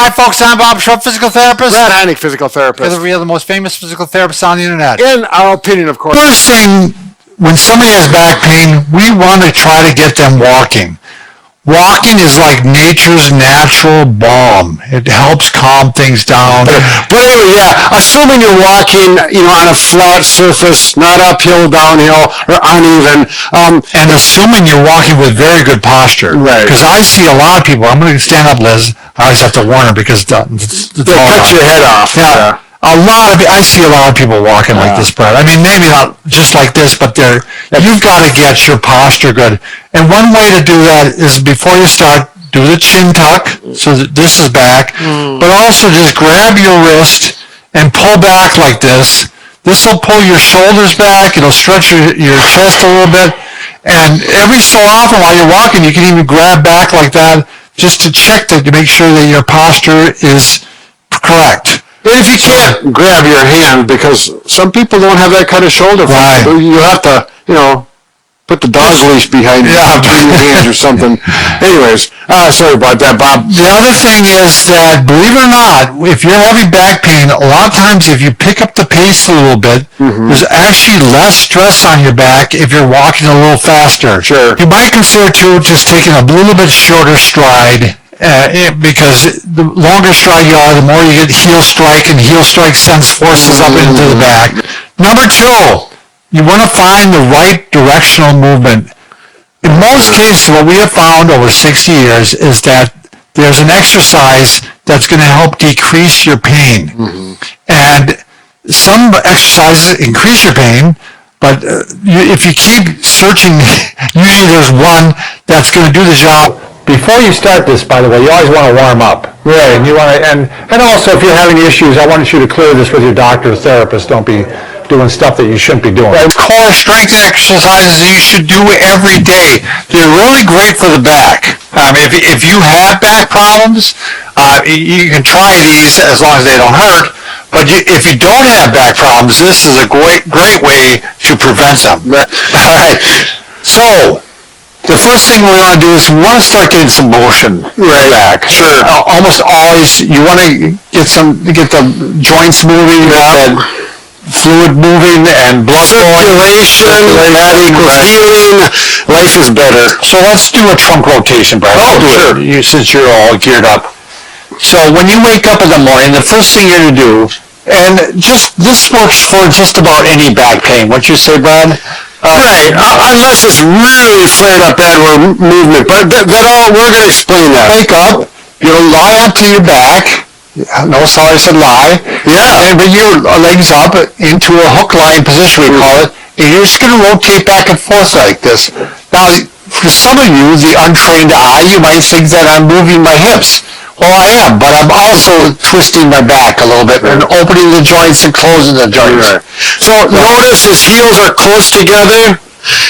Hi, folks. I'm Bob Schrupp, physical therapist. Brad Heineck, physical therapist. Together we are the most famous physical therapists on the internet. In our opinion, of course. First thing, when somebody has back pain, we want to try to get them walking. Walking is like nature's natural balm. It helps calm things down. But anyway, yeah, assuming you're walking, on a flat surface, not uphill, downhill, or uneven. And assuming you're walking with very good posture. Right. Because I see a lot of people, I'm going to stand up, Liz. I always have to warn her because They'll cut your head off. Yeah. I see a lot of people walking like this, Brad. I mean, maybe not just like this, but you've got to get your posture good. And one way to do that is before you start, do the chin tuck, so that this is back, but also just grab your wrist and pull back like this. This will pull your shoulders back. It'll stretch your chest a little bit. And every so often while you're walking, you can even grab back like that just to check to make sure that your posture is correct. And if you can't grab your hand, because some people don't have that kind of shoulder, right. You have to, put the dog leash behind your hand or something. Anyways, sorry about that, Bob. The other thing is that, believe it or not, if you're having back pain, a lot of times if you pick up the pace a little bit, there's actually less stress on your back if you're walking a little faster. Sure. You might consider, too, just taking a little bit shorter stride. Because the longer stride you are, the more you get heel strike, and heel strike sends forces up into the back. Number 2, you want to find the right directional movement. In most cases, what we have found over 60 years is that there's an exercise that's going to help decrease your pain. And some exercises increase your pain, but if you keep searching, usually there's one that's going to do the job. Before you start this, by the way, you always want to warm up. Right. And you want to, and also if you're having issues, I want you to clear this with your doctor or therapist. Don't be doing stuff that you shouldn't be doing. Core strength exercises you should do every day. They're really great for the back. If you have back problems, you can try these as long as they don't hurt. But if you don't have back problems, this is a great way to prevent them. All right. So, the first thing we want to do is we want to start getting some motion back. Sure. Almost always you want to get the joints moving, fluid moving, and blood circulation. That equals healing. Life is better. So let's do a trunk rotation, Brad. Oh, sure. Since you're all geared up. So when you wake up in the morning, the first thing you're going to do, and this works for just about any back pain. What you say, Brad? Right, unless it's really flared up bad movement, but we're going to explain that. Wake up, you'll lie onto your back. No, sorry, I said lie. Yeah. And bring your legs up into a hook lying position, we call it, and you're just going to rotate back and forth like this. Now, for some of you, the untrained eye, you might think that I'm moving my hips. Well, I am, but I'm also twisting my back a little bit and opening the joints and closing the joints. Right. So notice his heels are close together,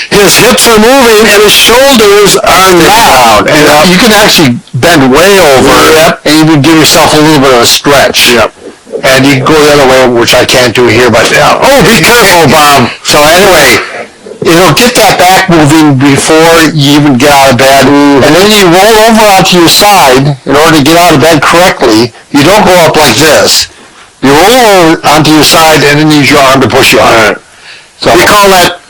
his hips are moving, and his shoulders are not. And you can actually bend way over, and you can give yourself a little bit of a stretch. Yep. And you can go the other way, which I can't do here, but be careful, Bob. So anyway, it'll get that back moving before you even get out of bed. And then you roll over onto your side in order to get out of bed correctly. You don't go up like this. You roll over onto your side and then use your arm to push you out. So we call that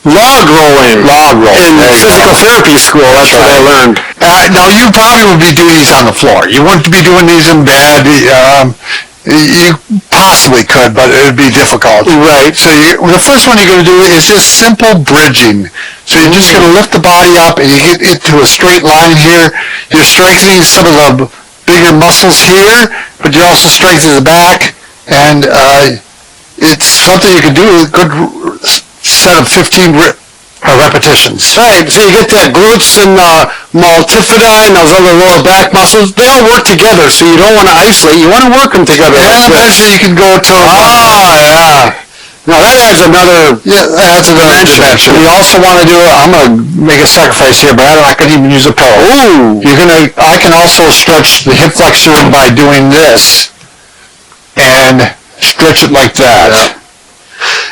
log rolling. In physical therapy school, that's what I learned. Now you probably would be doing these on the floor. You wouldn't be doing these in bed. You possibly could, but it would be difficult. Right. So the first one you're going to do is just simple bridging. So you're just going to lift the body up and you get into a straight line here. You're strengthening some of the bigger muscles here, but you're also strengthening the back. And it's something you can do with a good set of 15 repetitions. Right, so you get that glutes and multifidi and those other lower back muscles. They all work together, so you don't want to isolate. You want to work them together. And eventually you can go to... yeah. Now that adds another dimension. You also want to do... I'm going to make a sacrifice here, but I'm not going to even use a pillow. Ooh. I can also stretch the hip flexor by doing this and stretch it like that. Yeah.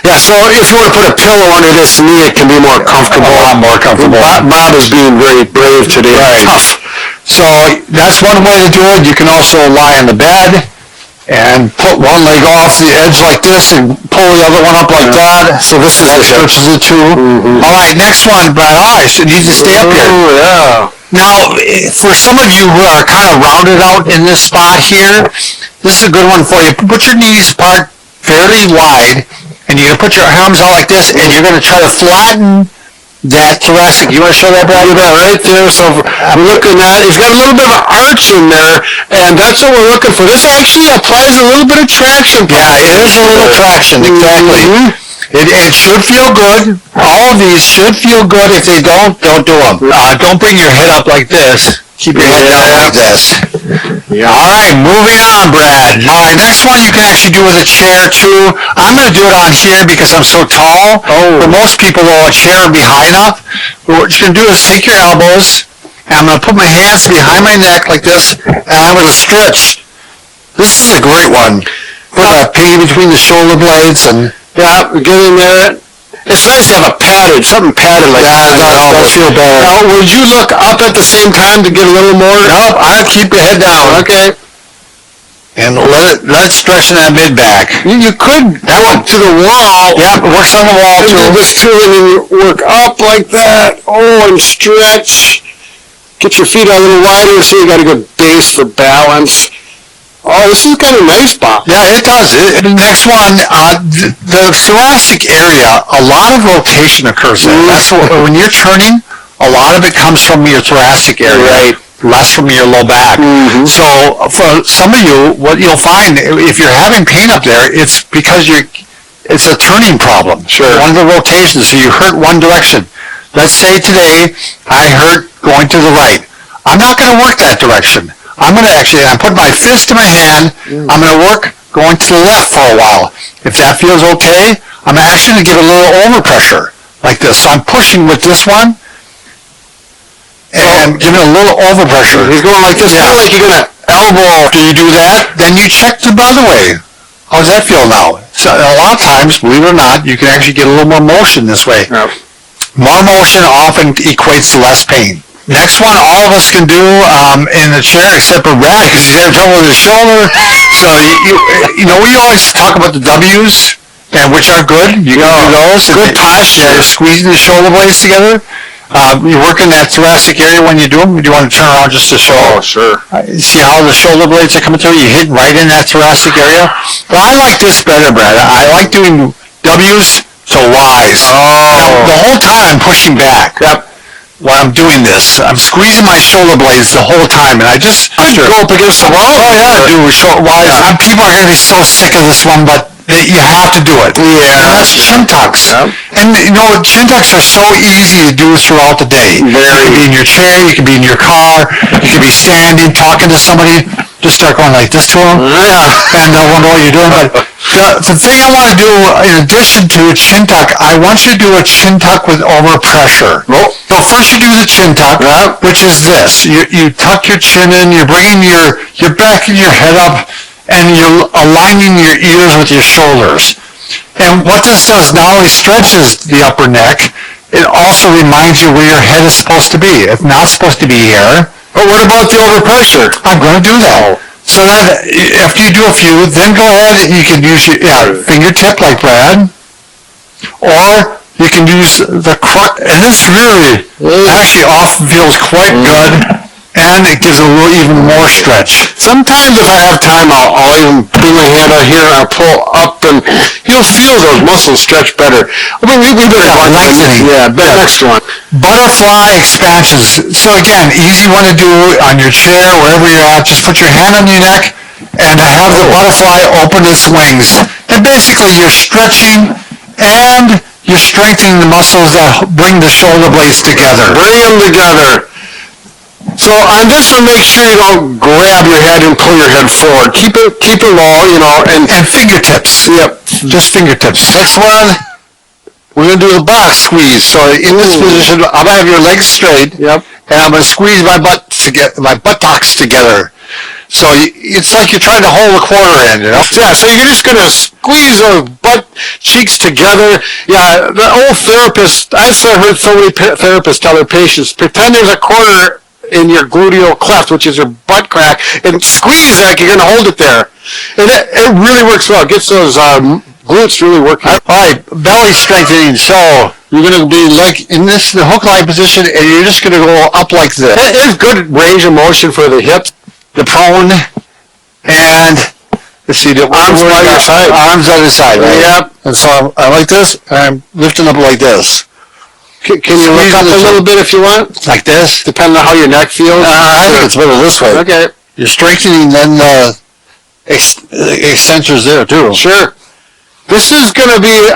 Yeah, so if you want to put a pillow under this knee, it can be more comfortable. A lot more comfortable. Bob is being very brave today. Right. Tough. So that's one way to do it. You can also lie on the bed and put one leg off the edge like this and pull the other one up like that. So this is stretches it too. All right, next one, Brad. All right, so you need to stay up here. Oh, yeah. Now, for some of you who are kind of rounded out in this spot here, this is a good one for you. Put your knees apart fairly wide, and you're going to put your arms out like this, and you're going to try to flatten that thoracic. You want to show that, Brad? Look at that right there. So we're looking at, it's got a little bit of an arch in there, and that's what we're looking for. This actually applies a little bit of traction. Yeah, it is a little traction, exactly. It should feel good. All of these should feel good. If they don't do them. Don't bring your head up like this. Keep your head down like this. Yeah. All right, moving on, Brad. All right, next one you can actually do with a chair too. I'm going to do it on here because I'm so tall. For most people, though, a chair would be high enough. But what you're going to do is take your elbows, and I'm going to put my hands behind my neck like this, and I'm going to stretch. This is a great one. Put a pin between the shoulder blades, and Yeah, get in there. It's nice to have a padded, something padded like that. that'll feel better. Now, would you look up at the same time to get a little more? Nope, I'll keep your head down. Okay. And let it stretch in that mid back. You could That one. to the wall. Yeah, it works on the wall And do too. this too, and then you work up like that. Oh, and stretch. Get your feet a little wider, so you got a good base for balance. Oh, this has got a nice spot. Yeah, it does. The next one, the thoracic area, a lot of rotation occurs there. That's when you're turning, a lot of it comes from your thoracic area. Right. Less from your low back. So for some of you, what you'll find, if you're having pain up there, it's because it's a turning problem. Sure. One of the rotations, so you hurt one direction. Let's say today, I hurt going to the right. I'm not going to work that direction. I'm putting my fist in my hand, I'm going to work going to the left for a while. If that feels okay, I'm actually going to give a little overpressure, like this. So I'm pushing with this one, and giving a little overpressure. He's going like this. Yeah. Feel like you're gonna elbow. After you do that, then you check the other way. How does that feel now? So a lot of times, believe it or not, you can actually get a little more motion this way. Yep. More motion often equates to less pain. Next one, all of us can do in the chair, except for Brad, because he's having trouble with his shoulder. So we always talk about the W's, and which are good. You can do those. Good posture. Yeah, squeezing the shoulder blades together. You work in that thoracic area when you do them. Do you want to turn around just to show? Oh, sure. See how the shoulder blades are coming through? You hit right in that thoracic area. But I like this better, Brad. I like doing W's to Y's. Oh. The whole time I'm pushing back. Yep. While I'm doing this, I'm squeezing my shoulder blades the whole time, and I just Go up against the wall. Oh yeah, do short Y's. People are going to be so sick of this one, but you have to do it. Yeah. And that's chin tucks. Yep. And chin tucks are so easy to do throughout the day. You can be in your chair, you can be in your car, you can be standing, talking to somebody. Just start going like this to them, and they'll wonder what you're doing. But the thing I want to do, in addition to a chin tuck, I want you to do a chin tuck with overpressure. So first you do the chin tuck, which is this. You tuck your chin in, you're bringing your back and your head up, and you're aligning your ears with your shoulders. And what this does not only stretches the upper neck, it also reminds you where your head is supposed to be. It's not supposed to be here. But what about the overpressure? I'm going to do that. So then, after you do a few, then go ahead and you can use your fingertip like Brad, or you can use the crutch, and this really actually often feels quite good, and it gives a little even more stretch. Sometimes if I have time, I'll even bring my hand out here and I'll pull up, and you'll feel those muscles stretch better. I mean, we better lengthening. Next one. Butterfly expansions. So again, easy one to do on your chair, wherever you're at. Just put your hand on your neck and have the butterfly open its wings. And basically you're stretching and you're strengthening the muscles that bring the shoulder blades together. Bring them together. So on this one, make sure you don't grab your head and pull your head forward. Keep it low, and fingertips. Yep. Just fingertips. Next one, we're going to do the box squeeze. So in this position, I'm going to have your legs straight. Yep. And I'm going to squeeze my buttocks together. So it's like you're trying to hold a quarter in, Yeah, so you're just going to squeeze those butt cheeks together. Yeah, the old therapist, I've heard so many therapists tell their patients, pretend there's a quarter in your gluteal cleft, which is your butt crack, and squeeze like you're going to hold it there. And it really works well. It gets those glutes really working. All right, belly strengthening. So you're going to be like in the hook line position, and you're just going to go up like this. It's good range of motion for the hips. The prone, and let's see, the Arms by your side. Arms on the side, right? Yep. And so I'm like this, and I'm lifting up like this. Can you look up a little bit if you want? Like this? Depending on how your neck feels. I think it's better this way. Okay. You're strengthening, then the extensors there too. Sure. This is going to be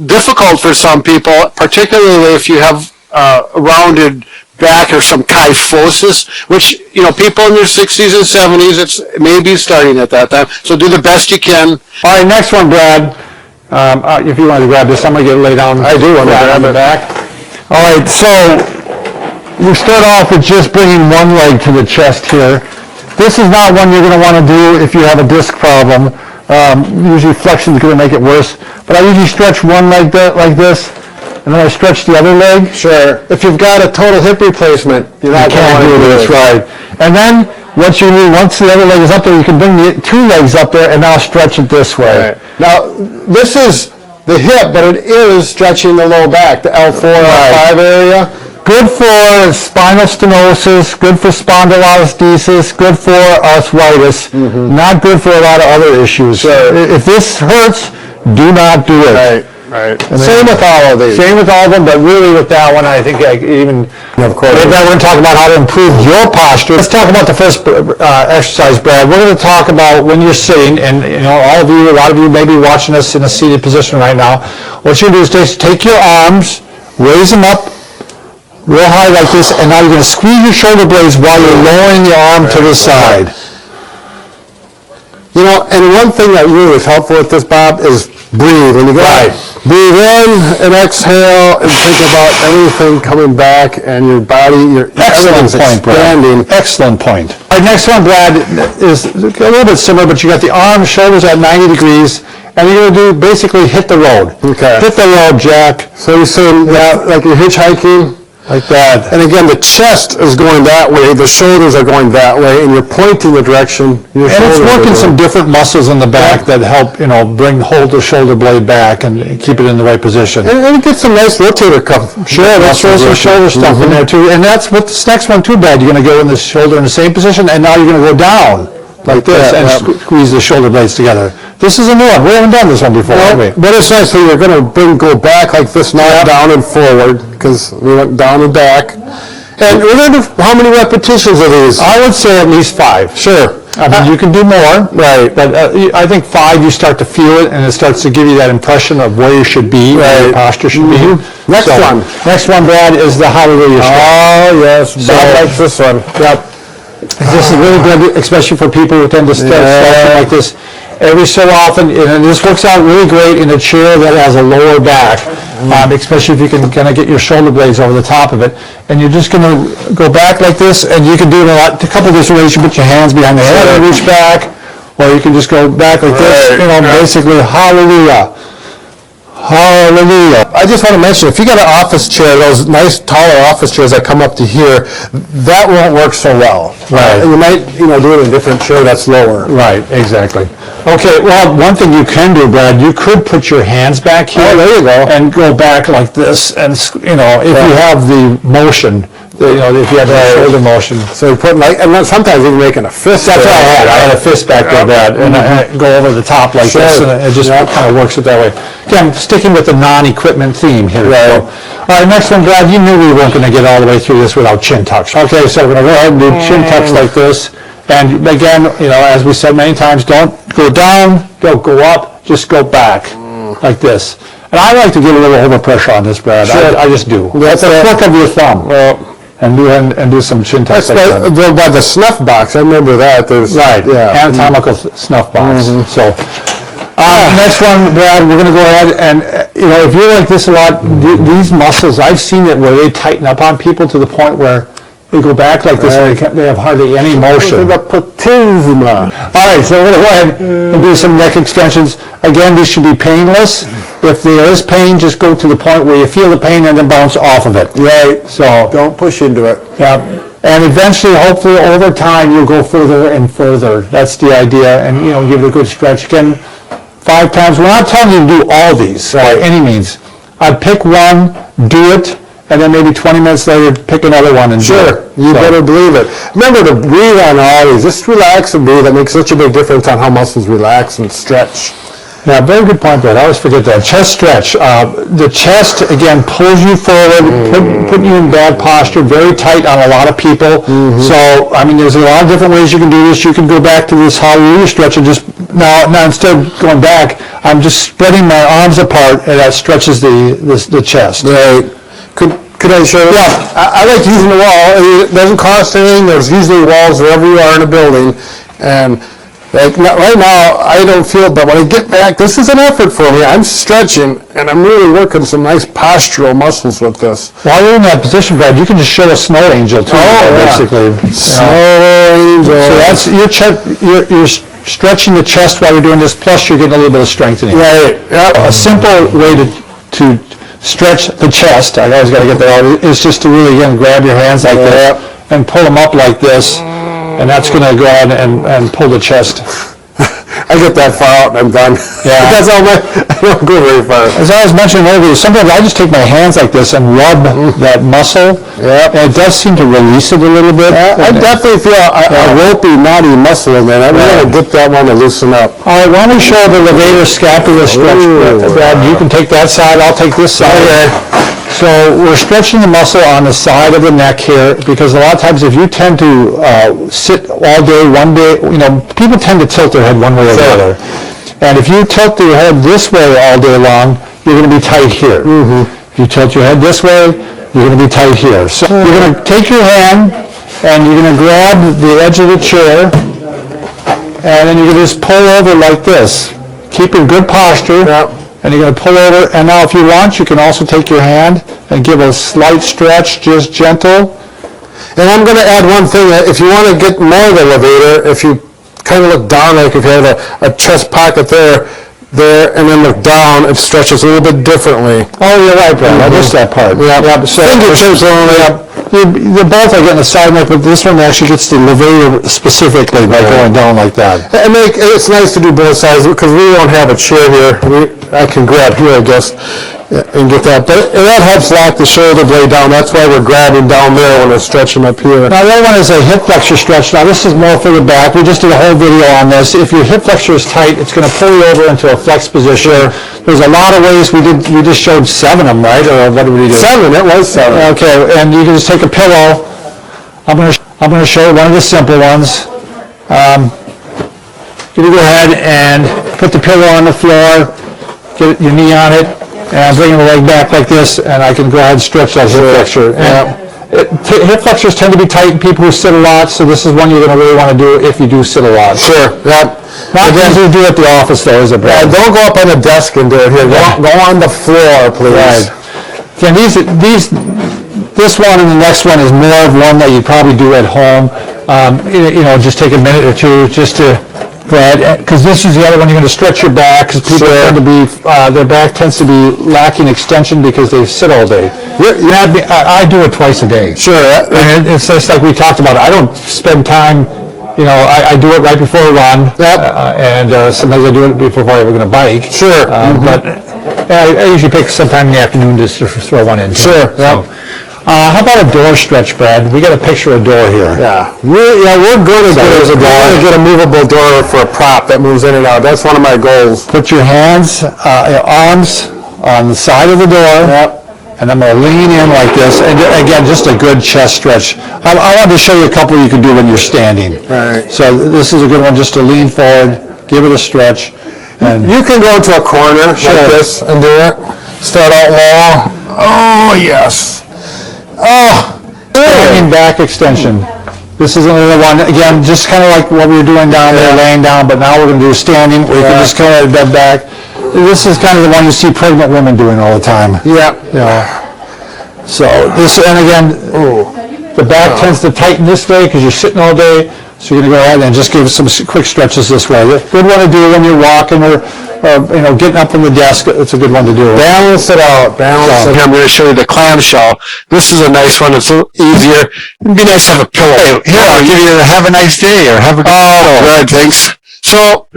difficult for some people, particularly if you have a rounded back or some kyphosis, which, people in their 60s and 70s, it's maybe starting at that time. So do the best you can. All right, next one, Brad. If you want to grab this, I'm going to get lay down. I do want to grab the it. back. All right, so we start off with just bringing one leg to the chest here. This is not one you're going to want to do if you have a disc problem. Usually flexion is going to make it worse. But I usually stretch one leg like this, and then I stretch the other leg. Sure. If you've got a total hip replacement, you can't do this, right? And then once the other leg is up there, you can bring the two legs up there and now stretch it this way. Right. Now, this is the hip, but it is stretching the low back, the L4, L5 area. Good for spinal stenosis, good for spondylolisthesis, good for arthritis, not good for a lot of other issues. If this hurts, do not do it. Right. Same with all of these. Same with all of them, but really with that one, I think even, of course, we're going to talk about how to improve your posture. Let's talk about the first exercise, Brad. We're going to talk about when you're sitting, and a lot of you may be watching us in a seated position right now. What you do is just take your arms, raise them up real high like this, and now you're going to squeeze your shoulder blades while you're lowering your arm to the side. And one thing that really is helpful with this, Bob, is breathe. When you go breathe in and exhale and think about everything coming back and your body, everything's expanding. Excellent point. All right, next one, Brad, is a little bit similar, but you got the arms, shoulders at 90 degrees, and you're going to do basically hit the road. Okay. Hit the road, Jack. So you're saying like you're hitchhiking? Like that. And again, the chest is going that way, the shoulders are going that way, and you're pointing the direction your and it's working some different muscles in the back that help, hold the shoulder blade back and keep it in the right position. And it gets some nice rotator cuff. Sure, let's throw some shoulder stuff in there too. And that's what this next one too, Brad. You're going to go in the shoulder in the same position, and now you're going to go down like this and squeeze the shoulder blades together. This is a new one. We haven't done this one before, have we? But it's nice that you're going to go back like this, not down and forward, because we went down and back. And we're going to do how many repetitions of these? I would say at least 5. Sure. I mean, you can do more, right? But I think 5, you start to feel it, and it starts to give you that impression of where you should be, where your posture should be. Next one, Brad, is the hallelujah stretch. Oh, yes. Bob likes this one. Yep. This is really good, especially for people who tend to stretch like this every so often, and this works out really great in a chair that has a lower back, especially if you can kind of get your shoulder blades over the top of it. And you're just going to go back like this, and you can do it a couple of different ways. You put your hands behind the head and reach back, or you can just go back like this, basically hallelujah. Hallelujah. I just want to mention, if you got an office chair, those nice taller office chairs that come up to here, that won't work so well. Right. You might, do it in a different chair that's lower. Right, exactly. Okay, well, one thing you can do, Brad, you could put your hands back here. Oh, there you go. And go back like this, and, if you have the motion, if you have the shoulder motion. So you put and then sometimes even making a fist. That's what I had. I had a fist back there, Brad, and I go over the top like this, and it just kind of works it that way. Again, sticking with the non-equipment theme here. Right. All right, next one, Brad, you knew we weren't going to get all the way through this without chin tucks. Okay, so we're going to go ahead and do chin tucks like this. And again, as we said many times, don't go down, don't go up, just go back like this. And I like to give a little overpressure on this, Brad. Sure. I just do. That's a flick of your thumb. And do some chin tucks like that. By the snuff box, I remember that. Right, anatomical snuff box. So, next one, Brad, we're going to go ahead and, if you're like this a lot, these muscles, I've seen it where they tighten up on people to the point where they go back like this and they have hardly any motion. The platysma. All right, so we're going to go ahead and do some neck extensions. Again, this should be painless. If there is pain, just go to the point where you feel the pain and then bounce off of it. Right. So don't push into it. yeah. And eventually, hopefully, over time, you'll go further and further. That's the idea, and, give it a good stretch. Again, 5 times. We're not telling you to do all these by any means. I'd pick one, do it, and then maybe 20 minutes later, pick another one and do it. Sure, you better believe it. Remember to breathe on all these. Just relax and breathe. That makes such a big difference on how muscles relax and stretch. Yeah, very good point, Brett. I always forget that. Chest stretch. The chest, again, pulls you forward, putting you in bad posture, very tight on a lot of people. So, there's a lot of different ways you can do this. You can go back to this hallelujah stretch and just, now instead of going back, I'm just spreading my arms apart, and that stretches the chest. Right. Could I show you? Yeah. I like using the wall. It doesn't cost anything. There's usually walls wherever you are in a building. And right now, I don't feel it, but when I get back, this is an effort for me. I'm stretching, and I'm really working some nice postural muscles with this. While you're in that position, Brad, you can just show a snow angel, too, basically. Snow angel. So that's, you're stretching the chest while you're doing this, plus you're getting a little bit of strengthening. Right. Yep. A simple way to stretch the chest, I always got to get that out, is just to really, again, grab your hands like that and pull them up like this. And that's going to go ahead and pull the chest. I get that far out and I'm done. Yeah. That's all I don't go very far. As I was mentioning earlier, sometimes I just take my hands like this and rub that muscle. Yep. And it does seem to release it a little bit. I definitely feel a ropey, knotty muscle in there. I'm going to get that one to loosen up. All right, why don't we show the levator scapula stretch, Brad? You can take that side, I'll take this side. Okay. So we're stretching the muscle on the side of the neck here, because a lot of times if you tend to sit all day, one day, people tend to tilt their head one way or the other. And if you tilt your head this way all day long, you're going to be tight here. If you tilt your head this way, you're going to be tight here. So you're going to take your hand and you're going to grab the edge of the chair, and then you're going to just pull over like this. Keep in good posture. And you're going to pull over, and now if you want, you can also take your hand and give a slight stretch, just gentle. And I'm going to add one thing. If you want to get more of the levator, if you kind of look down, like if you have a chest pocket there, and then look down, it stretches a little bit differently. Oh, you're right, Brad. I missed that part. Yeah. So Fingertips only. they're both are getting the side neck, but this one actually gets the levator specifically by going down like that. It's nice to do both sides because we don't have a chair here. I can grab here, I guess, and get that. But that helps lock the shoulder blade down. That's why we're grabbing down there when we're stretching up here. Now, the other one is a hip flexor stretch. Now, this is more for the back. We just did a whole video on this. If your hip flexor is tight, it's going to pull you over into a flex position. There's a lot of ways. We just showed 7 of them, right? Or what did we do? 7. It was 7. Okay, and you can just take a pillow. I'm going to show you one of the simple ones. You're going to go ahead and put the pillow on the floor, get your knee on it, and I'm bringing the leg back like this, and I can go ahead and stretch that hip flexor. Hip flexors tend to be tight in people who sit a lot, so this is one you're going to really want to do if you do sit a lot. Sure. Not easy to do at the office, though, is it, Brad? Don't go up on the desk and do it here. Go on the floor, please. Right. Again, this one and the next one is more of one that you probably do at home. Just take a minute or two just to go ahead, because this is the other one you're going to stretch your back, because people tend to be, their back tends to be lacking extension because they sit all day. I do it twice a day. Sure. And it's just like we talked about. I don't spend time, I do it right before I run, and sometimes I do it before I'm going to bike. Sure. But I usually pick some time in the afternoon just to throw one in. Sure. How about a door stretch, Brad? We got a picture of a door here. We're going to get a movable door for a prop that moves in and out. That's one of my goals. Put your hands, your arms on the side of the door, and I'm going to lean in like this. And again, just a good chest stretch. I wanted to show you a couple you can do when you're standing. Right. So this is a good one just to lean forward, give it a stretch. And you can go into a corner like this and do it. Start out low. Oh, yes. Oh, standing back extension. This is another one, again, just kind of like what we were doing down there, laying down, but now we're going to do standing, where you can just kind of bed back. This is kind of the one you see pregnant women doing all the time. So this, and again, the back tends to tighten this way because you're sitting all day, so you're going to go ahead and just give some quick stretches this way. Good one to do when you're walking or getting up from the desk, it's a good one to do. Balance it out, Here, I'm going to show you the clamshell. This is a nice one. It's a little easier. It'd be nice to have a pillow. Here, I'll give you a have a nice day or have a good good, thanks. So,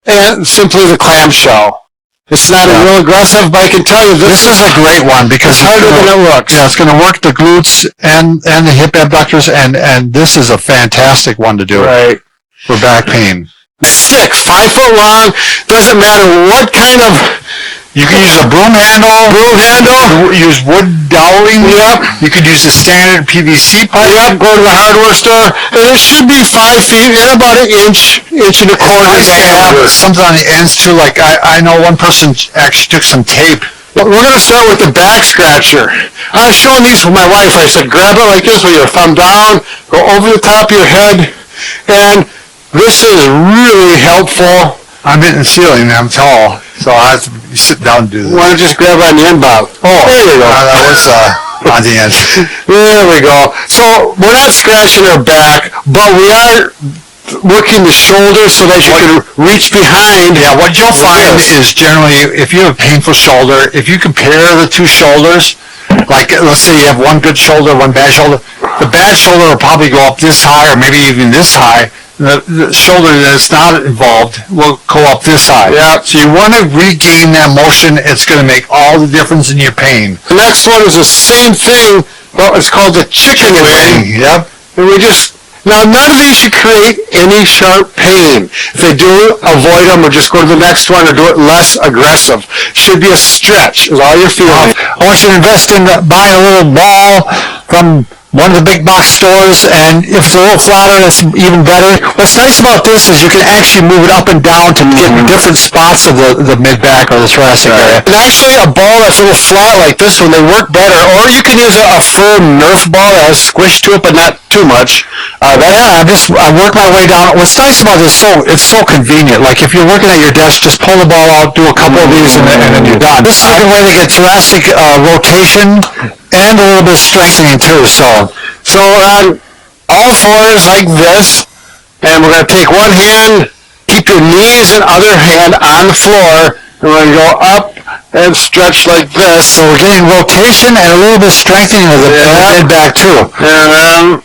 and simply the clamshell. It's not a real aggressive, but I can tell you This is a great one because it's harder than it looks. Yeah, it's going to work the glutes and the hip abductors, and this is a fantastic one to do Right. for back pain. Thick, 5 foot long, doesn't matter what kind of You can use a broom handle. Use wood doweling. Yep. You could use a standard PVC pipe. Yep, go to the hardware store, and it should be 5 feet and about an inch and a quarter. Nice to have something on the ends too. Like I know one person actually took some tape. We're going to start with the back scratcher. I was showing these with my wife. I said, grab it like this with your thumb down, go over the top of your head, and this is really helpful. I'm hitting the ceiling and I'm tall, so I have to sit down and do this. Why don't you just grab on the end, Bob? Oh, there you go. That was on the end. There we go. So we're not scratching our back, but we are working the shoulders so that you can reach behind. Yeah, what you'll find is generally, if you have a painful shoulder, if you compare the two shoulders, like let's say you have one good shoulder, one bad shoulder, the bad shoulder will probably go up this high or maybe even this high. The shoulder that's not involved will go up this high. Yeah. So you want to regain that motion. It's going to make all the difference in your pain. The next one is the same thing, but it's called the chicken wing. Yep. And now none of these should create any sharp pain. If they do, avoid them or just go to the next one or do it less aggressive. Should be a stretch is all you're feeling. I want you to invest in buying a little ball from one of the big box stores, and if it's a little flatter, that's even better. What's nice about this is you can actually move it up and down to get different spots of the mid-back or the thoracic area. And actually a ball that's a little flat like this one, they work better. Or you can use a firm Nerf ball that has squish to it, but not too much. I work my way down. What's nice about this, it's so convenient. Like if you're working at your desk, just pull the ball out, do a couple of these, and then you're done. This is a good way to get thoracic rotation and a little bit of strengthening too. So on all fours like this, and we're going to take one hand, keep your knees and other hand on the floor, and we're going to go up and stretch like this. So we're getting rotation and a little bit of strengthening of the mid-back too. And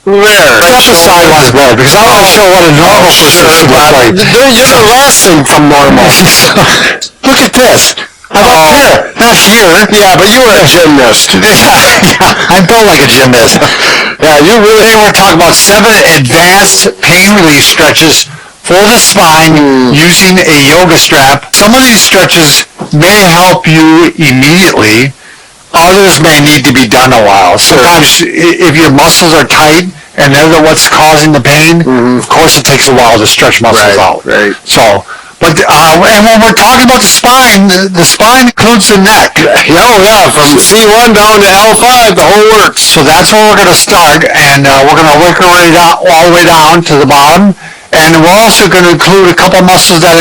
there. That's the side one's better because I want to show what a normal person should look like. You're the last thing from normal. Look at this. How about here? Not here. Yeah, but you were a gymnast. I'm built like a gymnast. Yeah, you really. Today we're talking about 7 advanced pain relief stretches for the spine using a yoga strap. Some of these stretches may help you immediately. Others may need to be done a while. Sometimes if your muscles are tight and they're what's causing the pain, of course it takes a while to stretch muscles out. Right. So, but and when we're talking about the spine includes the neck. Yeah, from C1 down to L5, the whole works. So that's where we're going to start, and we're going to work our way down, all the way down to the bottom, and we're also going to include a couple muscles that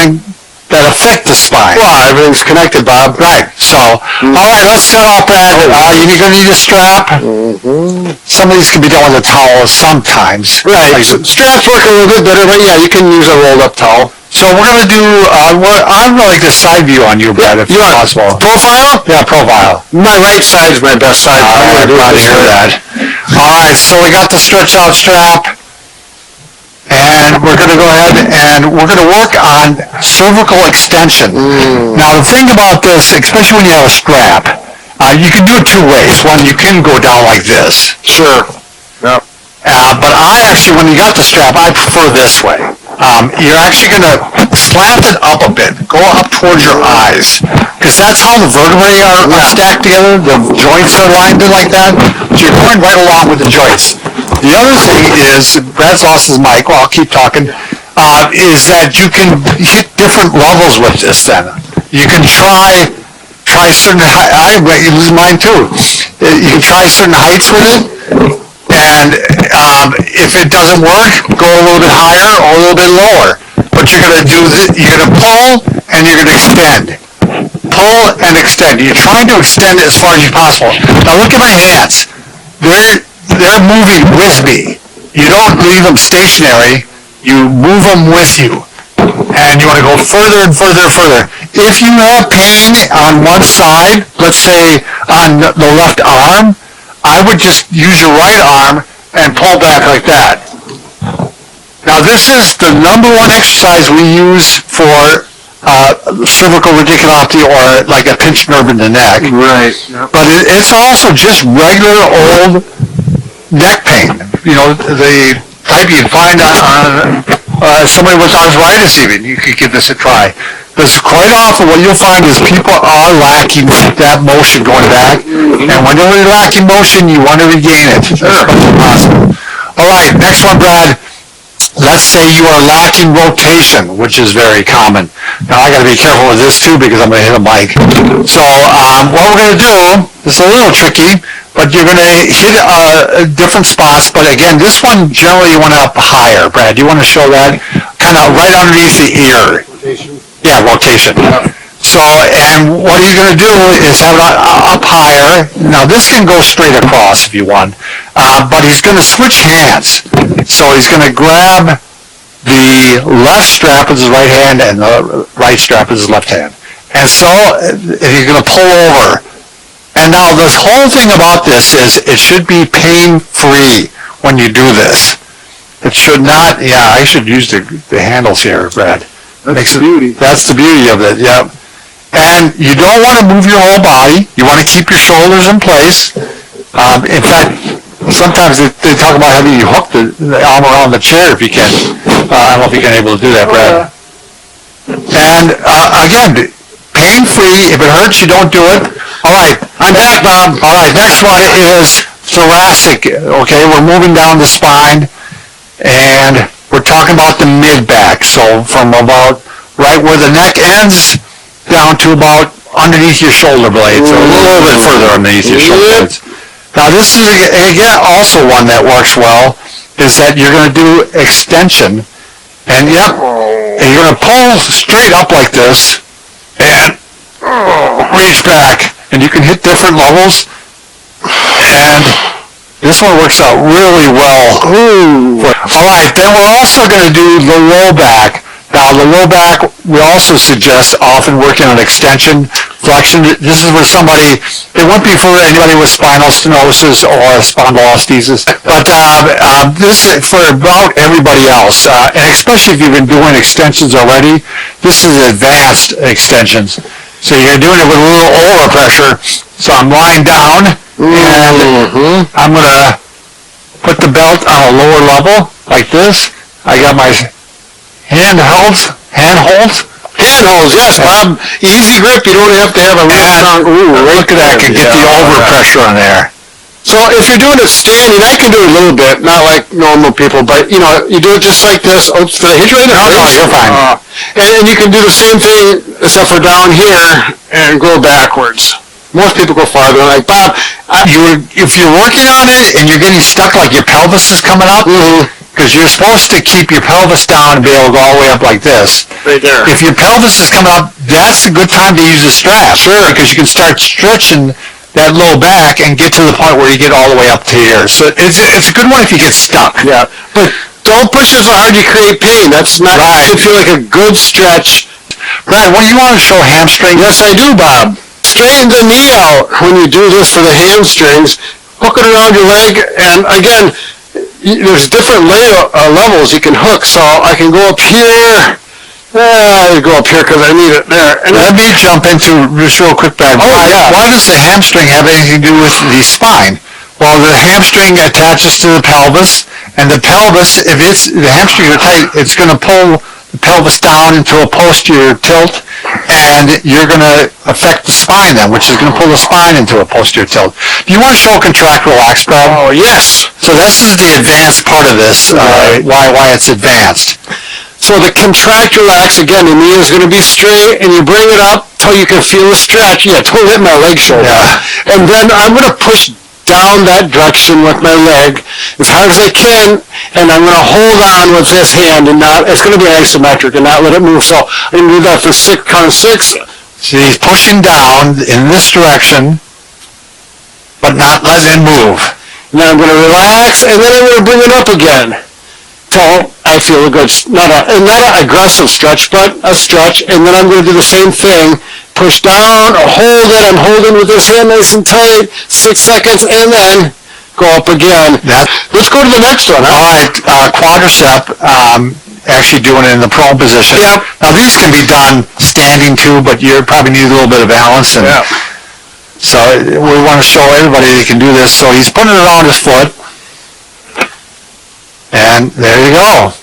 affect the spine. Well, everything's connected, Bob. Right. So, all right, let's start off, Brad. You're going to need a strap. Some of these can be done with a towel sometimes. Right. Straps work a little bit better, but yeah, you can use a rolled-up towel. So we're going to do, I'm going to like the side view on you, Brad, if possible. Profile? Yeah, profile. My right side is my best side. I'm glad to hear that. All right, so we got the stretch out strap. And we're going to go ahead and we're going to work on cervical extension. Now, the thing about this, especially when you have a strap, you can do it 2 ways. One, you can go down like this. Sure. Yep. But I actually, when you got the strap, I prefer this way. You're actually going to slant it up a bit, go up towards your eyes, because that's how the vertebrae are stacked together. The joints are lined like that, so you're going right along with the joints. The other thing is, Brad's lost his mic, well, I'll keep talking, is that you can hit different levels with this then. You can try certain heights, you lose mine too. You can try certain heights with it, and if it doesn't work, go a little bit higher or a little bit lower. But you're going to do this, you're going to pull and you're going to extend. Pull and extend. You're trying to extend it as far as you possible. Now look at my hands. They're moving with me. You don't leave them stationary. You move them with you. and you want to go further and further and further. If you have pain on one side, let's say on the left arm, I would just use your right arm and pull back like that. Now this is the number one exercise we use for cervical radiculopathy or like a pinched nerve in the neck. Right. But it's also just regular old neck pain. You know, the type you'd find on somebody with arthritis even. You could give this a try. Because quite often what you'll find is people are lacking that motion going back. And when you're lacking motion, you want to regain it as much as possible. All right, next one, Brad. Let's say you are lacking rotation, which is very common. Now I got to be careful with this too because I'm going to hit a mic. So what we're going to do, this is a little tricky, but you're going to hit different spots. But again, this one generally you want it up higher. Brad, do you want to show that? Kind of right underneath the ear. Rotation. Yeah, rotation. So, and what he's going to do is have it up higher. Now this can go straight across if you want, but he's going to switch hands. So he's going to grab the left strap with his right hand and the right strap with his left hand. And so he's going to pull over. And now the whole thing about this is it should be pain-free when you do this. It should not, yeah, I should use the handles here, Brad. That's the beauty. That's the beauty of it, yep. And you don't want to move your whole body. You want to keep your shoulders in place. In fact, sometimes they talk about having you hook the arm around the chair if you can. I don't know if you're able to do that, Brad. And again, pain-free. If it hurts, you don't do it. All right, I'm back, Bob. All right, next one is thoracic. Okay, we're moving down the spine, and we're talking about the mid-back. So from about right where the neck ends down to about underneath your shoulder blades, or a little bit further underneath your shoulder blades. Now this is, again, also one that works well, is that you're going to do extension, and yep, and you're going to pull straight up like this, and reach back, and you can hit different levels, and this one works out really well. All right, then we're also going to do the low back. Now, the low back, we also suggest often working on extension, flexion. This is where somebody, it wouldn't be for anybody with spinal stenosis or spondylolisthesis, but this is for about everybody else, and especially if you've been doing extensions already, this is advanced extensions. So you're doing it with a little overpressure. So I'm lying down, and I'm going to put the belt on a lower level, like this. I got my handholds, yes, Bob. Easy grip. You don't have to have a real strong. Look at that. Can get the overpressure on there. So if you're doing it standing, I can do it a little bit, not like normal people, but you know, you do it just like this. Oops, did I hit you in the face? No, you're fine. And you can do the same thing, except for down here, and go backwards. Most people go farther. Like, Bob, if you're working on it and you're getting stuck, like your pelvis is coming up, because you're supposed to keep your pelvis down and be able to go all the way up like this. Right there. If your pelvis is coming up, that's a good time to use a strap. Sure. Because you can start stretching that low back and get to the point where you get all the way up to here. So it's a good one if you get stuck. Yeah, but don't push it so hard you create pain. That's not, right. It should feel like a good stretch. Brad, what do you want to show hamstring? Yes, I do, Bob. Straighten the knee out when you do this for the hamstrings. Hook it around your leg, and again, there's different levels you can hook. So I can go up here. I go up here because I need it there. And let me jump into just real quick, Brad. Why does the hamstring have anything to do with the spine? Well, the hamstring attaches to the pelvis, and the pelvis, if the hamstrings are tight, it's going to pull the pelvis down into a posterior tilt, and you're going to affect the spine then, which is going to pull the spine into a posterior tilt. Do you want to show contract relax, Brad? Oh, yes. So this is the advanced part of this, why it's advanced. So the contract relax, again, the knee is going to be straight, and you bring it up till you can feel the stretch. Yeah, don't hit my leg shoulder. Yeah. And then I'm going to push down that direction with my leg as hard as I can, and I'm going to hold on with this hand, and it's going to be isometric and not let it move. So I'm going to do that for count of 6. So he's pushing down in this direction, but not letting it move. And then I'm going to relax, and then I'm going to bring it up again. So I feel a good, not an aggressive stretch, but a stretch, and then I'm going to do the same thing. Push down, hold it. I'm holding with this hand nice and tight. 6 seconds, and then go up again. Let's go to the next one. All right, quadricep, actually doing it in the prone position. Yep. Now these can be done standing too, but you probably need a little bit of balance. And so we want to show everybody that he can do this. So he's putting it around his foot. And there you go.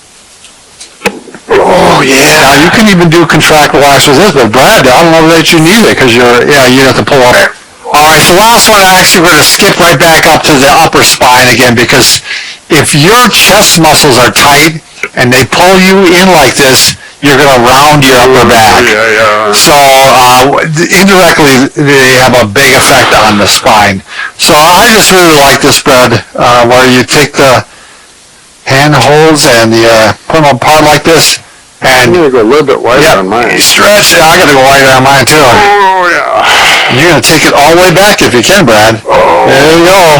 Oh, yeah. Now you can even do contract relax with this, but Brad, I don't know that you need it because you have to pull up. All right, so last one, actually, we're going to skip right back up to the upper spine again, because if your chest muscles are tight and they pull you in like this, you're going to round your upper back. So indirectly, they have a big effect on the spine. So I just really like this, Brad, where you take the handholds and you put them apart like this. And I'm going to go a little bit wider on mine. Stretch it. I got to go wider on mine too. Oh, yeah. You're going to take it all the way back if you can, Brad. Oh. There you go.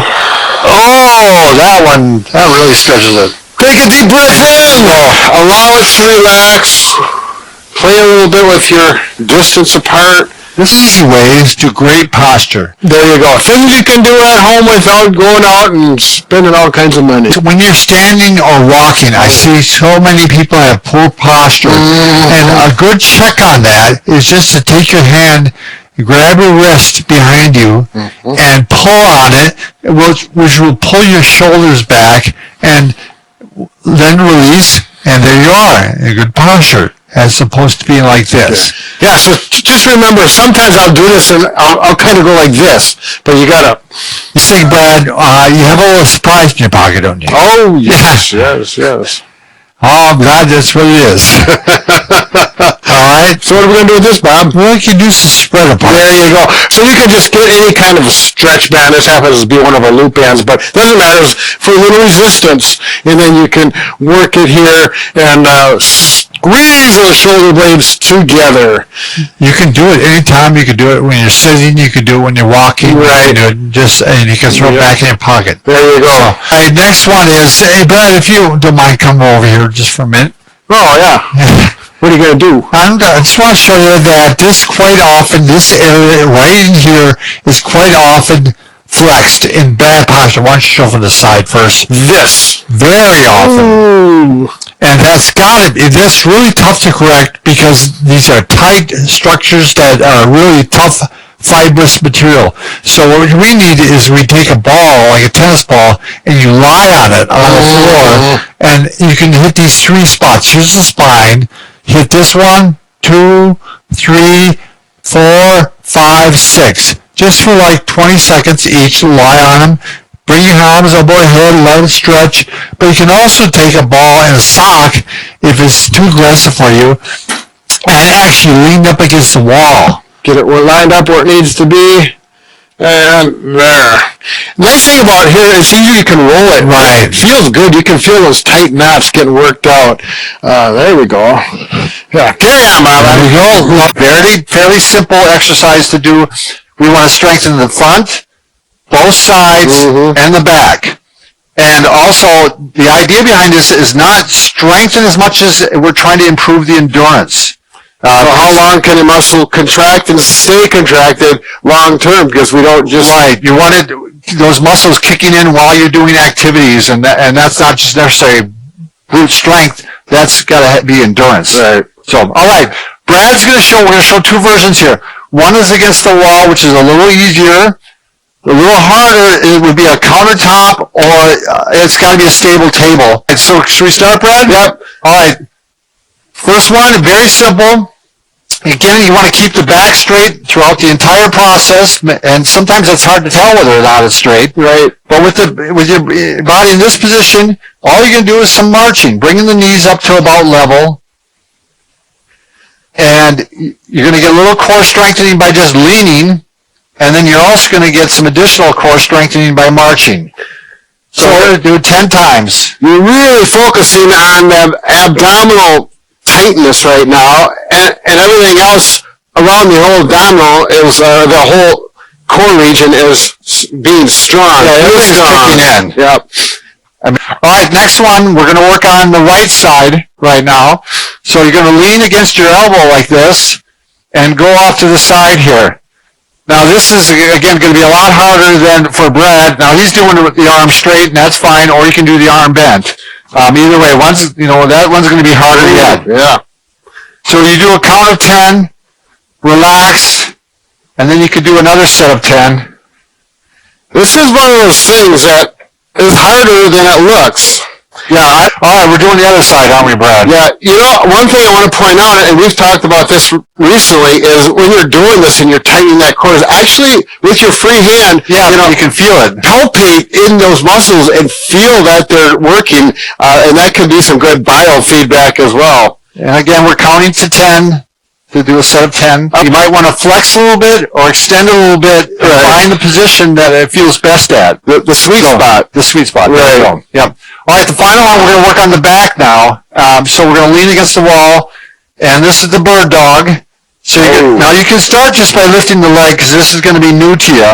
Oh, that really stretches it. Take a deep breath in. Allow it to relax. Play a little bit with your distance apart. This easy way is to great posture. There you go. Things you can do at home without going out and spending all kinds of money. When you're standing or walking, I see so many people have poor posture. And a good check on that is just to take your hand, grab your wrist behind you, and pull on it, which will pull your shoulders back, and then release, and there you are, in good posture, as opposed to being like this. Yeah, so just remember, sometimes I'll do this and I'll kind of go like this, but you gotta... You see, Brad, you have a little surprise in your pocket, don't you? Oh, yes, yes. Oh, I'm glad that's what it is. All right. So what are we going to do with this, Bob? Well, you can do some spread apart. There you go. So you can just get any kind of a stretch band. This happens to be one of our loop bands, but it doesn't matter. It's for a little resistance, and then you can work it here and squeeze those shoulder blades together. You can do it anytime. You can do it when you're sitting. You can do it when you're walking. Right. You can do it and you can throw it back in your pocket. There you go. All right, next one is, hey, Brad, if you don't mind coming over here just for a minute. Oh, yeah. What are you going to do? I just want to show you that this area right in here is quite often flexed in bad posture. Why don't you show from the side first? This. Very often. Ooh. And that's really tough to correct because these are tight structures that are really tough, fibrous material. So what we need is we take a ball, like a tennis ball, and you lie on it on the floor, and you can hit these 3 spots. Here's the spine. Hit this 1, 2, 3, 4, 5, 6. Just for like 20 seconds each, lie on them. Bring your arms above your head, let it stretch. But you can also take a ball and a sock if it's too aggressive for you, and actually lean up against the wall. Get it lined up where it needs to be. And there. Nice thing about it here is you can roll it. Right. It feels good. You can feel those tight knots getting worked out. There we go. Yeah. Carry on, Bob. There you go. Fairly simple exercise to do. We want to strengthen the front, both sides, and the back. And also, the idea behind this is not strengthen as much as we're trying to improve the endurance. So how long can a muscle contract and stay contracted long term? Because we don't just... Right. You want those muscles kicking in while you're doing activities, and that's not just necessarily brute strength. That's got to be endurance. Right. So, all right. Brad's going to show. We're going to show 2 versions here. One is against the wall, which is a little easier. A little harder, it would be a countertop, or it's got to be a stable table. And so, should we start, Brad? Yep. All right. First one, very simple. Again, you want to keep the back straight throughout the entire process, and sometimes it's hard to tell whether or not it's straight. Right. But with your body in this position, all you're going to do is some marching, bringing the knees up to about level, and you're going to get a little core strengthening by just leaning, and then you're also going to get some additional core strengthening by marching. So we're going to do it 10 times. You're really focusing on the abdominal tightness right now, and everything else around the whole abdominal is the whole core region is being strong. Yeah, everything's kicking in. Yep. All right, next one, we're going to work on the right side right now. So you're going to lean against your elbow like this and go off to the side here. Now this is, again, going to be a lot harder than for Brad. Now he's doing it with the arm straight, and that's fine, or you can do the arm bent. Either way, that one's going to be harder yet. Yeah. So you do a count of 10, relax, and then you can do another set of 10. This is one of those things that is harder than it looks. Yeah, all right, we're doing the other side, aren't we, Brad? Yeah, one thing I want to point out, and we've talked about this recently, is when you're doing this and you're tightening that cord, actually with your free hand, you can feel it. palpate in those muscles and feel that they're working, and that can be some good biofeedback as well. And again, we're counting to 10 to do a set of 10. You might want to flex a little bit or extend a little bit and find the position that it feels best at. The sweet spot. The sweet spot. Right. There you go. Yep. All right, the final one, we're going to work on the back now. So we're going to lean against the wall, and this is the bird dog. So now you can start just by lifting the leg because this is going to be new to you.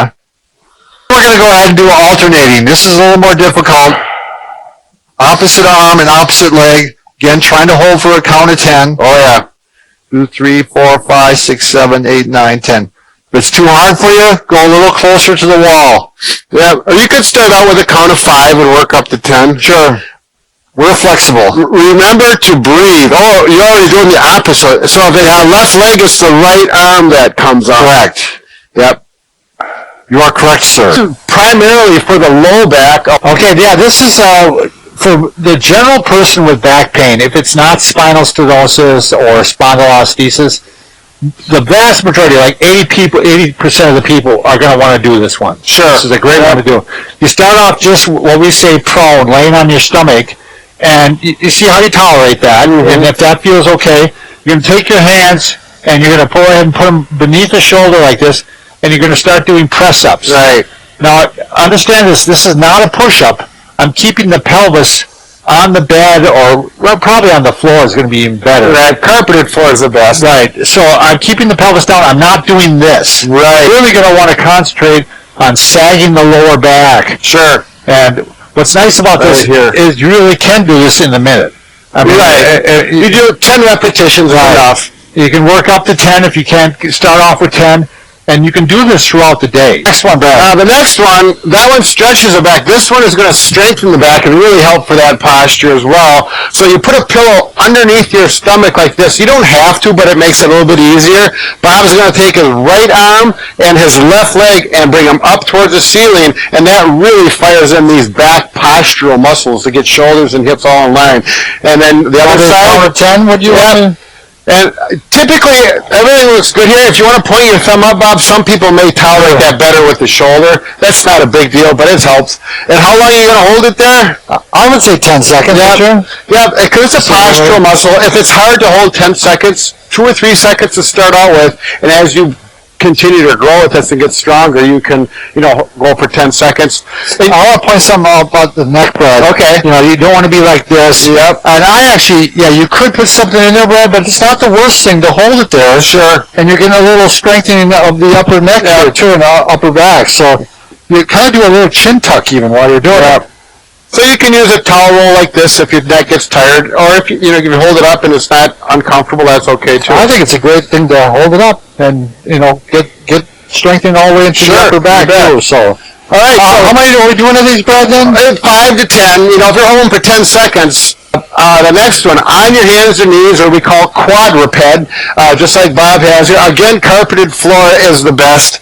We're going to go ahead and do alternating. This is a little more difficult. Opposite arm and opposite leg. Again, trying to hold for a count of 10. Oh, yeah. 2, 3, 4, 5, 6, 7, 8, 9, 10. If it's too hard for you, go a little closer to the wall. Yeah, or you could start out with a count of 5 and work up to 10. Sure. We're flexible. Remember to breathe. Oh, you're already doing the opposite. So if they have left leg, it's the right arm that comes up. Correct. Yep. You are correct, sir. Primarily for the low back. Okay, yeah, this is for the general person with back pain. If it's not spinal stenosis or spondylolisthesis, the vast majority, like 80% of the people are going to want to do this one. Sure. This is a great one to do. You start off just what we say prone, laying on your stomach, and you see how you tolerate that. And if that feels okay, you're going to take your hands and you're going to go ahead and put them beneath the shoulder like this, and you're going to start doing press-ups. Right. Now, understand this. This is not a push-up. I'm keeping the pelvis on the bed, or probably on the floor is going to be even better. Right. Carpeted floor is the best. Right. So I'm keeping the pelvis down. I'm not doing this. Right. You're really going to want to concentrate on sagging the lower back. Sure. And what's nice about this is you really can do this in a minute. I mean, you do 10 repetitions enough. You can work up to 10 if you can't start off with 10. And you can do this throughout the day. Next one, Brad. The next one, that one stretches the back. This one is going to strengthen the back and really help for that posture as well. So you put a pillow underneath your stomach like this. You don't have to, but it makes it a little bit easier. Bob's going to take his right arm and his left leg and bring them up towards the ceiling, and that really fires in these back postural muscles to get shoulders and hips all in line. And then the other side. 10, would you want to? And typically, everything looks good here. If you want to point your thumb up, Bob, some people may tolerate that better with the shoulder. That's not a big deal, but it helps. And how long are you going to hold it there? I would say 10 seconds. Yeah, because it's a postural muscle. If it's hard to hold 10 seconds, 2 or 3 seconds to start out with, and as you continue to grow with this and get stronger, you can, go for 10 seconds. I want to point something out about the neck, Brad. Okay. You don't want to be like this. Yep. And I actually, you could put something in there, Brad, but it's not the worst thing to hold it there. Sure. And you're getting a little strengthening of the upper neck there, too, and the upper back. So you kind of do a little chin tuck even while you're doing it. So you can use a towel roll like this if your neck gets tired, or if you hold it up and it's not uncomfortable, that's okay too. I think it's a great thing to hold it up and get strengthening all the way into the upper back too. So, all right. So how many are we doing of these, Brad? Then 5 to 10. If you're holding for 10 seconds. The next one, on your hands and knees, or we call quadruped, just like Bob has here. Again, carpeted floor is the best.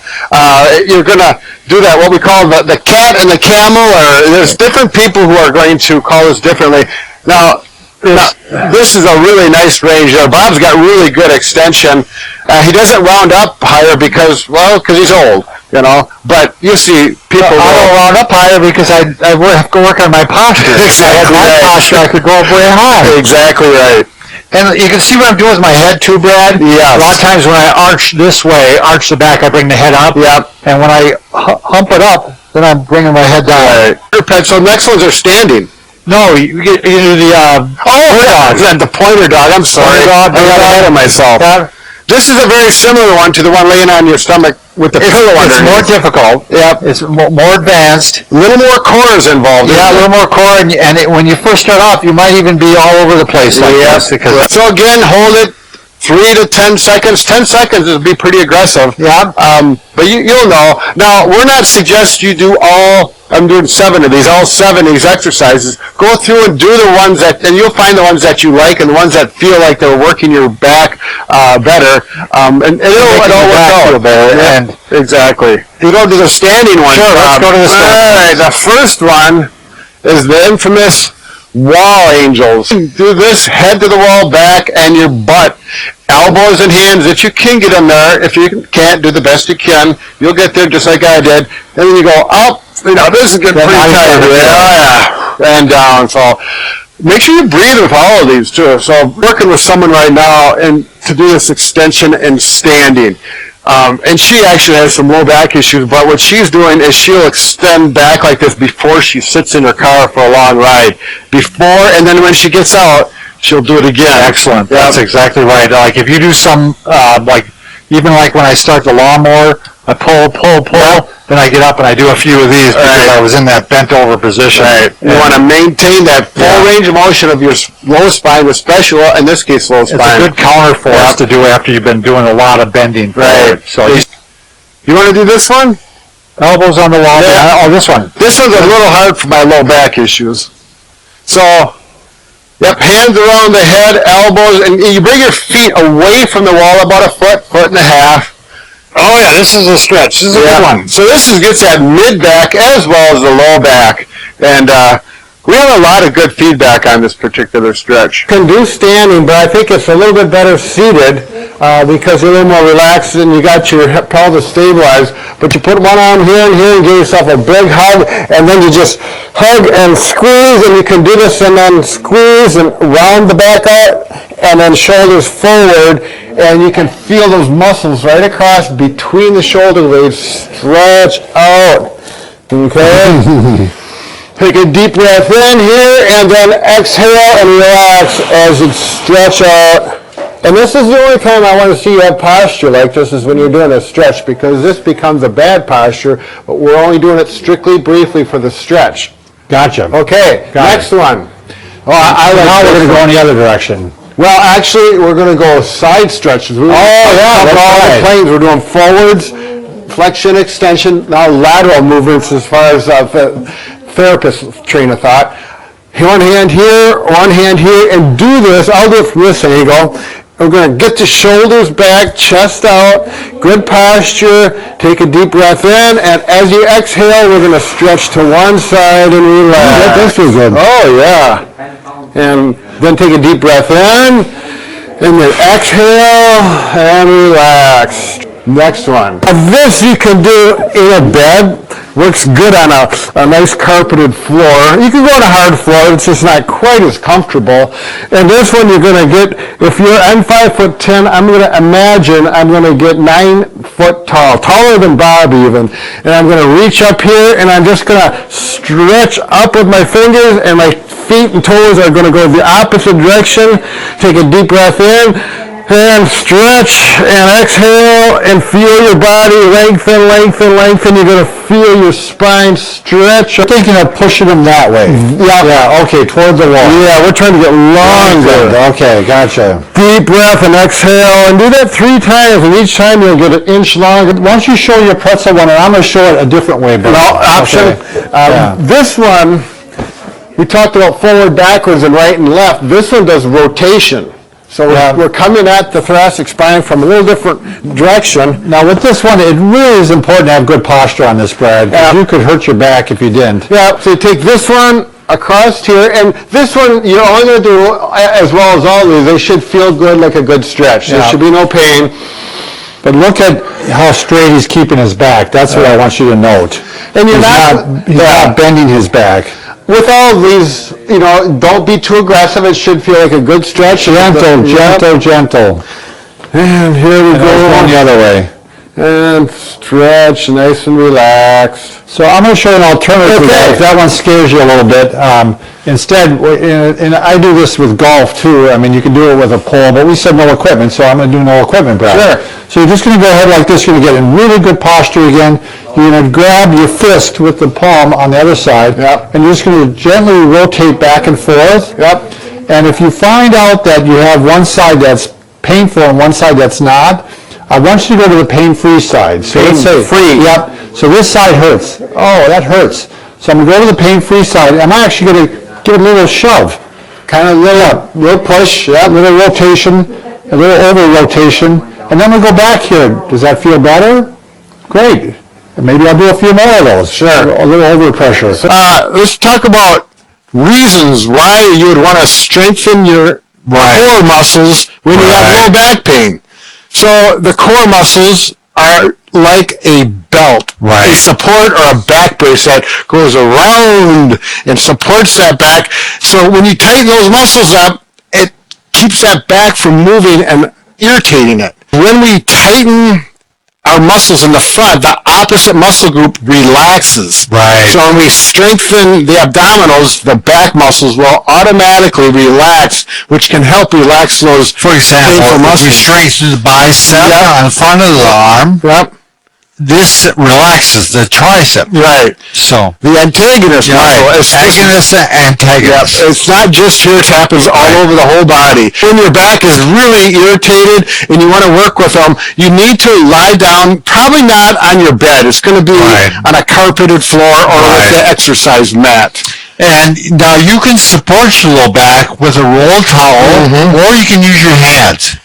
You're going to do that, what we call the cat and the camel, or there's different people who are going to call this differently. Now, this is a really nice range there. Bob's got really good extension. He doesn't round up higher because he's old, But you see people. I don't round up higher because I have to work on my posture. Exactly my posture, I could go up way high. Exactly right. And you can see what I'm doing with my head too, Brad. Yes. A lot of times when I arch this way, arch the back, I bring the head up. Yep. And when I hump it up, then I'm bringing my head down. Right. So next ones are standing. No, you get the the pointer dog. I'm sorry. Pointer dog. I got ahead of myself. This is a very similar one to the one laying on your stomach with the pillow It's underneath. more difficult. Yep. It's more advanced. A little more core is involved. Yeah, a little more core, and when you first start off, you might even be all over the place like this. Because So again, hold it 3 to 10 seconds. 10 seconds would be pretty aggressive. Yeah. But you'll know. Now, we're not suggesting you do I'm doing 7 of these, all 7 of these exercises. Go through and do the ones and you'll find the ones that you like and the ones that feel like they're working your back better. And it'll all work out. Yeah, And exactly. You go to the standing one. Sure, let's go to the standing. All right, the first one is the infamous wall angels. Do this head to the wall, back, and your butt. Elbows and hands, if you can get in there. If you can't, do the best you can. You'll get there just like I did. And then you go up. This is getting pretty tight. Yeah. And down. So make sure you breathe with all of these too. So I'm working with someone right now and to do this extension and standing. And she actually has some low back issues, but what she's doing is she'll extend back like this before she sits in her car for a long ride. And then when she gets out, she'll do it again. Excellent. That's exactly right. Like if you do some, even like when I start the lawnmower, I pull, then I get up and I do a few of these because I was in that bent over position. Right. You want to maintain that full range of motion of your low spine, especially, in this case, low spine. It's a good counter for us to do after you've been doing a lot of bending. Right. So you want to do this one? elbows on the wall. Yeah. Oh, this one. This one's a little hard for my low back issues. So, hands around the head, elbows, and you bring your feet away from the wall about a foot and a half. Oh yeah, this is a stretch. This is a good one. So this gets at mid-back as well as the low back. And we have a lot of good feedback on this particular stretch. Can do standing, but I think it's a little bit better seated because you're a little more relaxed and you got your pelvis stabilized. But you put one arm here and here and give yourself a big hug, and then you just hug and squeeze, and you can do this and then squeeze and round the back out, and then shoulders forward, and you can feel those muscles right across between the shoulder blades stretch out. Okay? Take a deep breath in here, and then exhale and relax as you stretch out. And this is the only time I want to see you have posture like this is when you're doing a stretch, because this becomes a bad posture, but we're only doing it strictly briefly for the stretch. Gotcha. Okay, next one. Oh, now we're going to go in the other direction. Well, actually, we're going to go side stretches. that's right. Planes. We're doing forwards, flexion, extension, now lateral movements as far as therapist train of thought. One hand here, and do this. I'll do it from this angle. We're going to get the shoulders back, chest out, good posture. Take a deep breath in, and as you exhale, we're going to stretch to one side and relax. This feels good. Oh, yeah. And then take a deep breath in, and then exhale and relax. Next one. This you can do in a bed. Works good on a nice carpeted floor. You can go on a hard floor. It's just not quite as comfortable. And this one you're going to get, I'm 5'10", I'm going to imagine I'm going to get 9 foot tall, taller than Bob even. And I'm going to reach up here, and I'm just going to stretch up with my fingers, and my feet and toes are going to go the opposite direction. Take a deep breath in, and stretch, and exhale, and feel your body lengthen. You're going to feel your spine stretch. I'm thinking of pushing them that way. Yeah, okay, toward the wall. Yeah, we're trying to get longer. Okay, gotcha. Deep breath and exhale, and do that 3 times, and each time you'll get an inch longer. Why don't you show your pretzel one, and I'm going to show it a different way. Option. Okay. This one, we talked about forward, backwards, and right and left. This one does rotation. So we're coming at the thoracic spine from a little different direction. Now with this one, it really is important to have good posture on this, Brad, because you could hurt your back if you didn't. Yeah, so you take this one across here, and this one you're only going to do, as well as all these, they should feel good, like a good stretch. There should be no pain. But look at how straight he's keeping his back. That's what I want you to note. And he's not bending his back. With all these, don't be too aggressive. It should feel like a good stretch. Gentle. And here we go. Going the other way. And stretch, nice and relaxed. So I'm going to show an alternative to that, if that one scares you a little bit. Instead, and I do this with golf too. I mean, you can do it with a pole, but we said no equipment, so I'm going to do no equipment, Brad. Sure. So you're just going to go ahead like this. You're going to get in really good posture again. You're going to grab your fist with the palm on the other side, Yep. and you're just going to gently rotate back and forth. Yep. And if you find out that you have one side that's painful and one side that's not, I want you to go to the pain-free side. So let's say, Pain-free. Yep. So this side hurts. Oh, that hurts. So I'm going to go to the pain-free side. I'm actually going to give it a little shove. Kind of little push. A little rotation, a little over-rotation. And then we'll go back here. Does that feel better? Great. And maybe I'll do a few more of those. Sure. A little over-pressure. Let's talk about reasons why you would want to strengthen your core muscles when you have low back pain. So the core muscles are like a belt, a support or a back brace that goes around and supports that back. So when you tighten those muscles up, it keeps that back from moving and irritating it. When we tighten our muscles in the front, the opposite muscle group relaxes. Right. So when we strengthen the abdominals, the back muscles will automatically relax, which can help relax those For example, painful if muscles. you straighten the bicep on the front of the arm, Yep. this relaxes the tricep. Right. So, The antagonist muscle is agonist and antagonist. It's not just here, it happens all over the whole body. When your back is really irritated and you want to work with them, you need to lie down, probably not on your bed. It's going to be on a carpeted floor or with the exercise mat. And now you can support your low back with a roll towel, or you can use your hands.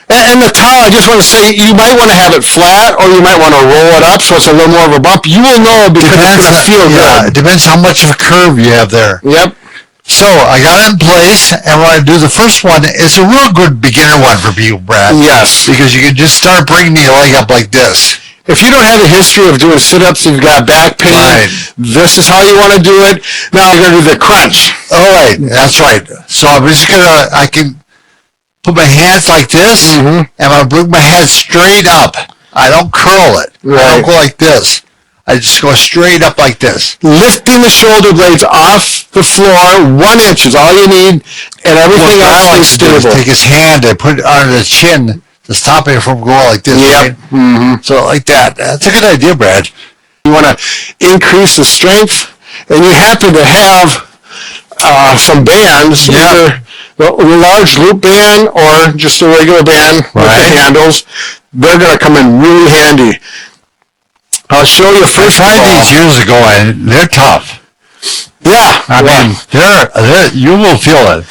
And the towel, I just want to say, you might want to have it flat or you might want to roll it up so it's a little more of a bump. You will know because it's going to feel good. It depends how much of a curve you have there. Yep. So I got it in place, and what I do, the first one is a real good beginner one for people, Brad. Yes. Because you can just start bringing your leg up like this. If you don't have a history of doing sit-ups, you've got back pain, this is how you want to do it. Now you're going to do the crunch. All right, that's right. So I'm just gonna, I can put my hands like this, and I'm gonna bring my head straight up. I don't curl it. I don't go like this. I just go straight up like this. Lifting the shoulder blades off the floor, 1 inch is all you need, and everything else stays stable. Take his hand and put it under the chin to stop it from going like this. Yep. Right? So like that. That's a good idea, Brad. You want to increase the strength, and you happen to have some bands, either the large loop band or just a regular band with the handles. They're going to come in really handy. I'll show you first. I tried these years ago, and they're tough. Yeah. I mean, they're, you will feel it.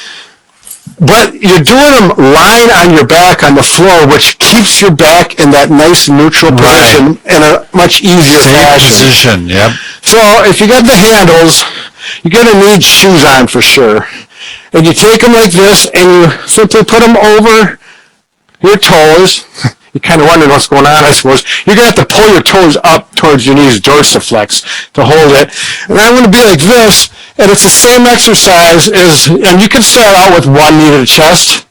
But you're doing them lying on your back on the floor, which keeps your back in that nice neutral position in a much easier fashion. Position, yep. So if you got the handles, you're going to need shoes on for sure. And you take them like this, and you simply put them over your toes. You're kind of wondering what's going on, I suppose. You're going to have to pull your toes up towards your knees, dorsiflex, to hold it. And I'm going to be like this, and it's the same exercise as, and you can start out with 1 knee to the chest,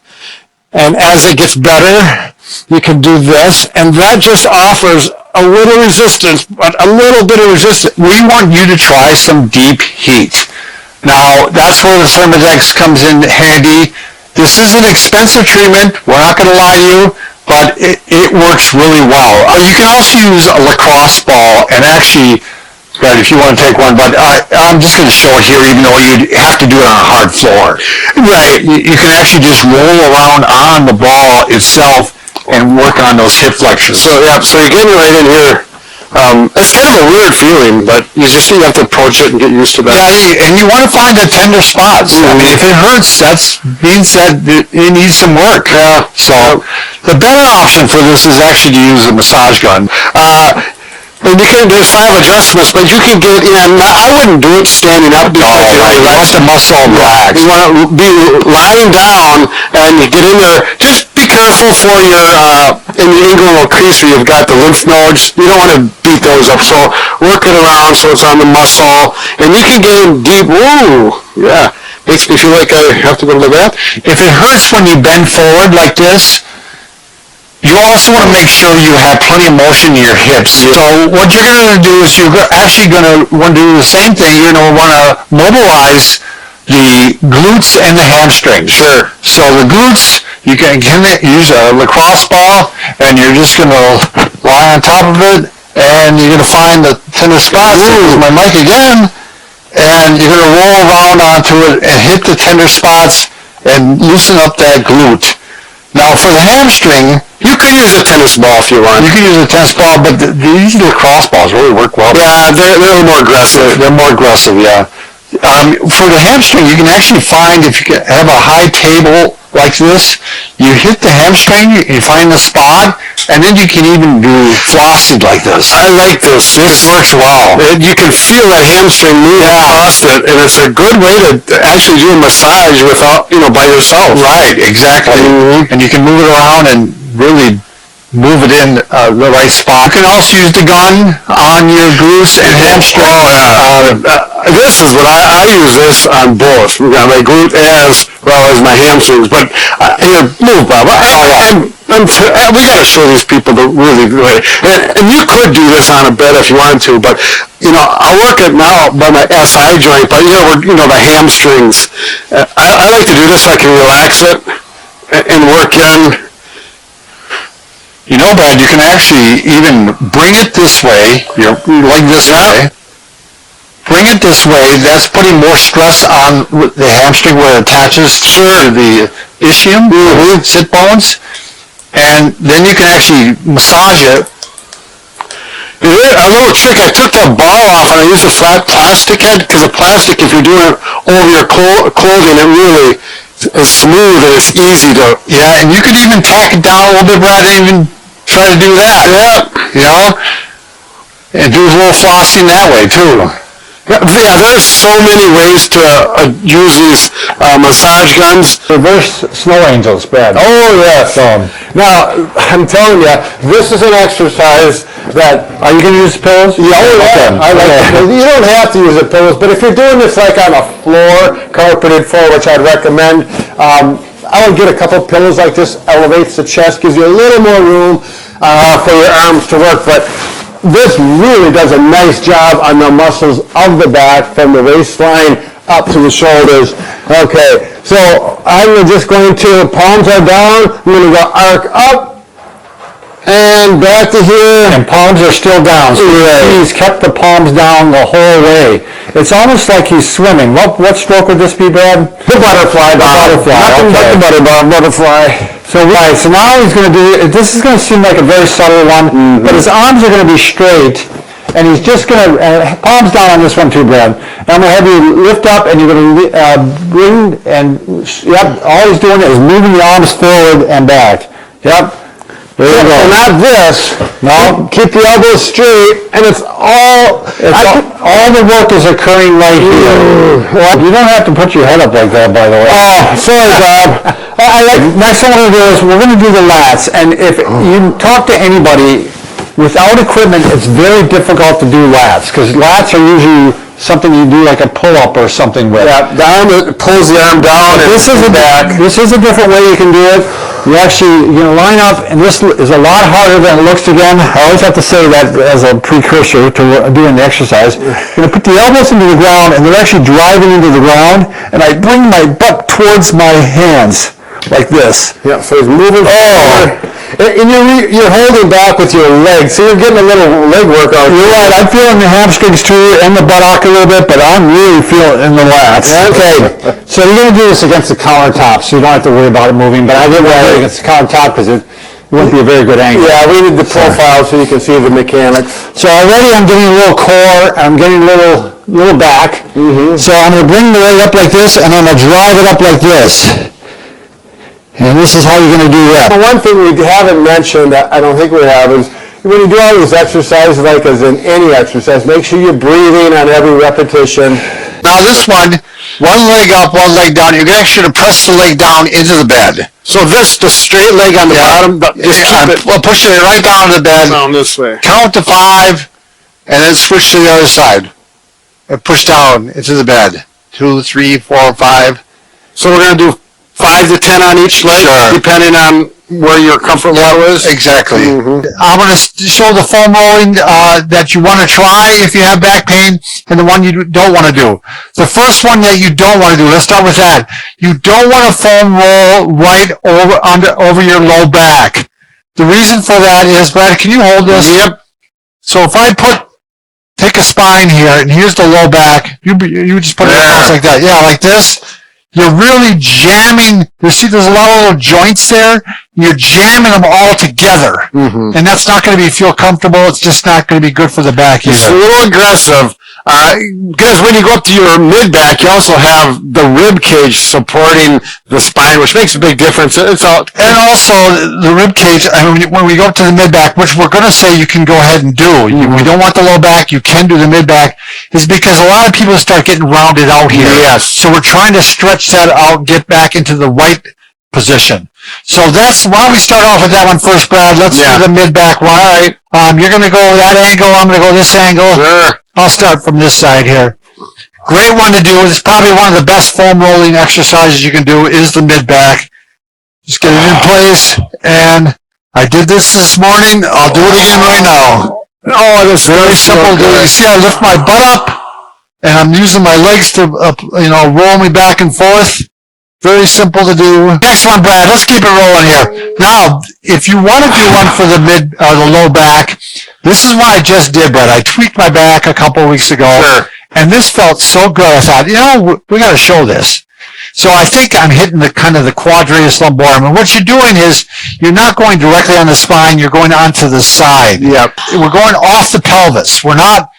and as it gets better, you can do this, and that just offers a little resistance, but a little bit of resistance. We want you to try some deep heat. Now, that's where the Thermodex comes in handy. This is an expensive treatment. We're not going to lie to you, but it works really well. You can also use a lacrosse ball, and actually, Brad, if you want to take one, but I'm just going to show it here, even though you'd have to do it on a hard floor. Right. You can actually just roll around on the ball itself and work on those hip flexors. So you're getting right in here. It's kind of a weird feeling, but you have to approach it and get used to that. Yeah, and you want to find the tender spots. I mean, if it hurts, that means that it needs some work. Yeah. So the better option for this is actually to use a massage gun. And there's 5 adjustments, but you can get in. I wouldn't do it standing up because you let the muscle relax. You want to be lying down and you get in there. Just be careful for your in the inguinal crease where you've got the lymph nodes. You don't want to beat those up. So work it around so it's on the muscle, and you can get in deep. Ooh, yeah, makes me feel like I have to go to the bath. If it hurts when you bend forward like this, You also want to make sure you have plenty of motion in your hips. So what you're going to do is you're actually going to want to do the same thing. You're going to want to mobilize the glutes and the hamstrings. Sure. So the glutes, you can use a lacrosse ball, and you're just going to lie on top of it, and you're going to find the tender spots. Use my mic again, and you're going to roll around onto it and hit the tender spots and loosen up that glute. Now for the hamstring, You can use a tennis ball if you want. you can use a tennis ball, but these lacrosse balls really work well. Yeah, they're a little more aggressive. They're more aggressive, yeah. For the hamstring, you can actually find, if you have a high table like this, you hit the hamstring, you find the spot, and then you can even do flossing like this. I like this. This works well. You can feel that hamstring move across it, and it's a good way to actually do a massage without, by yourself. Right, exactly. And you can move it around and really move it in the right spot. You can also use the gun on your glutes and hamstring. This is what I use this on both. My glute as well as my hamstrings. But here, move, Bob. We got to show these people the really good way. And you could do this on a bed if you wanted to, but I work it now by my SI joint. But the hamstrings. I like to do this so I can relax it and work in. Brad, you can actually even bring it this way, your leg this way. Bring it this way, that's putting more stress on the hamstring where it attaches to the ischium, sit bones, and then you can actually massage it. A little trick, I took the ball off and I used a flat plastic head, because the plastic, if you're doing it over your clothing, it really is smooth and it's easy to... Yeah, and you could even tack it down a little bit rather than even try to do that. Yeah. And do a little flossing that way too. Yeah, there's so many ways to use these massage guns. Reverse snow angels, Brad. Oh, yes. Now, I'm telling you, this is an exercise that... Are you going to use pillows? Yeah, Okay. I like it. You don't have to use the pillows, but if you're doing this like on a floor, carpeted floor, which I'd recommend, I would get a couple pillows like this, elevates the chest, gives you a little more room for your arms to work, but this really does a nice job on the muscles of the back from the waistline up to the shoulders. Okay, so I'm just going to, palms are down, I'm going to go arc up and back to here. And palms are still down. So he's kept the palms down the whole way. It's almost like he's swimming. What stroke would this be, Brad? The butterfly. Nothing but the butterfly. So now he's going to do, this is going to seem like a very subtle one, but his arms are going to be straight, and he's just going to, palms down on this one too, Brad. And I'm going to have you lift up, and you're going to bring, and yep, all he's doing is moving the arms forward and back. Yep. There you go. Not this. No. Keep the elbows straight, and all the work is occurring right here. You don't have to put your head up like that, by the way. Oh, sorry, Bob. Next thing we're going to do is we're going to do the lats, and if you talk to anybody, without equipment, it's very difficult to do lats, because lats are usually something you do like a pull-up or something with. Yeah, the arm pulls the arm down and this is a different way you can do it. You're going to line up, and this is a lot harder than it looks again. I always have to say that as a precursor to doing the exercise. You're going to put the elbows into the ground, and they're actually driving into the ground, and I bring my butt towards my hands, like this. Yeah, so he's moving forward. And you're holding back with your legs, so you're getting a little leg workout. You're right, I'm feeling the hamstrings too, and the buttock a little bit, but I'm really feeling in the lats. Okay, so you're going to do this against the countertop, so you don't have to worry about it moving, but I didn't want to do it against the countertop because it wouldn't be a very good angle. Yeah, we need the profile so you can see the mechanics. So already I'm getting a little core, I'm getting a little back. So I'm going to bring the leg up like this, and I'm going to drive it up like this. And this is how you're going to do that. One thing we haven't mentioned, I don't think we have, is when you do all these exercises, like as in any exercise, make sure you're breathing on every repetition. Now this one leg up, one leg down, you're actually going to press the leg down into the bed. So the straight leg on the bottom, just keep it... Well, push it right down to the bed. Down this way. Count to 5, and then switch to the other side. And push down into the bed. 2, 3, 4, 5. So we're going to do 5 to 10 on each leg, depending on where your comfort level is. Exactly. I'm going to show the foam rolling that you want to try if you have back pain, and the one you don't want to do. The first one that you don't want to do, let's start with that. You don't want to foam roll right over your low back. The reason for that is, Brad, can you hold this? Yep. So if I take a spine here, and here's the low back, you just put it across like that. Yeah, like this. You're really jamming, you see there's a lot of little joints there, you're jamming them all together. And that's not going to feel comfortable, it's just not going to be good for the back either. It's a little aggressive, because when you go up to your mid-back, you also have the rib cage supporting the spine, which makes a big difference. And also, the rib cage, I mean, when we go up to the mid-back, which we're going to say you can go ahead and do, we don't want the low back, you can do the mid-back, is because a lot of people start getting rounded out here. Yes. So we're trying to stretch that out, get back into the right position. So why don't we start off with that one first, Brad? Let's do the mid-back one. All right. You're going to go that angle, I'm going to go this angle. Sure. I'll start from this side here. Great one to do. It's probably one of the best foam rolling exercises you can do is the mid-back. Just get it in place. And I did this morning. I'll do it again right now. Oh, that's Very simple to do. You see, I lift my butt up, and I'm using my legs to, roll me back and forth. Very simple to do. Next one, Brad. Let's keep it rolling here. Now, if you want to do one for the the low back, this is what I just did, Brad. I tweaked my back a couple of weeks ago, and this felt so good. I thought, we got to show this. So I think I'm hitting the kind of the quadratus lumborum. And what you're doing is you're not going directly on the spine. You're going onto the side. Yep. We're going off the pelvis. We're not.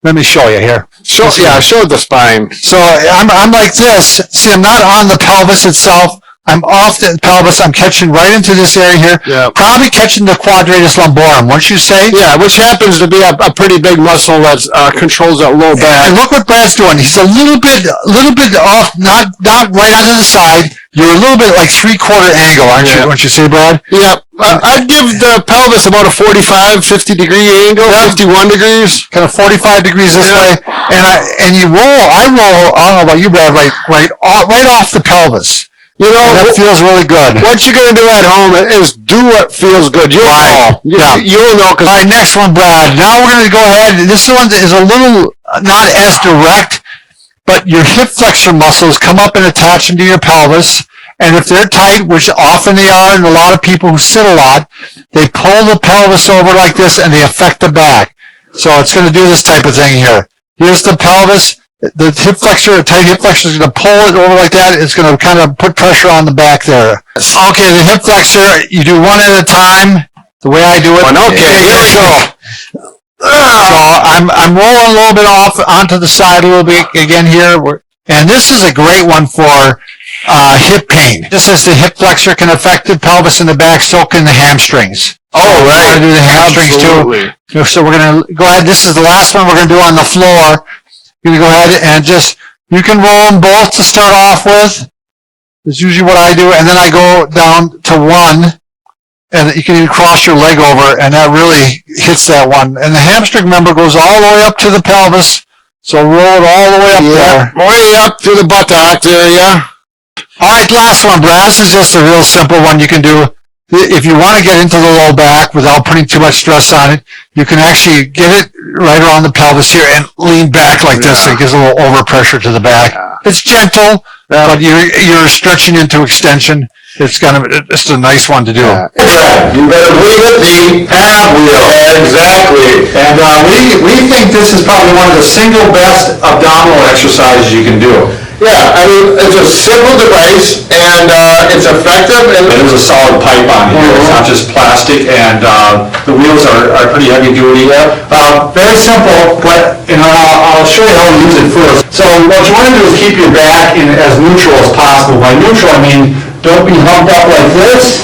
Let me show you here. Show the spine. So I'm like this. See, I'm not on the pelvis itself. I'm off the pelvis. I'm catching right into this area here. Yeah. Probably catching the quadratus lumborum, wouldn't you say? Yeah, which happens to be a pretty big muscle that controls that low back. And look what Brad's doing. He's a little bit off, not right onto the side. You're a little bit like 3/4 angle, aren't you? Wouldn't you say, Brad? Yeah. I'd give the pelvis about a 45, 50 degree angle, 51 degrees. Kind of 45 degrees this way. And you roll, I don't know about you, Brad, right off the pelvis. That feels really good. What you're going to do at home is do what feels good. You'll know. You'll know. All right, next one, Brad. Now we're going to go ahead. This one is a little not as direct, but your hip flexor muscles come up and attach into your pelvis. And if they're tight, which often they are, and a lot of people who sit a lot, they pull the pelvis over like this and they affect the back. So it's going to do this type of thing here. Here's the pelvis. The hip flexor, a tight hip flexor is going to pull it over like that. It's going to kind of put pressure on the back there. Okay, the hip flexor, you do one at a time, the way I do it. Okay, here we go. So I'm rolling a little bit off onto the side a little bit again here. And this is a great one for hip pain. Just as the hip flexor can affect the pelvis and the back, so can the hamstrings. Oh, right. We're going to do the hamstrings too. So we're going to go ahead. This is the last one we're going to do on the floor. You're going to go ahead and you can roll them both to start off with. That's usually what I do. And then I go down to one, and you can even cross your leg over, and that really hits that one. And the hamstring member goes all the way up to the pelvis. So roll it all the way up there. Way up to the buttock area. All right, last one, Brad. This is just a real simple one you can do. If you want to get into the low back without putting too much stress on it, you can actually get it right around the pelvis here and lean back like this. It gives a little overpressure to the back. It's gentle, but you're stretching into extension. It's a nice one to do. You better believe it, the ab wheel. Exactly. And we think this is probably one of the single best abdominal exercises you can do. Yeah, I mean, it's a simple device, and it's effective. And there's a solid pipe on here. It's not just plastic, and the wheels are pretty heavy duty. Very simple, but I'll show you how to use it first. So what you want to do is keep your back in as neutral as possible. By neutral, I mean don't be humped up like this,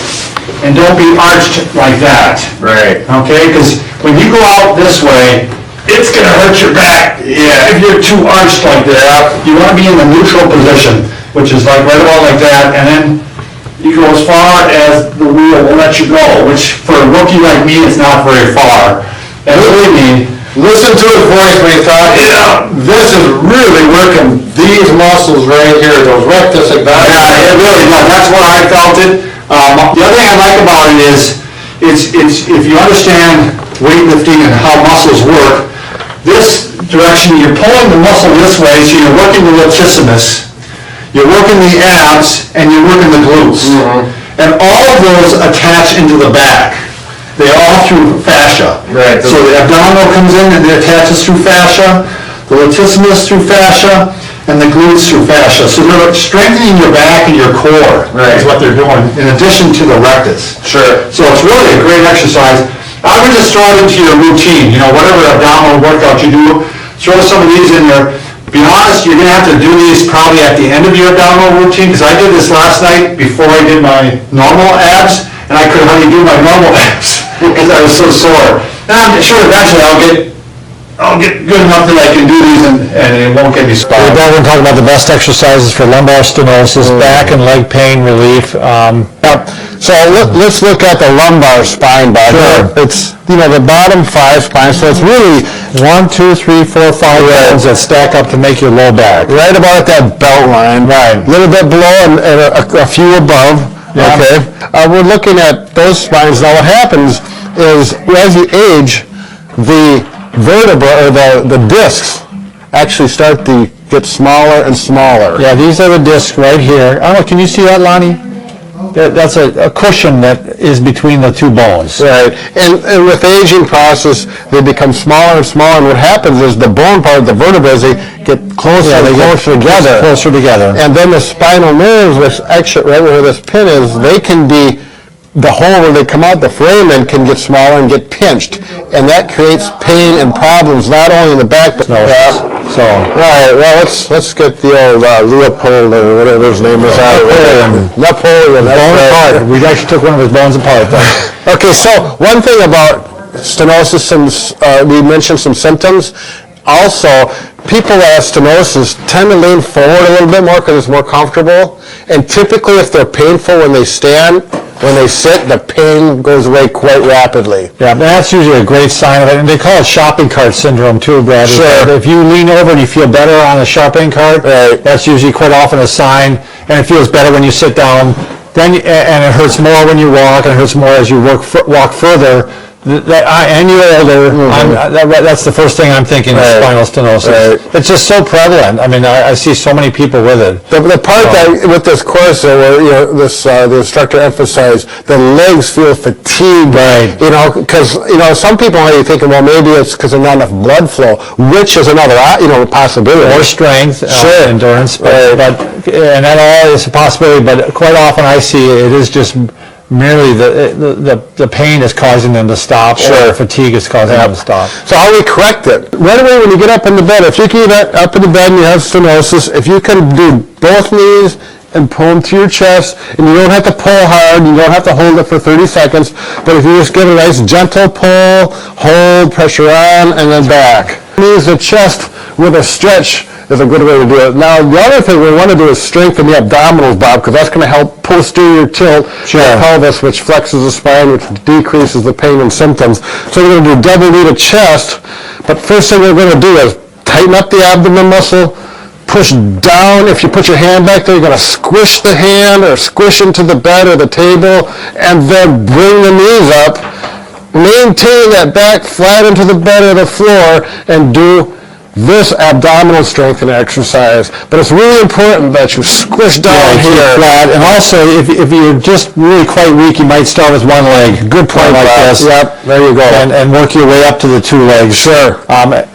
and don't be arched like that. right. Okay, because when you go out this way, it's going to hurt your back. Yeah. If you're too arched like that, you want to be in the neutral position, which is like right about like that, and then you go as far as the wheel will let you go, which for a rookie like me, it's not very far. And believe me, Listen to his voice when he thought, this is really working these muscles right here, those rectus abdominis. yeah, it really does. That's where I felt it. The other thing I like about it is, if you understand weightlifting and how muscles work, this direction, you're pulling the muscle this way, so you're working the latissimus, you're working the abs, and you're working the glutes. And all of those attach into the back. They all through fascia. Right. So the abdominal comes in and it attaches through fascia, the latissimus through fascia, and the glutes through fascia. So they're strengthening your back and your core is what they're doing, in addition to the rectus. Sure. So it's really a great exercise. I would just throw it into your routine, whatever abdominal workout you do, throw some of these in there. Be honest, you're going to have to do these probably at the end of your abdominal routine, because I did this last night before I did my normal abs, and I couldn't hardly do my normal abs because I was so sore. Now I'm sure eventually I'll get good enough that I can do these and it won't get me We're spotted. going to talk about the best exercises for lumbar stenosis, back and leg pain relief. So let's look at the lumbar spine, Bob. Sure. It's, the bottom 5 spines, so it's really 1, 2, 3, 4, 5 bones that stack up to make your low back. right about at that belt line. Right. A little bit below and a few above. Yeah. Okay. We're looking at those spines. Now what happens is, as you age, the vertebra, or the discs, actually start to get smaller and smaller. Yeah, these are the discs right here. I don't know, can you see that, Lonnie? That's a cushion that is between the two bones. Right, and with the aging process, they become smaller and smaller, and what happens is the bone part of the vertebrae, as they get closer and closer together. Closer together. And then the spinal nerves, which exit right where this pin is, they can be, the hole where they come out, the frame end can get smaller and get pinched. And that creates pain and problems, not only in the back, but So, right, well, let's get the old Leopold, or whatever his name is out of it. Napoleon. bone apart. We actually took one of his bones apart, though. Okay, so one thing about stenosis, we mentioned some symptoms. Also, people that have stenosis tend to lean forward a little bit more because it's more comfortable. And typically, if they're painful when they stand, when they sit, the pain goes away quite rapidly. Yeah, that's usually a great sign of it. And they call it shopping cart syndrome too, Brad. Sure. If you lean over and you feel better on a shopping cart, that's usually quite often a sign. And it feels better when you sit down. And it hurts more when you walk, and it hurts more as you walk further. And you're older. That's the first thing I'm thinking is spinal stenosis. Right. It's just so prevalent. I mean, I see so many people with it. The part that with this course, where the instructor emphasized, the legs feel fatigued. Right. Because some people might be thinking, well, maybe it's because there's not enough blood flow, which is another possibility. Or strength, endurance, Right. and that all is a possibility. But quite often I see it is just merely the pain is causing them to stop, or fatigue is causing them to stop. So how do we correct it? Right away when you get up in the bed, if you can get up in the bed and you have stenosis, if you can do both knees and pull them to your chest, and you don't have to pull hard, you don't have to hold it for 30 seconds, but if you just give a nice gentle pull, hold, pressure on, and then back. Knees and chest with a stretch is a good way to do it. Now, the other thing we want to do is strengthen the abdominals, Bob, because that's going to help posterior tilt the pelvis, which flexes the spine, which decreases the pain and symptoms. So we're going to do double knee to chest, but first thing we're going to do is tighten up the abdomen muscle, push down. If you put your hand back there, you're going to squish the hand or squish into the bed or the table, and then bring the knees up. Maintain that back flat into the bed or the floor, and do this abdominal strengthening exercise. But it's really important that you squish down here. Flat. And also, if you're just really quite weak, you might start with one leg. Good point, like this. Yep, there you go. And work your way up to the two legs. Sure.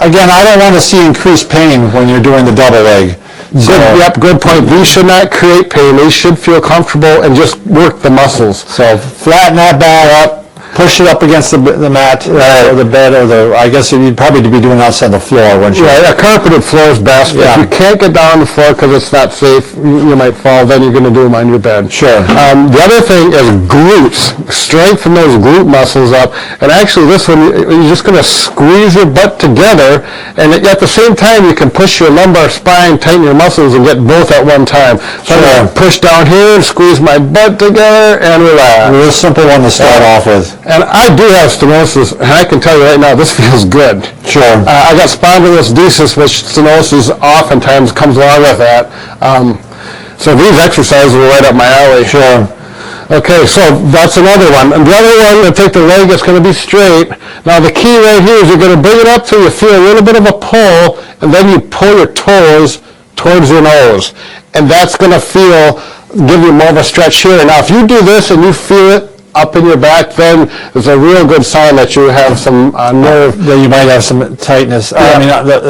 Again, I don't want to see increased pain when you're doing the double leg. Good point. These should not create pain. They should feel comfortable and just work the muscles. So flatten that back up. Push it up against the mat, or the bed, or I guess you'd probably be doing outside the floor, wouldn't you? Right, a carpeted floor is best. Yeah. If you can't get down on the floor because it's not safe, you might fall, then you're going to do them on your bed. Sure. The other thing is glutes. Strengthen those glute muscles up. And actually this one, you're just going to squeeze your butt together, and at the same time you can push your lumbar spine, tighten your muscles, and get both at one time. So I'm going to push down here, squeeze my butt together, and relax. A real simple one to start off with. And I do have stenosis, and I can tell you right now, this feels good. Sure. I got spondylolisthesis, which stenosis oftentimes comes along with that. So these exercises were right up my alley. Sure. Okay, so that's another one. And the other one, take the leg, it's going to be straight. Now the key right here is you're going to bring it up till you feel a little bit of a pull, and then you pull your toes towards your nose. And that's going to give you more of a stretch here. Now if you do this and you feel it up in your back, then it's a real good sign that you have some nerve. That you might have some tightness,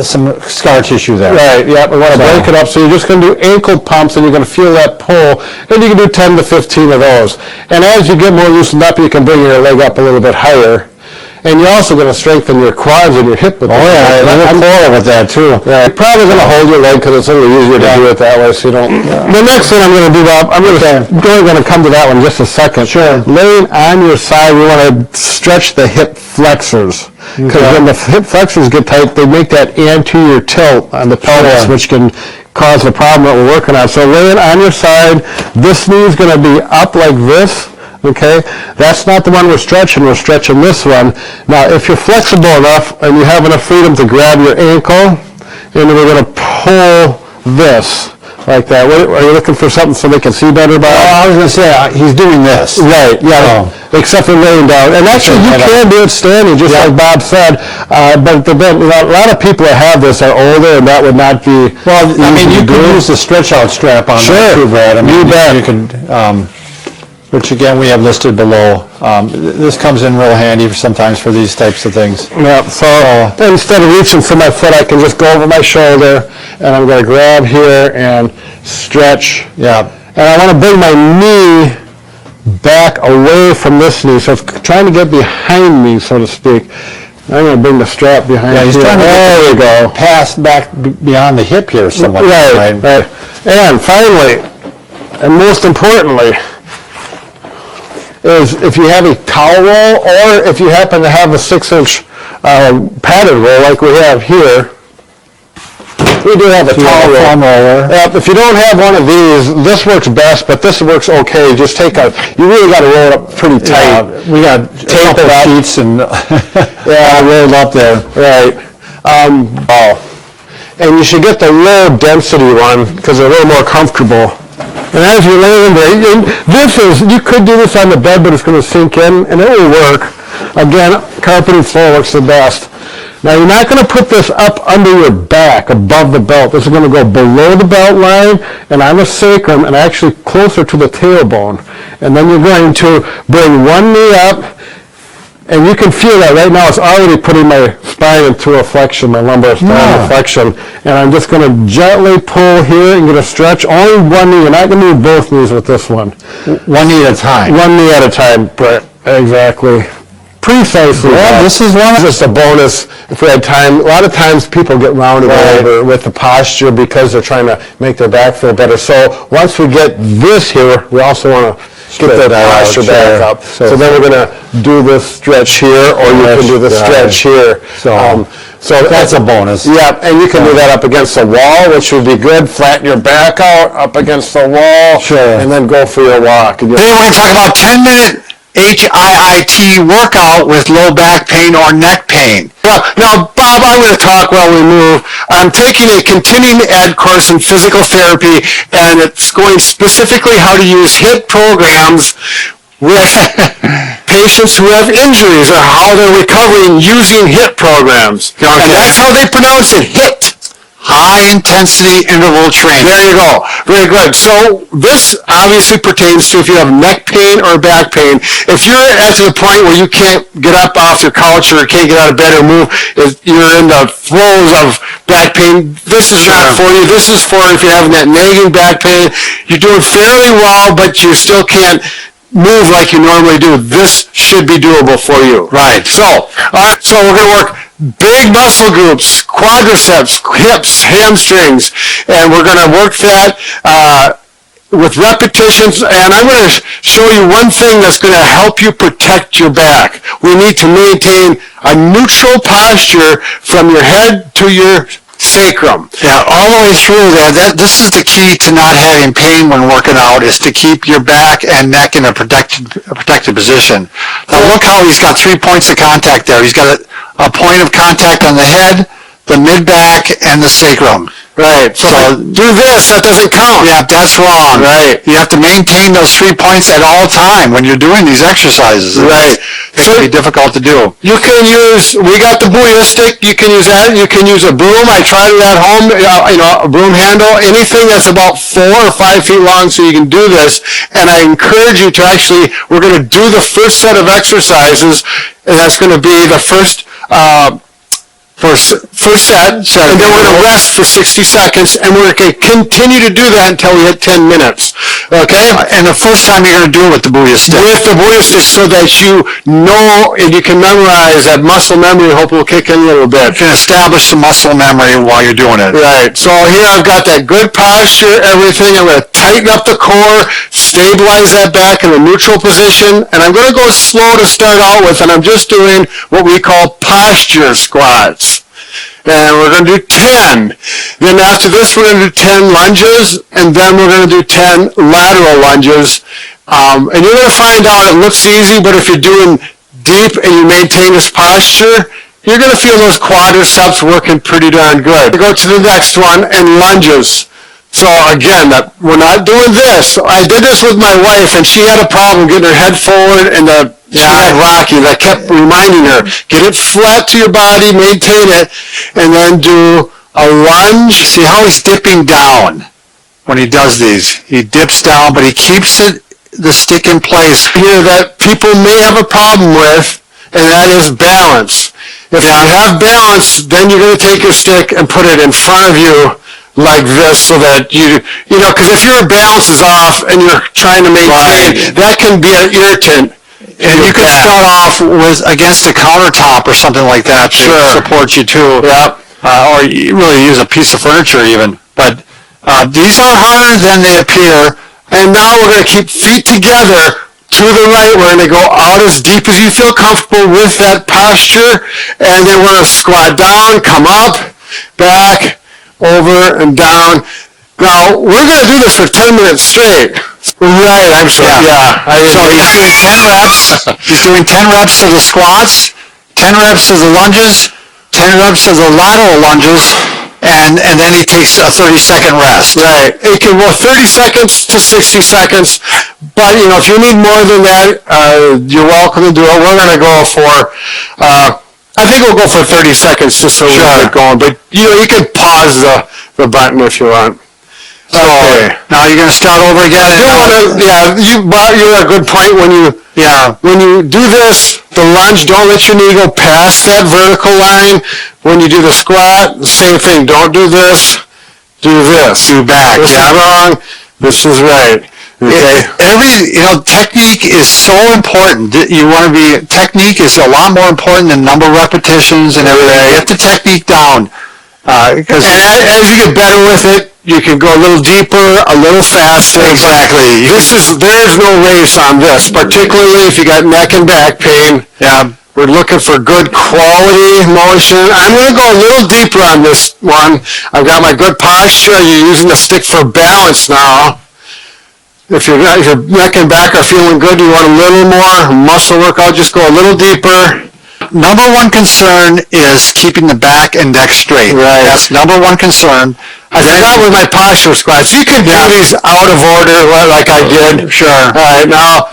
some scar tissue there. Right, yeah, we want to break it up. So you're just going to do ankle pumps, and you're going to feel that pull, and you can do 10 to 15 of those. And as you get more loosened up, you can bring your leg up a little bit higher. And you're also going to strengthen your quads and your hip with I'm more with that too. Yeah, you're probably going to hold your leg because it's a little easier to do it that way, so you don't. The next thing I'm going to do, I'm going to come to that one in just a second. Sure. Laying on your side, we want to stretch the hip flexors. Because when the hip flexors get tight, they make that anterior tilt on the pelvis, which can cause the problem that we're working on. So laying on your side, this knee is going to be up like this. Okay, that's not the one we're stretching this one. Now, if you're flexible enough and you have enough freedom to grab your ankle, and then we're going to pull this like that. Are you looking for something so they can see better, Bob? I was going to say, he's doing this. Right, yeah, except for laying down. And actually, you can do it standing, just like Bob said, but a lot of people that have this are older, and that would not be. Well, I mean, you could use the stretch-out strap on that too, Brad. I mean, you can. Which again we have listed below. This comes in real handy sometimes for these types of things. Yeah, so instead of reaching for my foot, I can just go over my shoulder, and I'm going to grab here and stretch. Yeah. And I want to bring my knee back away from this knee, so it's trying to get behind me, so to speak. I'm going to bring the strap behind. Yeah, he's trying to pass back beyond the hip here somewhat. Right. And finally, and most importantly, is if you have a towel roll, or if you happen to have a 6-inch padded roll like we have here. We do have a towel roller. If you don't have one of these, this works best, but this works okay. Just you really got to roll it up pretty tight. We got tape sheets and rolled up there. Right. And you should get the low density one because they're a little more comfortable. And as you're laying there, you could do this on the bed, but it's going to sink in, and it will work. Again, carpeting floor works the best. Now, you're not going to put this up under your back, above the belt. This is going to go below the belt line and on the sacrum and actually closer to the tailbone. And then you're going to bring one knee up, and you can feel that right now. It's already putting my spine into a flexion, my lumbar spine flexion. And I'm just going to gently pull here and get a stretch. Only one knee. You're not going to do both knees with this one. One knee at a time. One knee at a time, Brett. Exactly. Precisely. Yeah, this is just a bonus if we had time. A lot of times people get rounded over with the posture because they're trying to make their back feel better. So once we get this here, we also want to get the posture back up. So then we're going to do this stretch here, or you can do the stretch here. So that's a bonus. Yeah, and you can do that up against the wall, which would be good. Flatten your back out up against the wall, and then go for your walk. Today we're going to talk about 10-minute HIIT workout with low back pain or neck pain. Now, Bob, I'm going to talk while we move. I'm taking a continuing ed course in physical therapy, and it's going specifically how to use HIIT programs with patients who have injuries or how they're recovering using HIIT programs. Okay. And that's how they pronounce it, HIIT. High intensity interval training. There you go. Very good. So this obviously pertains to if you have neck pain or back pain. If you're at the point where you can't get up off your couch or can't get out of bed or move, if you're in the throes of back pain, this is not for you. This is for if you're having that nagging back pain. You're doing fairly well, but you still can't move like you normally do. This should be doable for you. Right. So, all right. So we're going to work big muscle groups, quadriceps, hips, hamstrings, and we're going to work that with repetitions. And I'm going to show you one thing that's going to help you protect your back. We need to maintain a neutral posture from your head to your sacrum. Yeah, all the way through there. This is the key to not having pain when working out, is to keep your back and neck in a protected position. Now look how he's got 3 points of contact there. He's got a point of contact on the head, the mid-back, and the sacrum. Right. So do this, that doesn't count. Yeah, that's wrong. Right. You have to maintain those 3 points at all time when you're doing these exercises. Right. It can be difficult to do. You can use, we got the Booyah stick, you can use that, you can use a broom, I tried it at home, a broom handle, anything that's about 4 or 5 feet long so you can do this, and I encourage you to actually, we're going to do the first set of exercises, and that's going to be the first set, and then we're going to rest for 60 seconds, and we're going to continue to do that until we hit 10 minutes, okay? And the first time you're going to do it with the Booyah stick. With the Booyah stick so that you know and you can memorize, that muscle memory, I hope will kick in a little bit. You can establish some muscle memory while you're doing it. Right, so here I've got that good posture, everything, I'm going to tighten up the core, stabilize that back in a neutral position, and I'm going to go slow to start out with, and I'm just doing what we call posture squats. And we're going to do 10. Then after this, we're going to do 10 lunges, and then we're going to do 10 lateral lunges. And you're going to find out it looks easy, but if you're doing deep and you maintain this posture, you're going to feel those quadriceps working pretty darn good. We go to the next one, and lunges. So again, we're not doing this. I did this with my wife, and she had a problem getting her head forward, and she had Rocky. And I kept reminding her, get it flat to your body, maintain it, and then do a lunge. See how he's dipping down when he does these. He dips down, but he keeps the stick in place. Here that people may have a problem with, and that is balance. If you have balance, then you're going to take your stick and put it in front of you like this so that because if your balance is off and you're trying to maintain, that can be an irritant. And you can start off with against a countertop or something like that to support you too. Yep. Or you really use a piece of furniture even. But these are harder than they appear. And now we're going to keep feet together to the right. We're going to go out as deep as you feel comfortable with that posture. And then we're going to squat down, come up, back, over, and down. Now, we're going to do this for 10 minutes straight. Right, I'm sorry. Yeah. So he's doing 10 reps. He's doing 10 reps of the squats, 10 reps of the lunges, 10 reps of the lateral lunges, and then he takes a 30-second rest. Right. It can go 30 seconds to 60 seconds, but if you need more than that, you're welcome to do it. We're going to go for, I think we'll go for 30 seconds just so we get going, but you can pause the button if you want. Okay. Now you're going to start over again. You're a good point when you do this, the lunge, don't let your knee go past that vertical line. When you do the squat, the same thing. Don't do this, do this. Do back. This is wrong, this is right. Okay. Technique is so important. Technique is a lot more important than number of repetitions and everything. Get the technique down. Because as you get better with it, you can go a little deeper, a little faster. Exactly. There's no race on this, particularly if you got neck and back pain. Yeah. We're looking for good quality motion. I'm going to go a little deeper on this one. I've got my good posture. You're using the stick for balance now. If your neck and back are feeling good, you want a little more muscle workout, just go a little deeper. Number one concern is keeping the back and neck straight. Right. That's number one concern. I forgot with my posture squats. You can do these out of order like I did. Sure. All right, now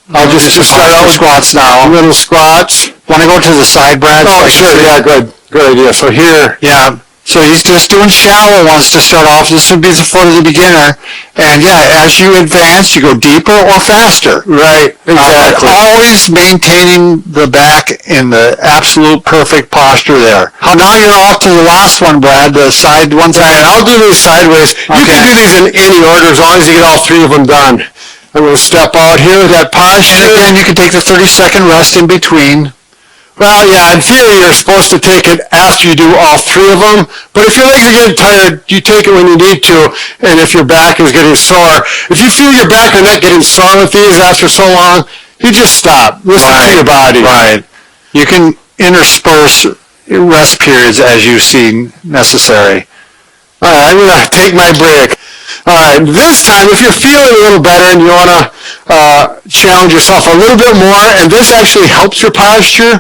I'll just start out with squats now. Little squats. Want to go to the side, Brad? Oh, sure. Yeah, good idea. So here. Yeah. So he's just doing shallow ones to start off. This would be for the beginner. And as you advance, you go deeper or faster. Right, exactly. Always maintaining the back in the absolute perfect posture there. Now you're off to the last one, Brad, the side ones. Right, I'll do these sideways. You can do these in any order as long as you get all three of them done. I'm going to step out here with that posture. And again, you can take the 30-second rest in between. Well, in theory, you're supposed to take it after you do all three of them, but if your legs are getting tired, you take it when you need to, and if your back is getting sore, if you feel your back or neck getting sore with these after so long, you just stop. Listen to your body. Right. You can intersperse rest periods as you see necessary. All right, I'm going to take my break. All right, this time, if you're feeling a little better and you want to challenge yourself a little bit more, and this actually helps your posture,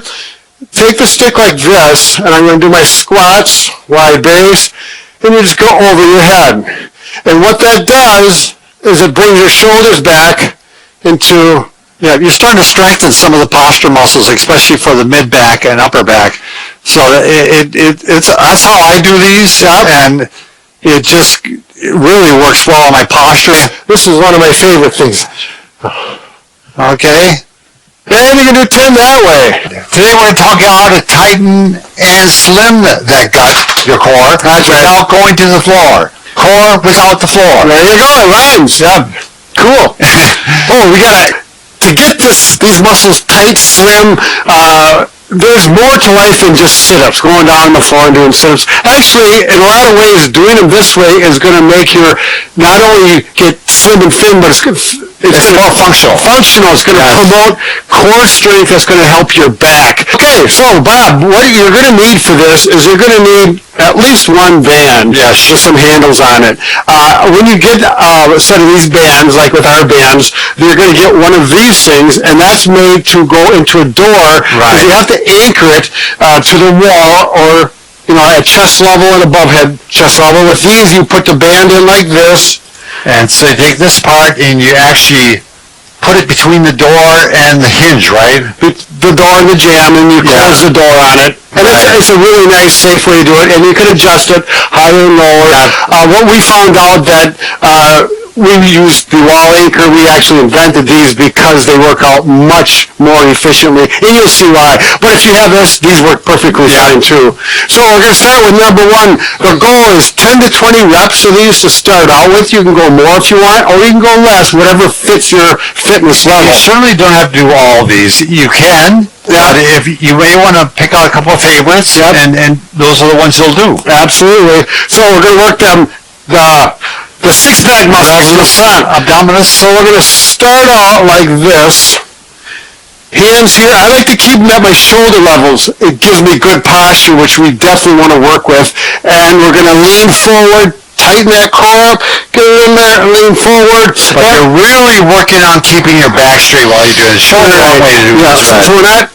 take the stick like this, and I'm going to do my squats, wide base, and you just go over your head. And what that does is it brings your shoulders back into... Yeah, you're starting to strengthen some of the posture muscles, especially for the mid back and upper back. So that's how I do these, and it really works well on my posture. This is one of my favorite things. Okay. And you can do 10 that way. Today we're going to talk about how to tighten and slim that gut, your core, without going to the floor. Core without the floor. There you go, it rhymes. Yep. Cool. Oh, we gotta, to get these muscles tight, slim, there's more to life than just sit-ups, going down on the floor and doing sit-ups. Actually, in a lot of ways, doing them this way is going to make you not only get slim and thin, but it's more functional. It's going to promote core strength. That's going to help your back. Okay, so Bob, what you're going to need for this is you're going to need at least one band with some handles on it. When you get a set of these bands, like with our bands, you're going to get one of these things, and that's made to go into a door. Right. You have to anchor it to the wall, or at chest level and above head chest level. With these, you put the band in like this. And so you take this part and you actually put it between the door and the hinge, right? The door and the jamb, and you close the door on it. And it's a really nice, safe way to do it, and you can adjust it higher and lower. What we found out that we used the wall anchor. We actually invented these because they work out much more efficiently, and you'll see why. But if you have this, these work perfectly fine too. So we're going to start with number one. The goal is 10 to 20 reps of these to start out with. You can go more if you want, or you can go less, whatever fits your fitness level. You certainly don't have to do all of these. You can. But if you may want to pick out a couple of favorites, and those are the ones you'll do. Absolutely. So we're going to work them, the six back muscles in the front. Abdominus. So we're going to start out like this. Hands here. I like to keep them at my shoulder levels. It gives me good posture, which we definitely want to work with. And we're going to lean forward, tighten that core up, get it in there, and lean forward. But you're really working on keeping your back straight while you're doing it. Show me one way to do this. So we're not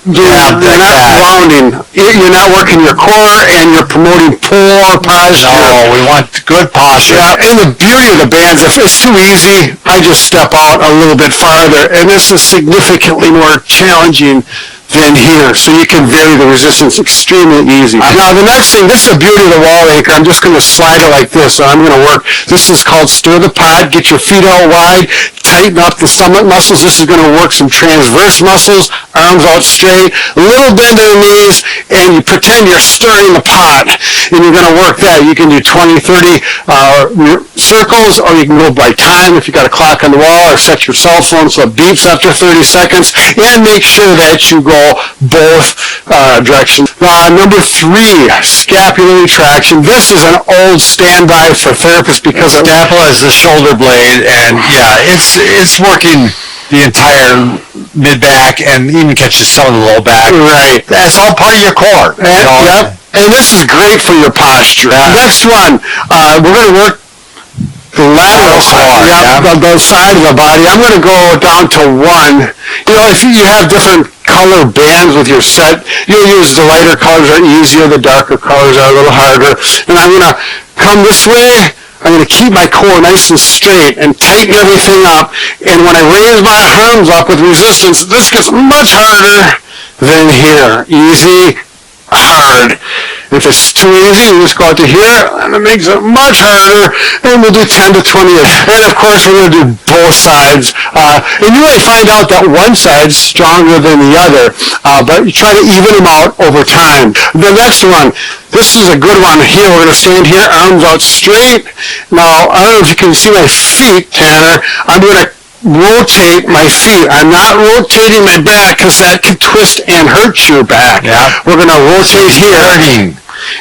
rounding. You're not working your core, and you're promoting poor posture. No, we want good posture. Yeah, and the beauty of the bands, if it's too easy, I just step out a little bit farther, and this is significantly more challenging than here, so you can vary the resistance extremely easy. Now the next thing, this is the beauty of the wall anchor. I'm just going to slide it like this, so I'm going to work. This is called stir the pot. Get your feet out wide, tighten up the stomach muscles. This is going to work some transverse muscles, arms out straight, a little bend in the knees, and you pretend you're stirring the pot, and you're going to work that. You can do 20, 30 circles, or you can go by time if you got a clock on the wall, or set your cell phone so it beeps after 30 seconds, and make sure that you go both directions. Number three, scapular retraction. This is an old standby for therapists because scapula is the shoulder blade, and it's working the entire mid back and even catches some of the low back. Right. That's all part of your core. And this is great for your posture. Next one, we're going to work the lateral side, the side of the body. I'm going to go down to one. If you have different color bands with your set, you'll use the lighter colors are easier, the darker colors are a little harder. And I'm going to come this way. I'm going to keep my core nice and straight and tighten everything up. And when I raise my arms up with resistance, this gets much harder than here. Easy, hard. If it's too easy, you just go out to here, and it makes it much harder, and we'll do 10 to 20. And of course, we're going to do both sides. And you may find out that one side's stronger than the other, but you try to even them out over time. The next one, this is a good one here. We're going to stand here, arms out straight. Now, I don't know if you can see my feet, Tanner. I'm going to rotate my feet. I'm not rotating my back because that can twist and hurt your back. Yeah. We're going to rotate here.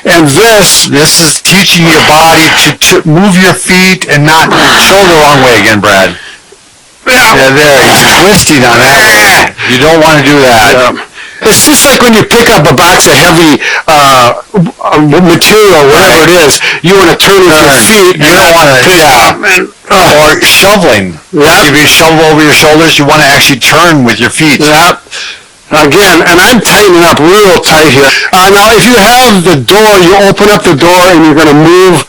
And this is teaching your body to move your feet and not shoulder the wrong way again, Brad. Yeah, there. He's twisting on that. You don't want to do that. It's just like when you pick up a box of heavy material, whatever it is, you want to turn with your feet. You don't want to, or shoveling. If you shovel over your shoulders, you want to actually turn with your feet. Again, and I'm tightening up real tight here. Now, if you have the door, you open up the door and you're going to move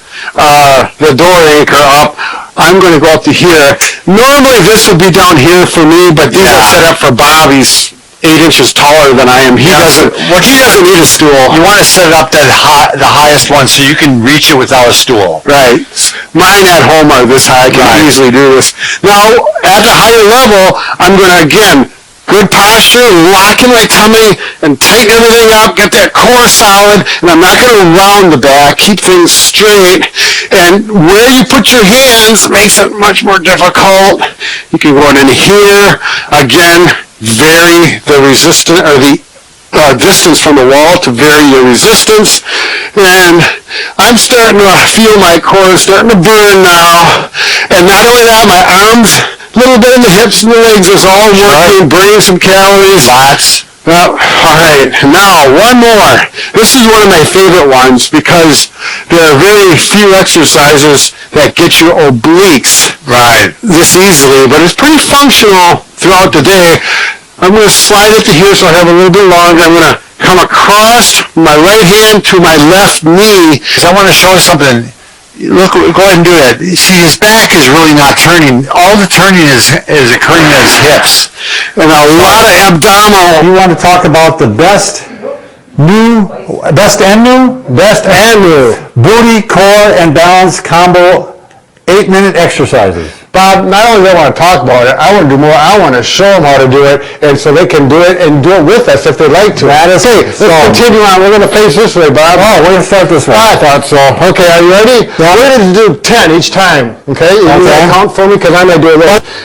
the door anchor up, I'm going to go up to here. Normally this would be down here for me, but these are set up for Bob. He's 8 inches taller than I am. He doesn't need a stool. You want to set it up to the highest one so you can reach it without a stool. Right. Mine at home are this high. I can easily do this. Now, at the higher level, I'm going to, again, good posture, lock in my tummy, and tighten everything up, get that core solid, and I'm not going to round the back, keep things straight. And where you put your hands makes it much more difficult. You can go in here, again, vary the resistance, or the distance from the wall to vary your resistance. And I'm starting to feel my core starting to burn now. And not only that, my arms, a little bit in the hips and the legs is all working, burning some calories. Well, all right, now one more. This is one of my favorite ones because there are very few exercises that get your obliques this easily, but it's pretty functional throughout the day. I'm going to slide it to here so I have a little bit longer. I'm going to come across my right hand to my left knee. Because I want to show you something. Look, go ahead and do that. See, his back is really not turning. All the turning is occurring at his hips. And a lot of abdominal. You want to talk about the best and new booty, core, and balance combo 8-minute exercises. Bob, not only do I want to talk about it, I want to do more. I want to show them how to do it, and so they can do it and do it with us if they'd like to. That is hey, let's continue on. We're going to face this way, Bob. Oh, we're going to start this way. I thought so. Okay, are you ready? Yeah. We're going to do 10 each time, okay? You going to count for me because I might do it.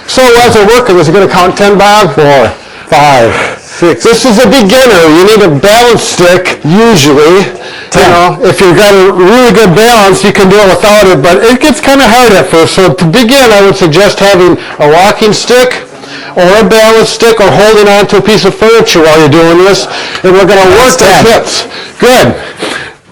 So as we're working, is it going to count 10, Bob? 4, 5, 6. This is a beginner. You need a balance stick, usually. 10. You know, if you've got a really good balance, you can do it without it, but it gets kind of hard at first. So to begin, I would suggest having a walking stick or a balance stick or holding on to a piece of furniture while you're doing this, and we're going to work the hips. Good.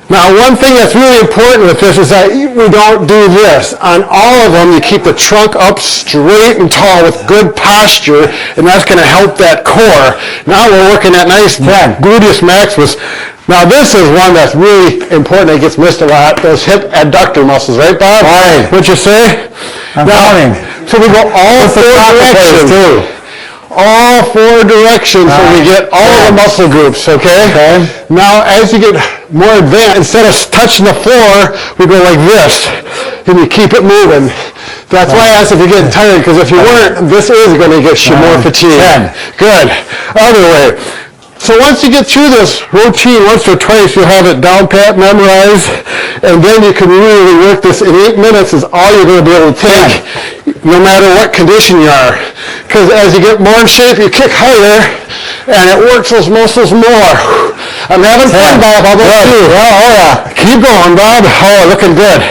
Now, one thing that's really important with this is that we don't do this. On all of them, you keep the trunk up straight and tall with good posture, and that's going to help that core. Now we're working that nice gluteus maximus. Now, this is one that's really important that gets missed a lot, those hip adductor muscles, right, Bob? Right. What'd you say? I'm counting. So we go all 4 directions. Too. All 4 directions, so we get all the muscle groups, okay? Now, as you get more advanced, instead of touching the floor, we go like this, and you keep it moving. That's why I asked if you're getting tired, because if you weren't, this is going to get you more fatigue. 10. Good. Other way. So once you get through this routine once or twice, you'll have it down pat, memorized, and then you can really work this in 8 minutes is all you're going to be able to take, no matter what condition you are. Because as you get more in shape, you kick higher, and it works those muscles more. I'm having fun, Bob. How about you? Oh, yeah. Keep going, Bob. Oh, looking good.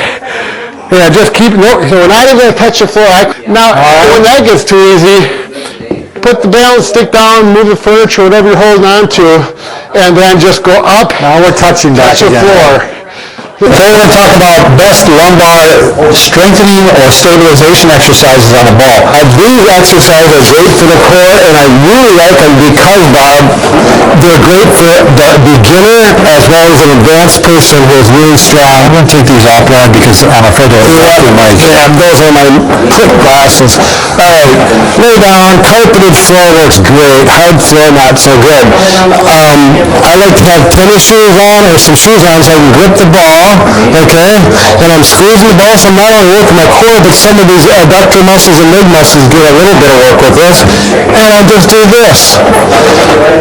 Yeah, just keep, so we're not even going to touch the floor. Now, when that gets too easy, put the balance stick down, move the furniture, whatever you're holding on to, and then just go up. Now we're touching touch the floor. Today we're going to talk about best lumbar strengthening or stabilization exercises on the ball. These exercises are great for the core, and I really like them because, Bob, they're great for the beginner as well as an advanced person who is really strong. I'm going to take these off, Brad, because I'm afraid to those are my clip glasses. All right, lay down. Carpeted floor works great. Hard floor, not so good. I like to have tennis shoes on or some shoes on so I can grip the ball. Okay, and I'm squeezing the ball, so I'm not only working my core, but some of these adductor muscles and leg muscles get a little bit of work with this. And I just do this.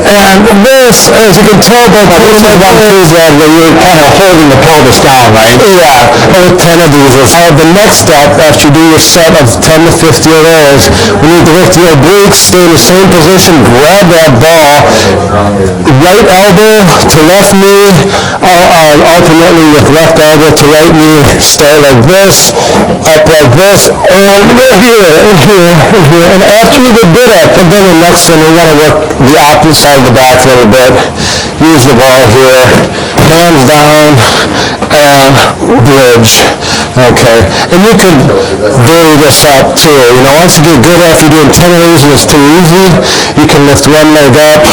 And this, as you can tell by this is one of these that you're kind of holding the pelvis down, right? Yeah, with 10 of these. The next step, after you do your set of 10 to 50 of those, we need to lift the obliques, stay in the same position, grab that ball, right elbow to left knee, alternately with left elbow to right knee, start like this, up like this, and here, and here, and here. And after you get good at it, then the next one, we want to work the opposite side of the back a little bit. use the ball here, hands down, and bridge. Okay, and you can vary this up too. You know, once you get good at it, if you're doing 10 of these and it's too easy, you can lift one leg up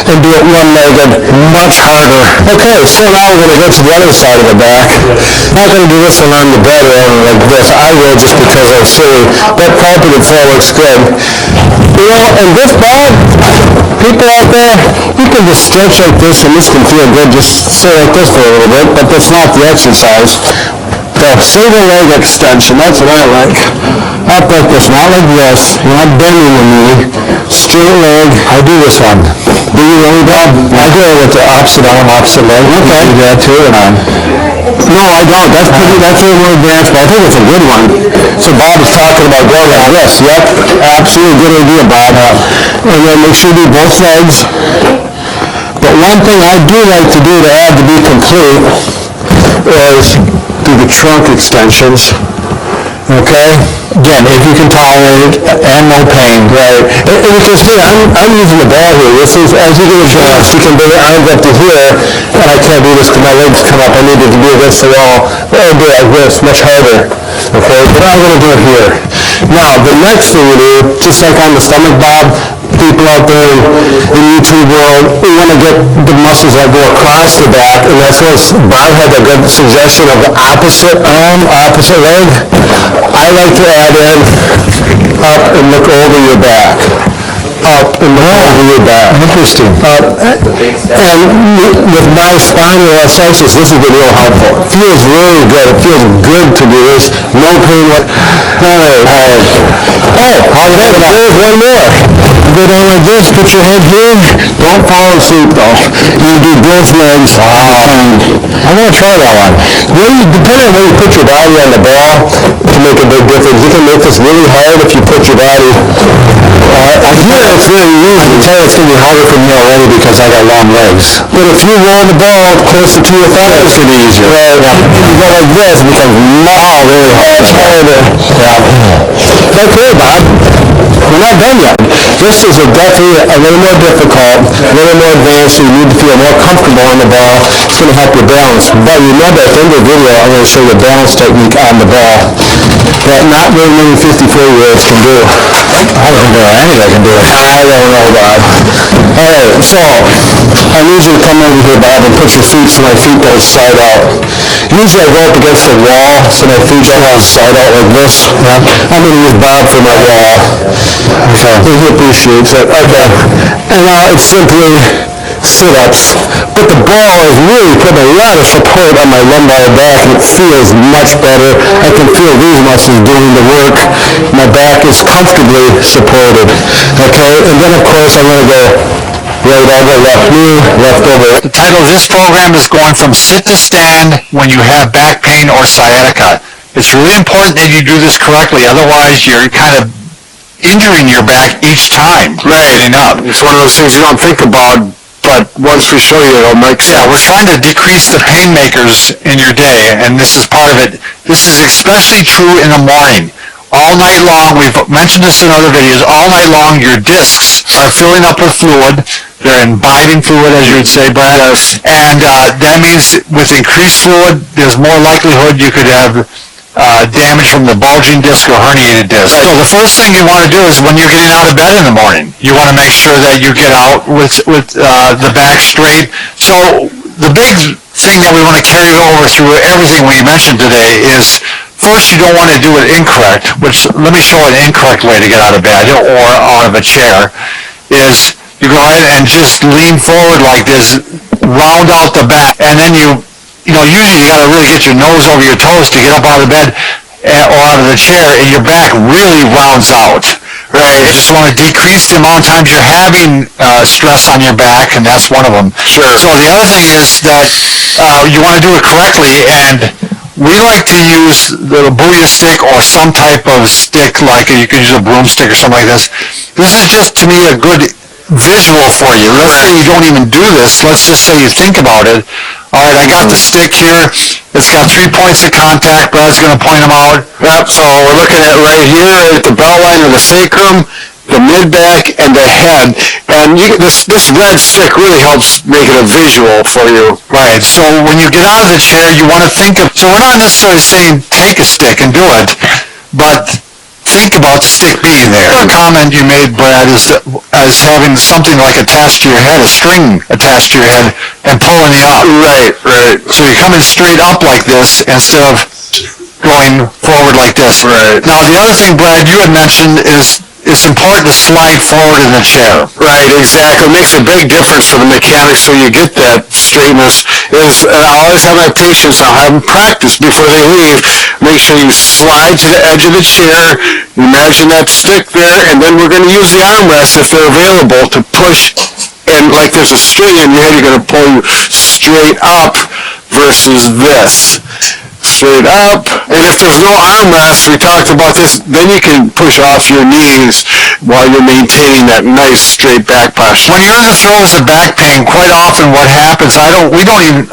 and do it one-legged much harder. Okay, so now we're going to go to the other side of the back. Not going to do this one on the bed or like this. I will just because I'm silly, but carpeted floor looks good. You know, and this bag, people out there, you can just stretch like this and this can feel good. Just sit like this for a little bit, but that's not the exercise. The single leg extension, that's what I like. Up like this, not like this. You're not bending the knee. Straight leg. I do this one. Do you really, Bob? I do it with the opposite arm, opposite leg. Okay. You do that too, or not? No, I don't. That's a little more advanced, but I think it's a good one. So Bob is talking about going like this. Yep. Absolutely good idea, Bob. And then make sure you do both legs. But one thing I do like to do to add to be complete is do the trunk extensions. Okay? Again, if you can tolerate it and no pain. Right. And you can see, I'm using the ball here. This is, as you get advanced, you can bring your arms up to here, and I can't do this because my legs come up. I need it to be against the wall. I'll do it like this, much harder. Okay? But I'm going to do it here. Now, the next thing you do, just like on the stomach, Bob, people out there in YouTube world, we want to get the muscles that go across the back, and that's what Bob had a good suggestion of the opposite arm, opposite leg. I like to add in up and look over your back. Up and look over your back. Interesting. And with my spondylolisthesis, this has been real helpful. It feels really good. It feels good to do this. No pain. All right. Oh, there's one more. Go down like this, put your head here. Don't fall asleep though. You do both legs. I'm going to try that one. Depending on where you put your body on the ball, can make a big difference. You can make this really hard if you put your body. Here it's very easy. I can tell it's going to be harder for me already because I got long legs. But if you roll the ball closer to your thigh, it's going to be easier. Right. You go like this, it becomes really hard. Yeah. Okay, Bob. We're not done yet. This is definitely a little more difficult, a little more advanced, so you need to feel more comfortable on the ball. It's going to help your balance. But remember, at the end of the video, I'm going to show you a balance technique on the ball that not very many 54-year-olds can do. I don't know any that can do it. I don't know, Bob. All right, so I need you to come over here, Bob, and put your feet so my feet don't side out. Usually I go up against the wall, so my feet don't side out like this. I'm going to use Bob for my wall. Okay. He appreciates it. Okay. And now it's simply sit-ups. But the ball is really putting a lot of support on my lumbar back, and it feels much better. I can feel these muscles doing the work. My back is comfortably supported. Okay? And then, of course, I'm going to go right elbow, left knee, left over. The title of this program is going from sit to stand when you have back pain or sciatica. It's really important that you do this correctly, otherwise you're kind of injuring your back each time. Right. Up. It's one of those things you don't think about, but once we show you, it'll make sense. Yeah, we're trying to decrease the pain makers in your day, and this is part of it. This is especially true in the morning. All night long, we've mentioned this in other videos, all night long your discs are filling up with fluid. They're imbibing fluid, as you would say, Brad. Yes. And that means with increased fluid, there's more likelihood you could have damage from the bulging disc or herniated disc. So the first thing you want to do is when you're getting out of bed in the morning, you want to make sure that you get out with the back straight. So the big thing that we want to carry over through everything we mentioned today is, first, you don't want to do it incorrect, which let me show an incorrect way to get out of bed or out of a chair, is you go ahead and just lean forward like this, round out the back, and then usually you got to really get your nose over your toes to get up out of bed or out of the chair, and your back really rounds out. Right. You just want to decrease the amount of times you're having stress on your back, and that's one of them. Sure. So the other thing is that you want to do it correctly, and we like to use the Booyah stick or some type of stick, like you can use a broomstick or something like this. This is just, to me, a good visual for you. Let's say you don't even do this. Let's just say you think about it. All right, I got the stick here. It's got 3 points of contact. Brad's going to point them out. Yep, so we're looking at right here at the belt line of the sacrum, the mid-back, and the head. And And this red stick really helps make it a visual for you. Right. So when you get out of the chair, you want to think of, so we're not necessarily saying take a stick and do it, but think about the stick being there. The comment you made, Brad, is as having something like attached to your head, a string attached to your head, and pulling you up. Right. So you're coming straight up like this instead of going forward like this. Right. Now, the other thing, Brad, you had mentioned is it's important to slide forward in the chair. Right, exactly. It makes a big difference for the mechanics so you get that straightness. I always have my patients, I'll have them practice before they leave. Make sure you slide to the edge of the chair, imagine that stick there, and then we're going to use the armrests if they're available to push, and like there's a string in your head, you're going to pull you straight up versus this. Straight up, and if there's no armrest, we talked about this, then you can push off your knees while you're maintaining that nice straight back posture. When you're in the throes of back pain, quite often what happens, we don't even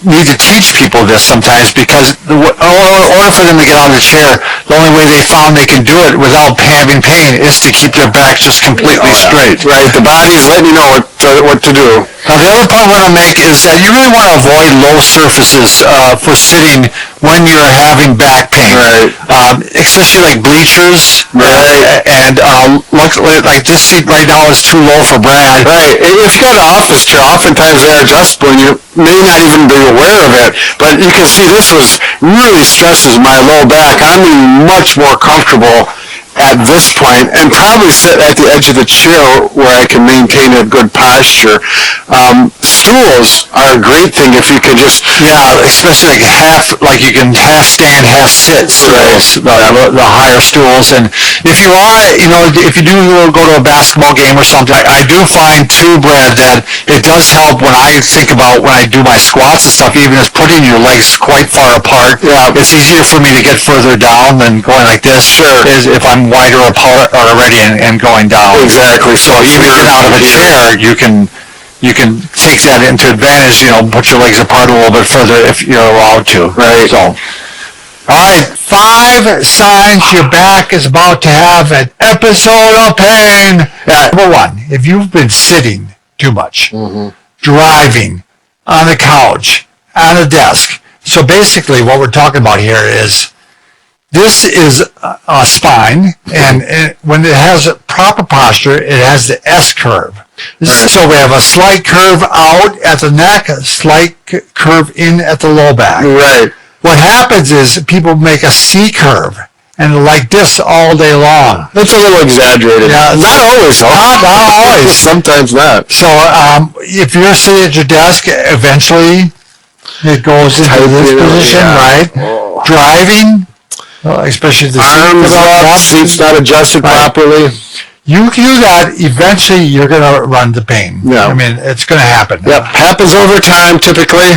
need to teach people this sometimes, because in order for them to get out of the chair, the only way they found they can do it without having pain is to keep their back just completely straight. Right, the body's letting you know what to do. Now, the other point I want to make is that you really want to avoid low surfaces for sitting when you're having back pain. Right. Especially like bleachers. Right. And luckily, like this seat right now is too low for Brad. Right. If you got an office chair, oftentimes they're adjustable and you may not even be aware of it. But you can see this really stresses my low back. I'm much more comfortable at this point and probably sit at the edge of the chair where I can maintain a good posture. Stools are a great thing if you can just... Yeah, especially like you can half stand, half sit stools, the higher stools. And if you are, if you do go to a basketball game or something, I do find too, Brad, that it does help when I think about when I do my squats and stuff, even as putting your legs quite far apart. Yeah. It's easier for me to get further down than going like this. Sure. Is if I'm wider apart already and going down. Exactly. So even get out of a chair, you can take that into advantage, put your legs apart a little bit further if you're allowed to. Right. So, all right, 5 signs your back is about to have an episode of pain. Number 1, if you've been sitting too much, driving, on the couch, on a desk. So basically what we're talking about here is this is a spine, and when it has a proper posture, it has the S curve. So we have a slight curve out at the neck, a slight curve in at the low back. Right. What happens is people make a C curve, and like this all day long. That's a little exaggerated. Yeah, not always. Not always. Sometimes not. So if you're sitting at your desk, eventually it goes into this position, right? Oh. Driving, especially the arms up, seat's not adjusted properly. You can do that. Eventually, you're going to run the pain. Yeah. I mean, it's going to happen. Yep, happens over time typically.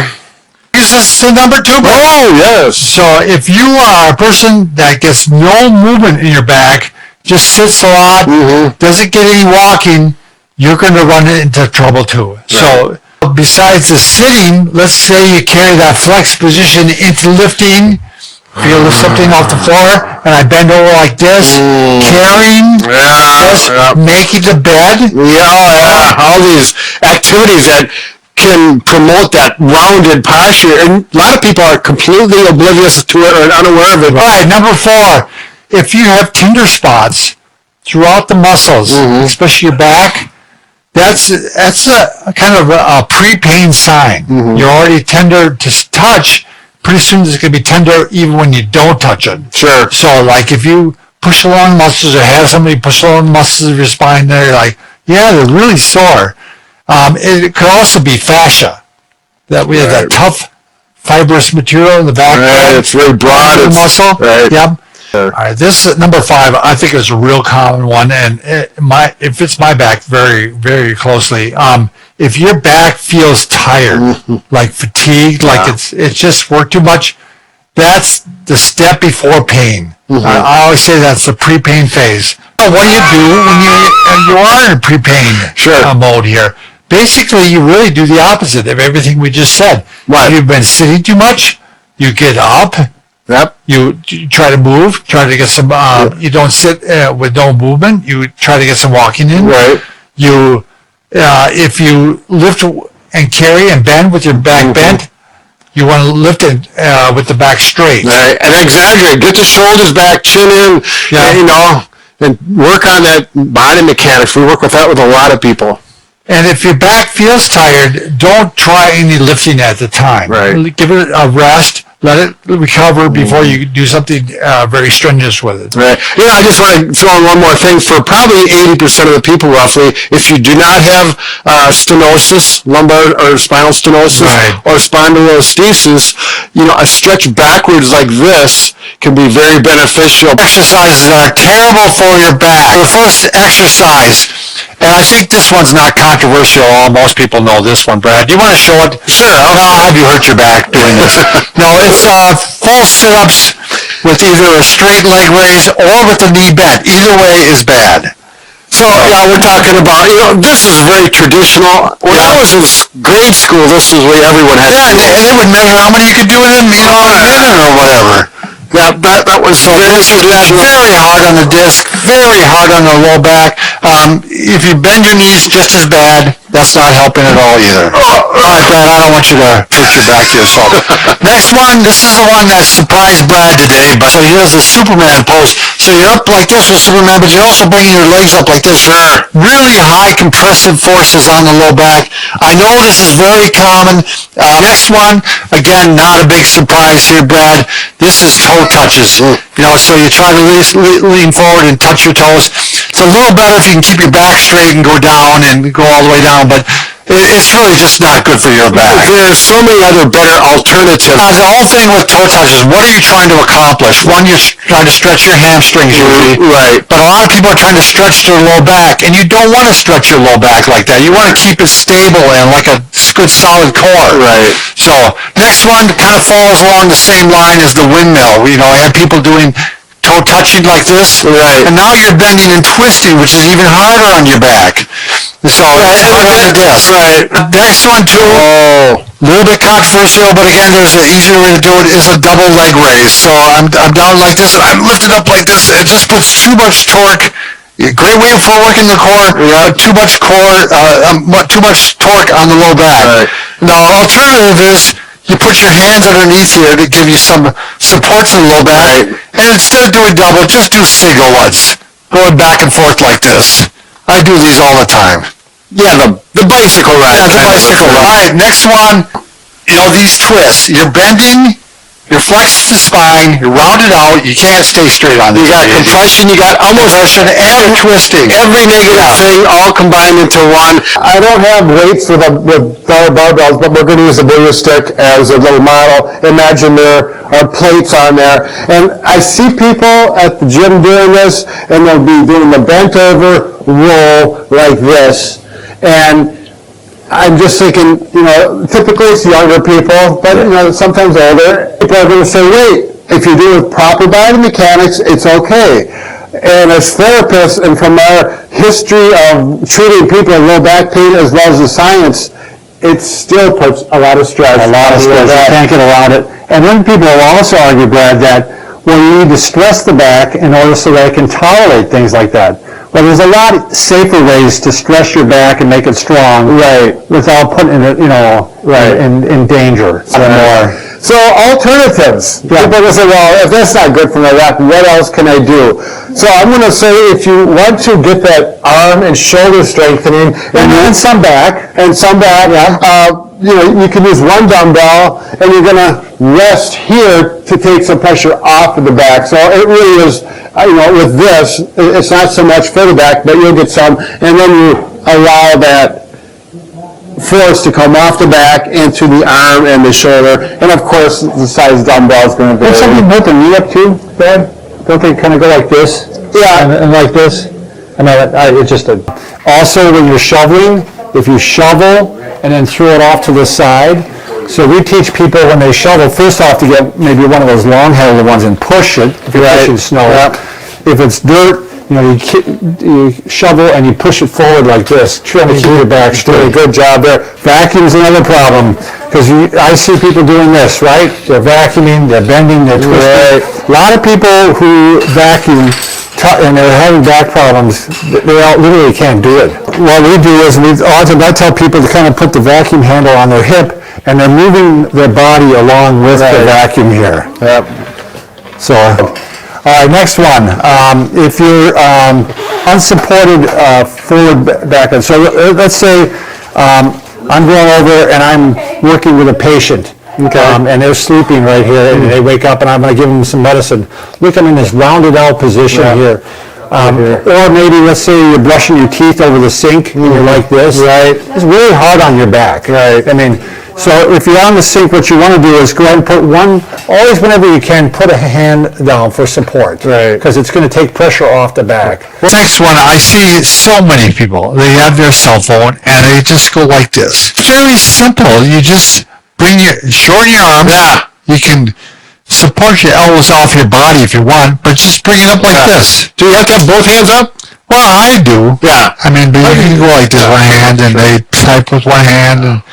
This is the number 2. Oh, yes. So if you are a person that gets no movement in your back, just sits a lot, doesn't get any walking, you're going to run into trouble too. Right. So besides the sitting, let's say you carry that flex position into lifting. Feel lift something off the floor, and I bend over like this, carrying this, making the bed. Yeah, all these activities that can promote that rounded posture, and a lot of people are completely oblivious to it or unaware of it. All right, number 4, if you have tender spots throughout the muscles, especially your back, that's a kind of a pre-pain sign. You're already tender to touch. Pretty soon it's going to be tender even when you don't touch it. Sure. So like if you push along muscles or have somebody push along muscles of your spine, they're like, yeah, they're really sore. It could also be fascia. That we have that tough fibrous material in the back. Right, it's really broad. It's muscle. Right. Yep. Sure. All right, this is number 5. I think is a real common one, and it fits my back very, very closely. If your back feels tired, like fatigued, like it's just worked too much, that's the step before pain. I always say that's the pre-pain phase. What do you do when you are in pre-pain mode here? Basically, you really do the opposite of everything we just said. Right. If you've been sitting too much, you get up. Yep. You try to move, try to get some, you don't sit with no movement, you try to get some walking in. Right. You if you lift and carry and bend with your back bent, you want to lift it with the back straight. Right, and exaggerate. Get the shoulders back, chin in, and work on that body mechanics. We work with that with a lot of people. And if your back feels tired, don't try any lifting at the time. Right. Give it a rest. Let it recover before you do something very strenuous with it. Right. I just want to throw in one more thing. For probably 80% of the people, roughly, if you do not have stenosis, lumbar or spinal stenosis, or spondylolisthesis, a stretch backwards like this can be very beneficial. Exercises are terrible for your back. The first exercise, and I think this one's not controversial. Most people know this one, Brad. Do you want to show it? Sure. I'll have you hurt your back doing this. No, it's full sit-ups with either a straight leg raise or with the knee bent. Either way is bad. So, we're talking about, this is very traditional. When I was in grade school, this is what everyone had to do. And they would measure how many you could do in a minute or whatever. That was very traditional. Very hard on the disc, very hard on the low back. If you bend your knees just as bad, that's not helping at all either. All right, Brad, I don't want you to hurt your back to yourself. Next one, this is the one that surprised Brad today. But so he does the Superman pose. So you're up like this with Superman, but you're also bringing your legs up like this. Sure. Really high compressive forces on the low back. I know this is very common. Next one, again, not a big surprise here, Brad. This is toe touches. So you try to lean forward and touch your toes. It's a little better if you can keep your back straight and go down and go all the way down, but it's really just not good for your back. There's so many other better alternatives. The whole thing with toe touches, what are you trying to accomplish? One, you're trying to stretch your hamstrings usually. Right. But a lot of people are trying to stretch their low back, and you don't want to stretch your low back like that. You want to keep it stable and like a good solid core. Right. So next one kind of falls along the same line as the windmill. I have people doing toe touching like this. Right. And now you're bending and twisting, which is even harder on your back. So it's hard on the disc. Right. Next one too. A little bit controversial, but again, there's an easier way to do it, is a double leg raise. So I'm down like this, and I'm lifted up like this. It just puts too much torque. Great way for working the core, but too much too much torque on the low back. Right. Now, alternative is you put your hands underneath here to give you some support to the low back, and instead of doing double, just do single ones, going back and forth like this. I do these all the time. Yeah, the bicycle ride. Yeah, the bicycle ride. All right, next one, these twists. You're bending, you're flexing the spine, you're rounded out, you can't stay straight on this. You got compression, you got almost compression and twisting. Every negative thing all combined into one. I don't have weights with barbells, but we're going to use a bigger stick as a little model. Imagine there are plates on there. And I see people at the gym doing this, and they'll be doing the bent over roll like this. And I'm just thinking, typically it's younger people, but sometimes older. People are going to say, wait, if you do it with proper body mechanics, it's okay. And as therapists, and from our history of treating people with low back pain as well as the science, it still puts a lot of stress. A lot of stress. You can't get around it. And then people will also argue, Brad, that you need to stress the back in order so that it can tolerate things like that. Well, there's a lot safer ways to stress your back and make it strong, without putting it, in danger. So alternatives. People will say, well, if that's not good for my back, what else can I do? So I'm going to say, if you want to get that arm and shoulder strengthening, and some back, you can use one dumbbell, and you're going to rest here to take some pressure off of the back. So it really is, with this, it's not so much for the back, but you'll get some, and then you allow that force to come off the back into the arm and the shoulder, and of course the size dumbbell is going to vary. Don't some people put the knee up too, Brad? Don't they kind of go like this? Yeah. And like this? It's just Also, when you're shoveling, if you shovel and then throw it off to the side, so we teach people when they shovel, first off to get maybe one of those long-handled ones and push it, if you're pushing snow. If it's dirt, you shovel and you push it forward like this, trying to keep your back straight. Good job there. Vacuum's another problem, because I see people doing this, right? They're vacuuming, they're bending, they're twisting. A lot of people who vacuum and they're having back problems, they all literally can't do it. What we do is, I tell people to kind of put the vacuum handle on their hip, and they're moving their body along with the vacuum here. Yep. So, all right, next one. If you're unsupported forward backward, so let's say I'm going over and I'm working with a patient, and they're sleeping right here, and they wake up, and I'm going to give them some medicine. Look, I'm in this rounded out position here. Or maybe, let's say you're brushing your teeth over the sink, and you're like this. Right. It's really hard on your back. Right. I mean, so if you're on the sink, what you want to do is go ahead and put always whenever you can, put a hand down for support. Right. Because it's going to take pressure off the back. Next one, I see so many people, they have their cell phone and they just go like this. Very simple. You just shorten your arms. Yeah. You can support your elbows off your body if you want, but just bring it up like this. Do you have to have both hands up? Well, I do. Yeah. I mean, but you can go like this one hand, and they type with one hand.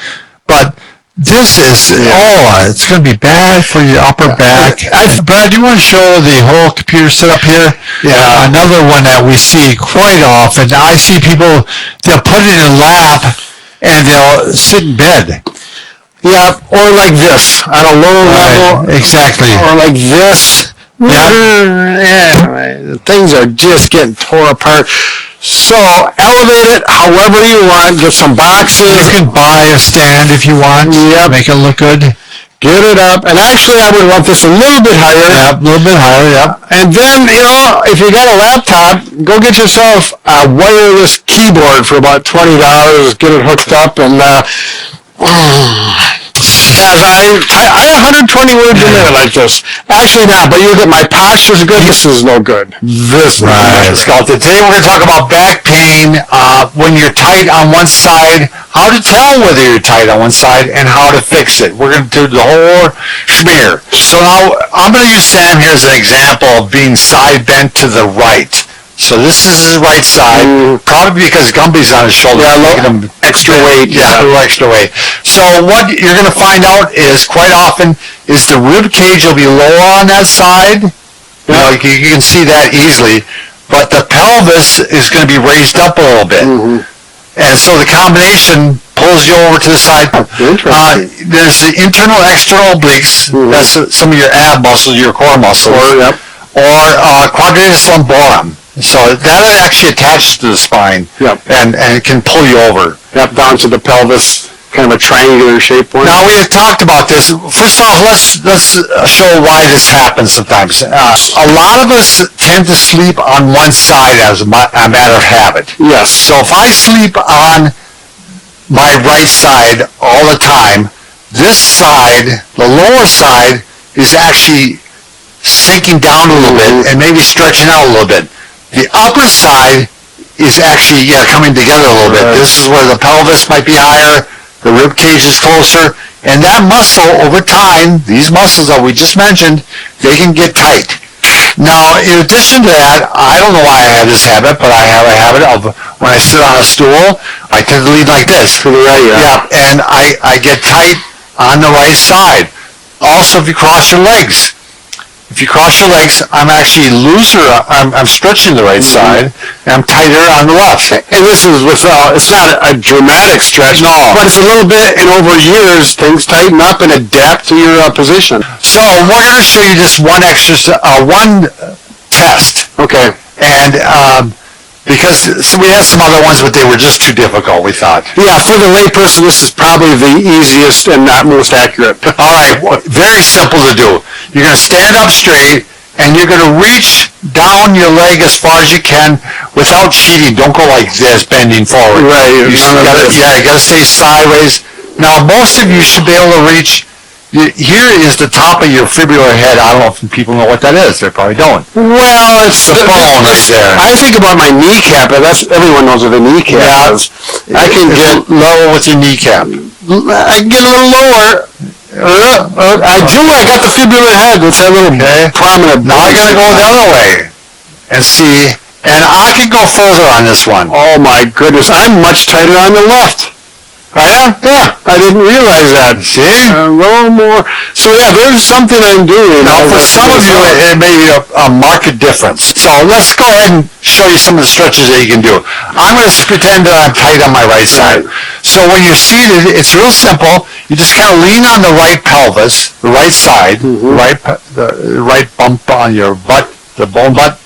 But this is, it's going to be bad for your upper back. Brad, do you want to show the whole computer setup here? Yeah. Another one that we see quite often, I see people, they'll put it in a lap, and they'll sit in bed. Yeah, or like this, at a lower level. Exactly. Or like this. Yeah. Things are just getting torn apart. So, elevate it however you want. Get some boxes. You can buy a stand if you want. Yep. Make it look good. Get it up. And actually, I would want this a little bit higher. Yep, a little bit higher, yep. And then, if you got a laptop, go get yourself a wireless keyboard for about $20. Get it hooked up, and I 120 words a minute like this. Actually not, but you get my posture's good. This is no good. This is Sculpted. Today we're going to talk about back pain when you're tight on one side, how to tell whether you're tight on one side, and how to fix it. We're going to do the whole schmear. So now I'm going to use Sam here as an example of being side bent to the right. So this is his right side, probably because Gumby's on his shoulder. Yeah, making him extra weight. Yeah, a little extra weight. So what you're going to find out is quite often is the rib cage will be lower on that side. You can see that easily. But the pelvis is going to be raised up a little bit. And so the combination pulls you over to the side. There's the internal external obliques. That's some of your ab muscles, your core muscles. Or quadratus lumborum. So that actually attaches to the spine, and it can pull you over. Down to the pelvis, kind of a triangular shape one. Now we have talked about this. First off, let's show why this happens sometimes. A lot of us tend to sleep on one side as a matter of habit. Yes. So if I sleep on my right side all the time, this side, the lower side, is actually sinking down a little bit and maybe stretching out a little bit. The upper side is actually coming together a little bit. This is where the pelvis might be higher, the rib cage is closer, and that muscle over time, these muscles that we just mentioned, they can get tight. Now, in addition to that, I don't know why I have this habit, but I have a habit of when I sit on a stool, I tend to lean like this. To the right, and I get tight on the right side. Also, if you cross your legs, I'm actually looser. I'm stretching the right side, and I'm tighter on the left. And this is it's not a dramatic stretch, but it's a little bit, and over years, things tighten up and adapt to your position. So we're going to show you just one test. Okay. And because we had some other ones, but they were just too difficult, we thought. Yeah, for the layperson, this is probably the easiest and not most accurate. All right, very simple to do. You're going to stand up straight, and you're going to reach down your leg as far as you can without cheating. Don't go like this, bending forward. Right. You got to stay sideways. Now, most of you should be able to reach. Here is the top of your fibular head. I don't know if people know what that is. They probably don't. Well, it's the bone right there. I think about my kneecap, but everyone knows what a kneecap is. I can get low with your kneecap. I can get a little lower. I got the fibular head. It's that little prominent. Now I got to go the other way and see. And I can go further on this one. Oh my goodness, I'm much tighter on the left. Yeah, I didn't realize that. See? A little more. So yeah, there's something I'm doing. Now, for some of you, it may be a marked difference. So let's go ahead and show you some of the stretches that you can do. I'm going to pretend that I'm tight on my right side. So when you're seated, it's real simple. You just kind of lean on the right pelvis, the right side, the right bump on your butt, the bone butt.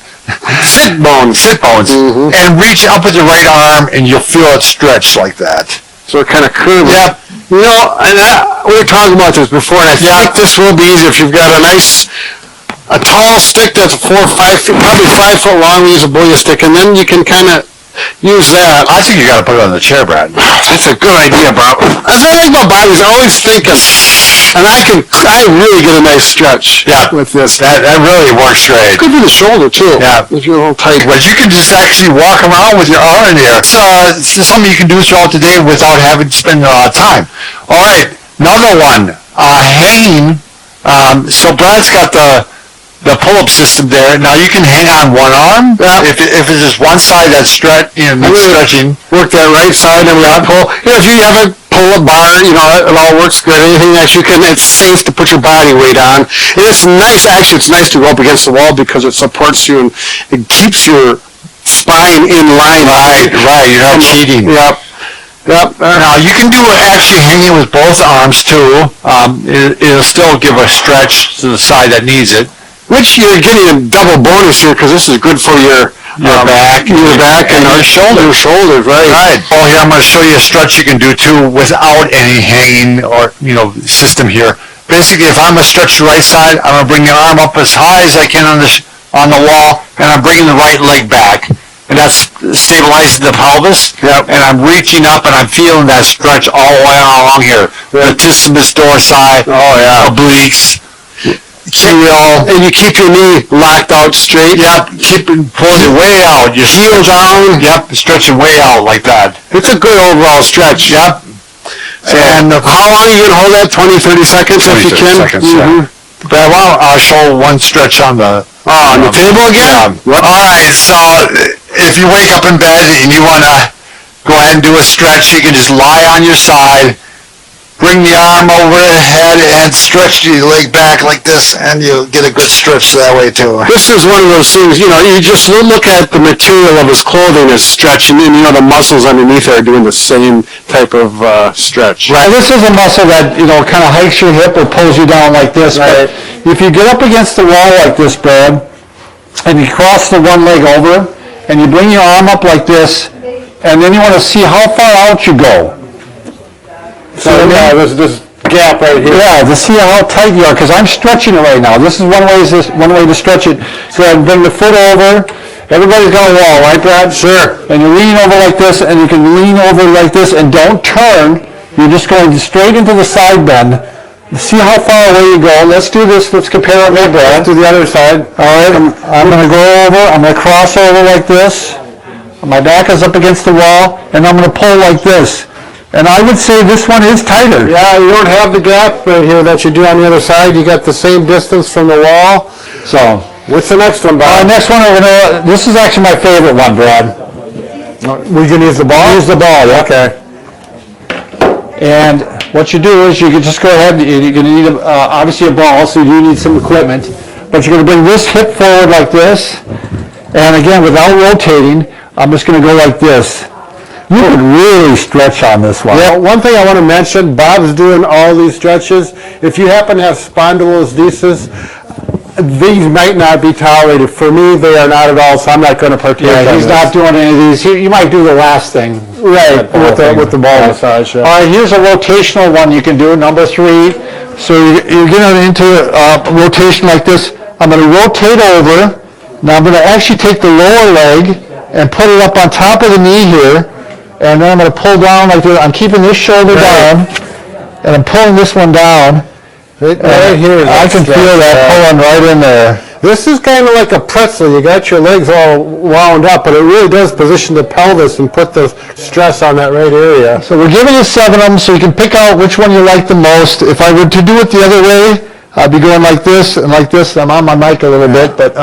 Sit bones, and reach up with your right arm, and you'll feel it stretch like that. So it kind of curves. Yep. You know, and we were talking about this before, and I think this will be easy if you've got a tall stick that's 4 or 5 feet, probably 5 foot long. We use a booyah stick, and then you can kind of use that. I think you got to put it on the chair, Brad. That's a good idea, bro. As I think about bodies, I always think of, and I really get a nice stretch with this. That really works great. Could be the shoulder, too. Yeah. If you're a little tight. But you can just actually walk around with your arm in here. It's just something you can do throughout the day without having to spend a lot of time. All right, another one. Hanging. So Brad's got the pull-up system there. Now you can hang on one arm. If it's just one side that's stretching. Work that right side and pull. You know, if you have a pull-up bar, you know, it all works good. Anything that you can, it's safe to put your body weight on. And it's nice, actually, it's nice to go up against the wall because it supports you and it keeps your spine in line. Right. You're not cheating. Yep. Now you can do it actually hanging with both arms too. It'll still give a stretch to the side that needs it. Which you're getting a double bonus here because this is good for your back, and your shoulders, right? Right. Oh, here I'm going to show you a stretch you can do too without any hanging or system here. Basically, if I'm going to stretch the right side, I'm going to bring the arm up as high as I can on the wall, and I'm bringing the right leg back, and that's stabilizing the pelvis. Yep. And I'm reaching up and I'm feeling that stretch all the way along here. The latissimus dorsi, obliques. And you keep your knee locked out straight. Yep, pulling it way out. Your heel down. Yep, stretching way out like that. It's a good overall stretch. Yep. And how long are you going to hold that? 20, 30 seconds if you can? Seconds, But I'll show one stretch on the table again? All right, so if you wake up in bed and you want to go ahead and do a stretch, you can just lie on your side, bring the arm over the head and stretch your leg back like this, and you'll get a good stretch that way too. This is one of those things, you just look at the material of his clothing is stretching, and the muscles underneath are doing the same type of stretch. Right, this is a muscle that, kind of hikes your hip or pulls you down like this. Right. But if you get up against the wall like this, Brad, and you cross the one leg over, and you bring your arm up like this, and then you want to see how far out you go. So there's this gap right here. Yeah, to see how tight you are, because I'm stretching it right now. This is one way to stretch it. So I bring the foot over. Everybody's got a wall, right, Brad? Sure. And you lean over like this, and you can lean over like this, and don't turn. You're just going straight into the side bend. See how far away you go. Let's do this. Let's compare it with Brad. To the other side. All right, I'm going to go over. I'm going to cross over like this. My back is up against the wall, and I'm going to pull like this. And I would say this one is tighter. Yeah, you don't have the gap right here that you do on the other side. You got the same distance from the wall. So, what's the next one, Bob? next one, this is actually my favorite one, Brad. We're going to use the ball? Use the ball, yeah. Okay. And what you do is you can just go ahead, you're going to need obviously a ball, so you do need some equipment. But you're going to bring this hip forward like this. And again, without rotating, I'm just going to go like this. You can really stretch on this one. Yeah, one thing I want to mention, Bob's doing all these stretches. If you happen to have spondylolisthesis, these might not be tolerated. For me, they are not at all, so I'm not going to partake in Yeah, he's this. not doing any of these. You might do the last thing. Right, with the ball massage. Yeah. All right, here's a rotational one you can do, number 3. So you're getting into rotation like this. I'm going to rotate over. Now I'm going to actually take the lower leg and put it up on top of the knee here. And then I'm going to pull down like this. I'm keeping this shoulder down, and I'm pulling this one down. Right here. I can feel that pulling right in there. This is kind of like a pretzel. You got your legs all wound up, but it really does position the pelvis and put the stress on that right area. So we're giving you 7 of them, so you can pick out which one you like the most. If I were to do it the other way, I'll be going like this and like this. I'm on my mic a little bit, but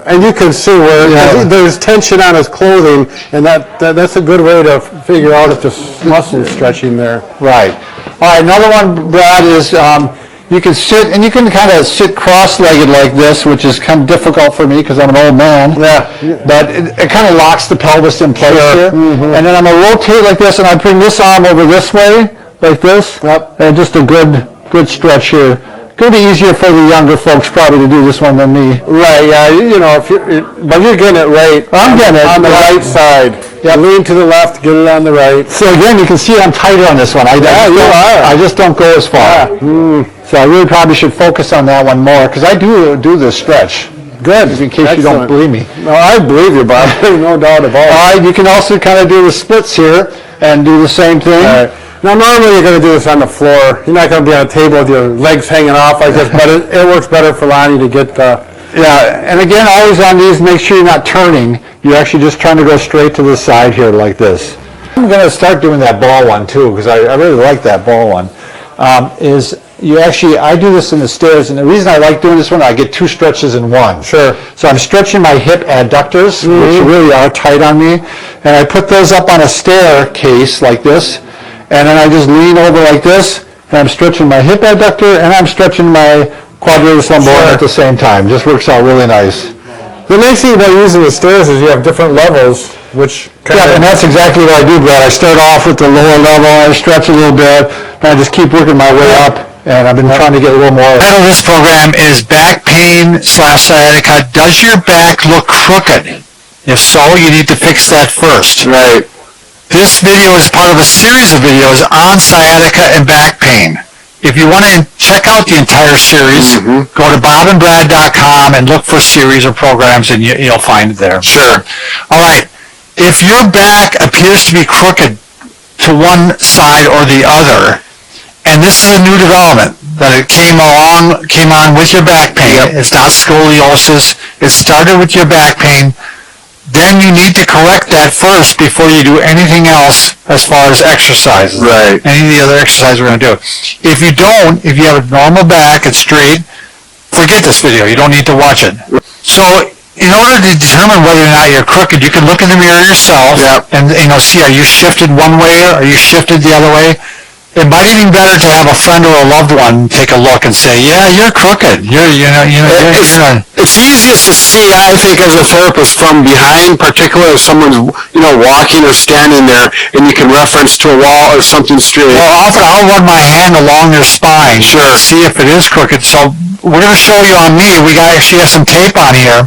And you can see where there's tension on his clothing, and that's a good way to figure out if there's muscle stretching there. right. All right, another one, Brad, is you can sit, and you can kind of sit cross-legged like this, which is kind of difficult for me because I'm an old man. Yeah. But it kind of locks the pelvis in place here. Mm-hmm. And then I'm going to rotate like this, and I bring this arm over this way, like this. Yep. And just a good stretch here. Going to be easier for the younger folks probably to do this one than me. Right, yeah, you know, but you're getting it right. I'm getting it. On the right side. Yeah, lean to the left, get it on the right. So again, you can see I'm tighter on this one. I just don't go as far. So I really probably should focus on that one more because I do this stretch. Good. In case you don't believe me. No, I believe you, Bob. No doubt about it. All right, you can also kind of do the splits here and do the same thing. All right. Now, normally you're going to do this on the floor. You're not going to be on a table with your legs hanging off like this, but it works better for Lonnie to get the... Yeah, and again, always on these, make sure you're not turning. You're actually just trying to go straight to the side here like this. I'm going to start doing that ball one too because I really like that ball one. I do this in the stairs, and the reason I like doing this one, I get two stretches in one. Sure. So I'm stretching my hip adductors, which really are tight on me, and I put those up on a staircase like this, and then I just lean over like this, and I'm stretching my hip adductor, and I'm stretching my quadratus lumborum at the same time. Just works out really nice. The nice thing about using the stairs is you have different levels, which Yeah, and that's exactly what I do, Brad. I start off with the lower level, I stretch a little bit, and I just keep working my way up, and I've been trying to get a little more. The title of this program is Back Pain / Sciatica. Does your back look crooked? If so, you need to fix that first. Right. This video is part of a series of videos on sciatica and back pain. If you want to check out the entire series, go to bobandbrad.com and look for series or programs, and you'll find it there. Sure. All right. If your back appears to be crooked to one side or the other, and this is a new development that it came on with your back pain. Yep. It's not scoliosis. It started with your back pain. Then you need to correct that first before you do anything else as far as exercises. Right. Any of the other exercises we're going to do. If you have a normal back, it's straight, forget this video. You don't need to watch it. So in order to determine whether or not you're crooked, you can look in the mirror yourself and see, are you shifted one way or are you shifted the other way? It might even be better to have a friend or a loved one take a look and say, yeah, you're crooked. It's easiest to see, I think, as a therapist from behind, particularly if someone's, walking or standing there, and you can reference to a wall or something straight. Well, often I'll run my hand along your spine to see if it is crooked. So we're going to show you on me. We actually have some tape on here.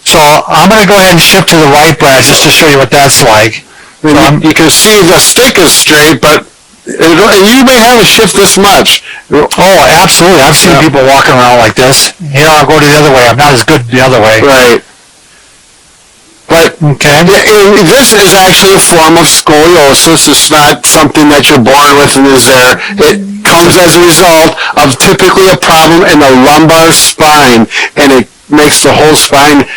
So I'm going to go ahead and shift to the right, Brad, just to show you what that's like. So you can see the stick is straight, but you may have a shift this much. Oh, absolutely. I've seen people walking around like this. Here, I'll go to the other way. I'm not as good the other way. Right. But this is actually a form of scoliosis. It's not something that you're born with and is there. It comes as a result of typically a problem in the lumbar spine, and it makes the whole spine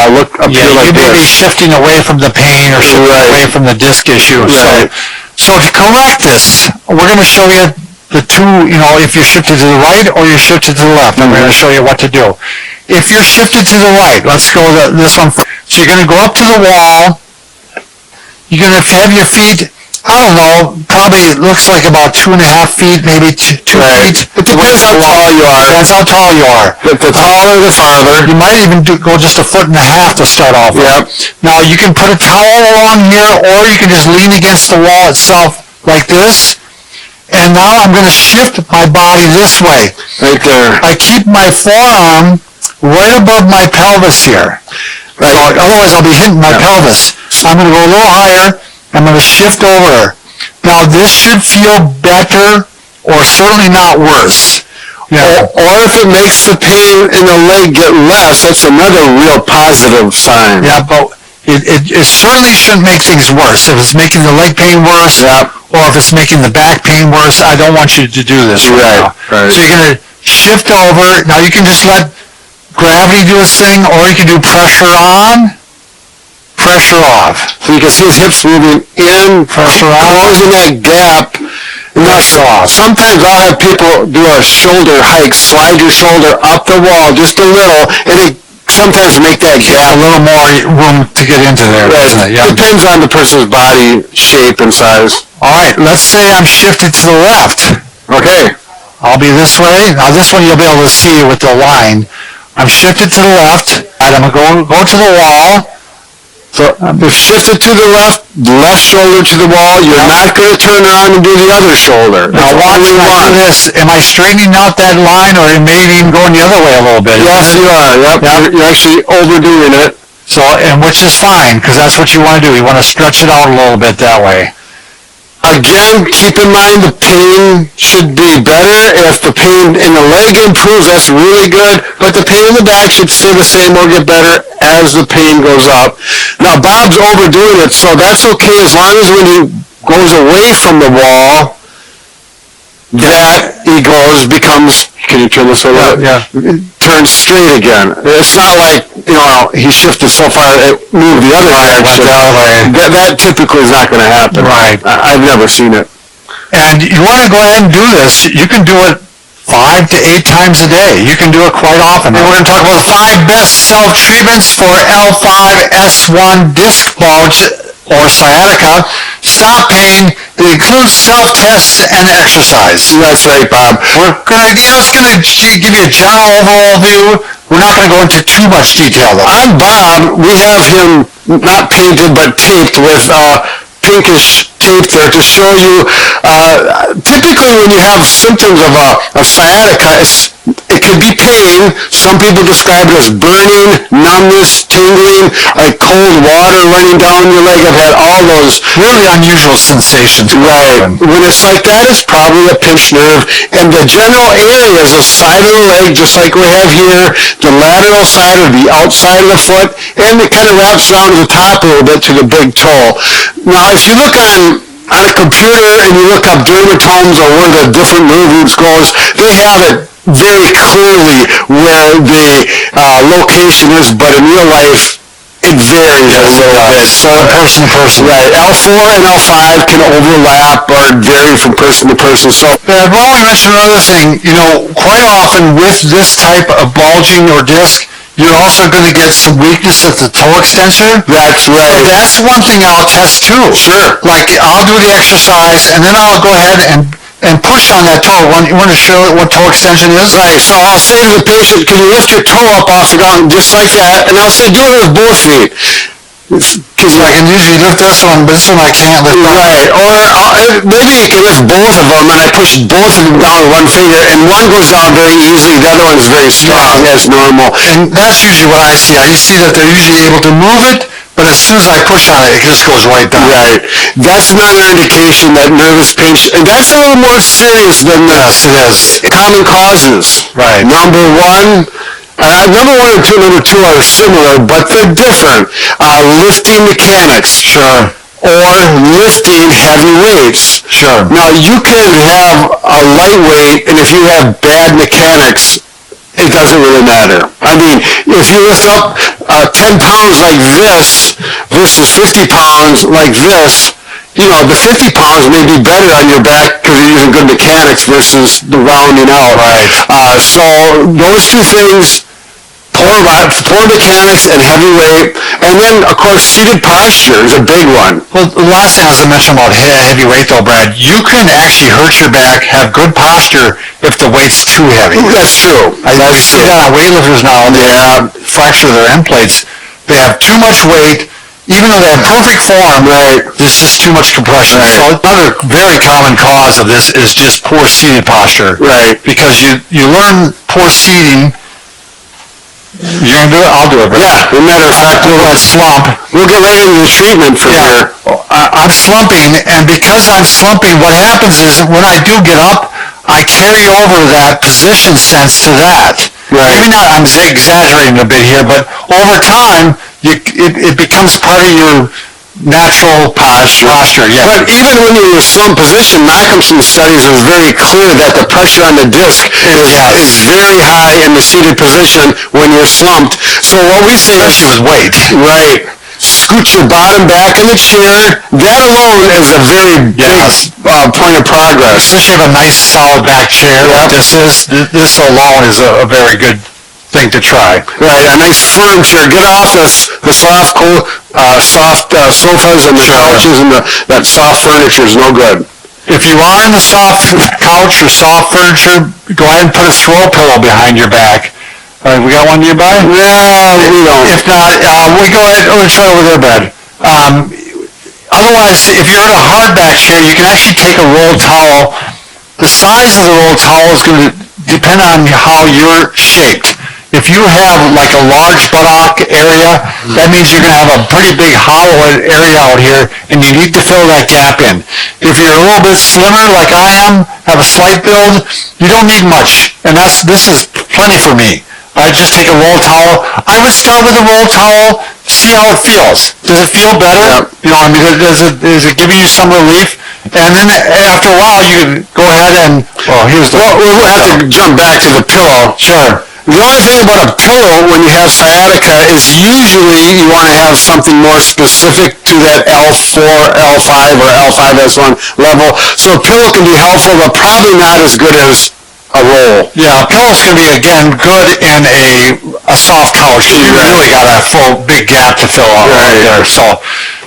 look appear like this. You may be shifting away from the pain or shifting away from the disc issue. Right. So to correct this, we're going to show you the two, if you're shifted to the right or you're shifted to the left. I'm going to show you what to do. If you're shifted to the right, let's go to this one first. So you're going to go up to the wall. You're going to have your feet, I don't know, probably it looks like about 2.5 feet, maybe 2 feet. It depends how tall you are. Depends how tall you are. The taller, the farther. You might even go just 1.5 feet to start off with. Yep. Now you can put a towel along here, or you can just lean against the wall itself like this. And now I'm going to shift my body this way. Right there. I keep my forearm right above my pelvis here. Right. So otherwise I'll be hitting my pelvis. I'm going to go a little higher. I'm going to shift over. Now this should feel better, or certainly not worse. Or if it makes the pain in the leg get less, that's another real positive sign. Yeah, but it certainly shouldn't make things worse. If it's making the leg pain worse, or if it's making the back pain worse, I don't want you to do this right now. Right. So you're going to shift over. Now you can just let gravity do its thing, or you can do pressure on, pressure off. So you can see his hips moving in, Pressure on. closing that gap, Now, sometimes I'll have people do a shoulder hike, slide your shoulder up the wall just a little, and it sometimes make that gap. A little more room to get into there, doesn't it? Yeah. Depends on the person's body shape and size. All right, let's say I'm shifted to the left. Okay. I'll be this way. Now this one you'll be able to see with the line. I'm shifted to the left, and I'm going to go to the wall. So you're shifted to the left shoulder to the wall. You're not going to turn around and do the other shoulder. Now watch when I do this. Am I straightening out that line, or maybe even going the other way a little bit? Yes, you are. Yep. You're actually overdoing it. So, and which is fine, because that's what you want to do. You want to stretch it out a little bit that way. Again, keep in mind the pain should be better. If the pain in the leg improves, that's really good. But the pain in the back should stay the same or get better as the pain goes up. Now, Bob's overdoing it, so that's okay as long as when he goes away from the wall, that he becomes, can you turn this over? Yeah. Turns straight again. It's not like, he shifted so far it moved the other direction. That typically is not going to happen. Right. I've never seen it. And you want to go ahead and do this. You can do it 5 to 8 times a day. You can do it quite often. And we're going to talk about the 5 best self-treatments for L5-S1 disc bulge or sciatica. Stop pain. It includes self-tests and exercise. That's right, Bob. We're going to, it's going to give you a general overall view. We're not going to go into too much detail, though. On Bob, we have him not painted but taped with pinkish tape there to show you. Typically, when you have symptoms of sciatica, it could be pain. Some people describe it as burning, numbness, tingling, like cold water running down your leg. I've had all those Really unusual sensations. Right. When it's like that, it's probably a pinched nerve. And the general area is the side of the leg, just like we have here, the lateral side or the outside of the foot, and it kind of wraps around to the top a little bit to the big toe. Now, if you look on a computer and you look up dermatomes or where the different nerve roots goes, they have it very clearly where the location is, but in real life, it varies a little bit. So Person to person. right, L4 and L5 can overlap or vary from person to person. So I've only mentioned another thing. Quite often with this type of bulging or disc, you're also going to get some weakness at the toe extensor. that's right. That's one thing I'll test too. Sure. Like I'll do the exercise and then I'll go ahead and push on that toe. You want to show it what toe extension is? Right, so I'll say to the patient, can you lift your toe up off the ground just like that? And I'll say, do it with both feet. Because I can usually lift this one, but this one I can't lift. Right, or maybe you can lift both of them, and I push both of them down with one finger, and one goes down very easily, the other one's very strong as normal. And that's usually what I see. I just see that they're usually able to move it, but as soon as I push on it, it just goes right down. Right, that's not an indication that nervous pain, and that's a little more serious than the common causes. Right. Number one and number two are similar, but they're different. Lifting mechanics. Sure. Or lifting heavy weights. Sure. Now, you can have a lightweight, and if you have bad mechanics, it doesn't really matter. I mean, if you lift up 10 pounds like this versus 50 pounds like this, the 50 pounds may be better on your back because you're using good mechanics versus the rounding out. Right. So those two things, poor mechanics and heavy weight, and then, of course, seated posture is a big one. Well, the last thing I was going to mention about heavy weight, though, Brad, you can actually hurt your back, have good posture, if the weight's too heavy. That's true. I see that on weightlifters now, they fracture their end plates. They have too much weight, even though they have perfect form, there's just too much compression. Right. So another very common cause of this is just poor seated posture. Right. Because you learn poor seating. You're going to do it? I'll do it. Yeah. As a matter of fact, we'll slump. We'll get right into the treatment for here. I'm slumping, and because I'm slumping, what happens is when I do get up, I carry over that position sense to that. Right. Maybe not, I'm exaggerating a bit here, but over time, it becomes part of your natural posture. Yeah. But even when you're in a slump position, Malcolmson's studies is very clear that the pressure on the disc is very high in the seated position when you're slumped. So what we say especially with weight. Right. scoot your bottom back in the chair. That alone is a very big point of progress. Especially if you have a nice solid back chair like this is. This alone is a very good thing to try. Right, a nice firm chair. Get off the soft sofas and the couches and that soft furniture is no good. If you are in the soft couch or soft furniture, go ahead and put a throw pillow behind your back. We got one nearby? Yeah, we don't. If not, we go ahead and try over their bed. Otherwise, if you're in a hard back chair, you can actually take a rolled towel. The size of the rolled towel is going to depend on how you're shaped. If you have like a large buttock area, that means you're going to have a pretty big hollow area out here, and you need to fill that gap in. If you're a little bit slimmer like I am, have a slight build, you don't need much, and this is plenty for me. I just take a roll towel. I would start with a roll towel, see how it feels. Does it feel better? Yep. You know, I mean, is it giving you some relief? And then after a while, you can go ahead and, here's the... Well, we'll have to jump back to the pillow. Sure. The only thing about a pillow when you have sciatica is usually you want to have something more specific to that L4, L5, or L5S1 level. So a pillow can be helpful, but probably not as good as a roll. Yeah, a pillow's going to be, again, good in a soft couch. You really got a full big gap to fill out right there. So,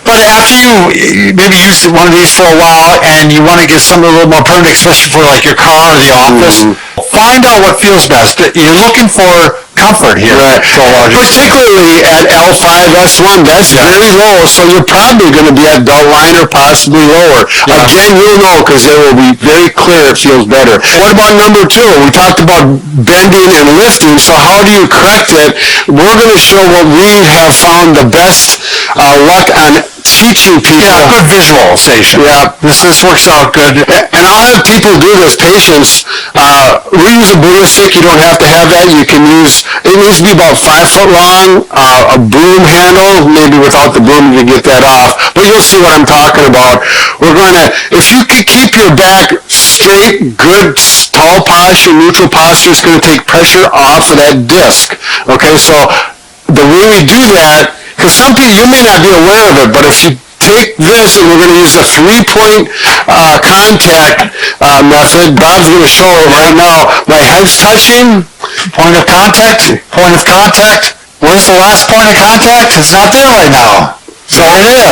but after you maybe use one of these for a while and you want to get something a little more permanent, especially for like your car or the office, find out what feels best. You're looking for comfort here. Right. Particularly at L5S1, that's very low, so you're probably going to be at belt line or possibly lower. Yeah. Again, you'll know because it will be very clear it feels better. What about number 2? We talked about bending and lifting, so how do you correct it? We're going to show what we have found the best luck on teaching people. Yeah, good visualization. Yeah. This works out good. And I'll have people do this, patients, reusable stick, you don't have to have that. You can use, it needs to be about 5 foot long, a broom handle, maybe without the broom you can get that off, but you'll see what I'm talking about. We're going to, if you could keep your back straight, good, tall posture, neutral posture, it's going to take pressure off of that disc. Okay, so the way we do that, because some people, you may not be aware of it, but if you take this and we're going to use a 3-point contact method. Bob's going to show it right now. My head's touching. Point of contact. Where's the last point of contact? It's not there right now. So it is.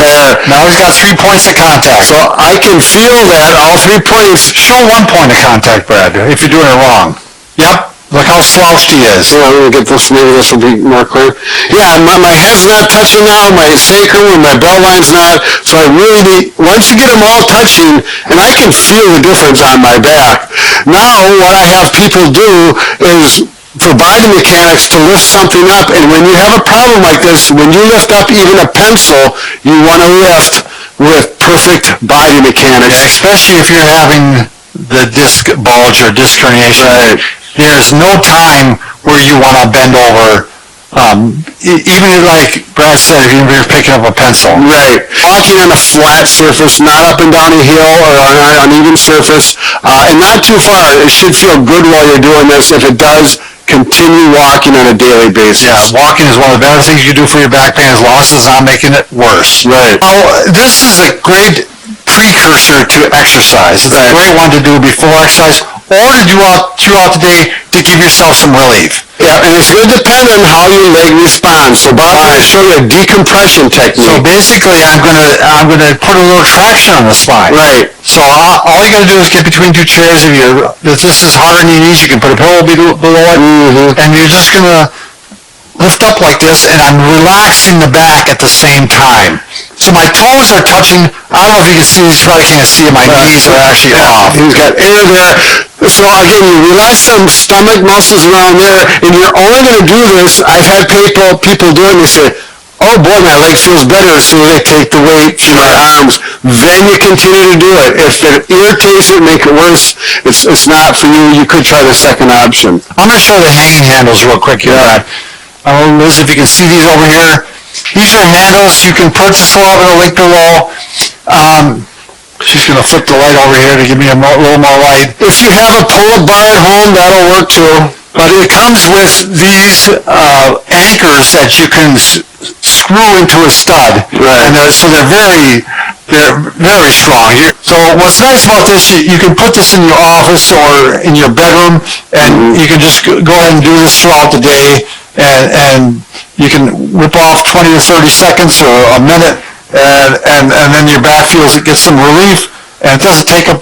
Now he's got 3 points of contact. So I can feel that, all 3 points. Show 1 point of contact, Brad, if you're doing it wrong. Yep. Look how slouched he is. So I'm going to get this, maybe this will be more clear. Yeah, my head's not touching now, my sacrum and my belt line's not, so I really need, once you get them all touching, and I can feel the difference on my back. Now, what I have people do is for body mechanics to lift something up, and when you have a problem like this, when you lift up even a pencil, you want to lift with perfect body mechanics. Yeah, especially if you're having the disc bulge or disc herniation. Right. There's no time where you want to bend over, even like Brad said, even if you're picking up a pencil. Right. Walking on a flat surface, not up and down a hill or on an uneven surface, and not too far. It should feel good while you're doing this. If it does, continue walking on a daily basis. Yeah, walking is one of the better things you do for your back pain as long as it's not making it worse. Right. Now, this is a great precursor to exercise. It's a great one to do before exercise or to do throughout the day to give yourself some relief. Yeah, and it's going to depend on how your leg responds. So Bob's going to show you a decompression technique. So basically, I'm gonna put a little traction on the spine. Right. So all you got to do is get between 2 chairs. If this is hard on your knees, you can put a pillow below it, and you're just gonna lift up like this, and I'm relaxing the back at the same time. So my toes are touching. I don't know if you can see, you probably can't see, my knees are actually off. He's got air there. So again, you relax some stomach muscles around there, and you're only going to do this. I've had people doing this say, oh boy, my leg feels better as soon as they take the weight from their arms. Then you continue to do it. If it irritates it, make it worse, it's not for you. You could try the second option. I'm going to show the hanging handles real quick here, Brad. I don't know, Liz, if you can see these over here. These are handles you can purchase them over the link below. She's going to flip the light over here to give me a little more light. If you have a pull-up bar at home, that'll work too. But it comes with these anchors that you can screw into a stud. Right. And so they're very strong. So what's nice about this, you can put this in your office or in your bedroom, and you can just go ahead and do this throughout the day, and you can whip off 20 to 30 seconds or a minute, and then your back feels it gets some relief, and it doesn't make a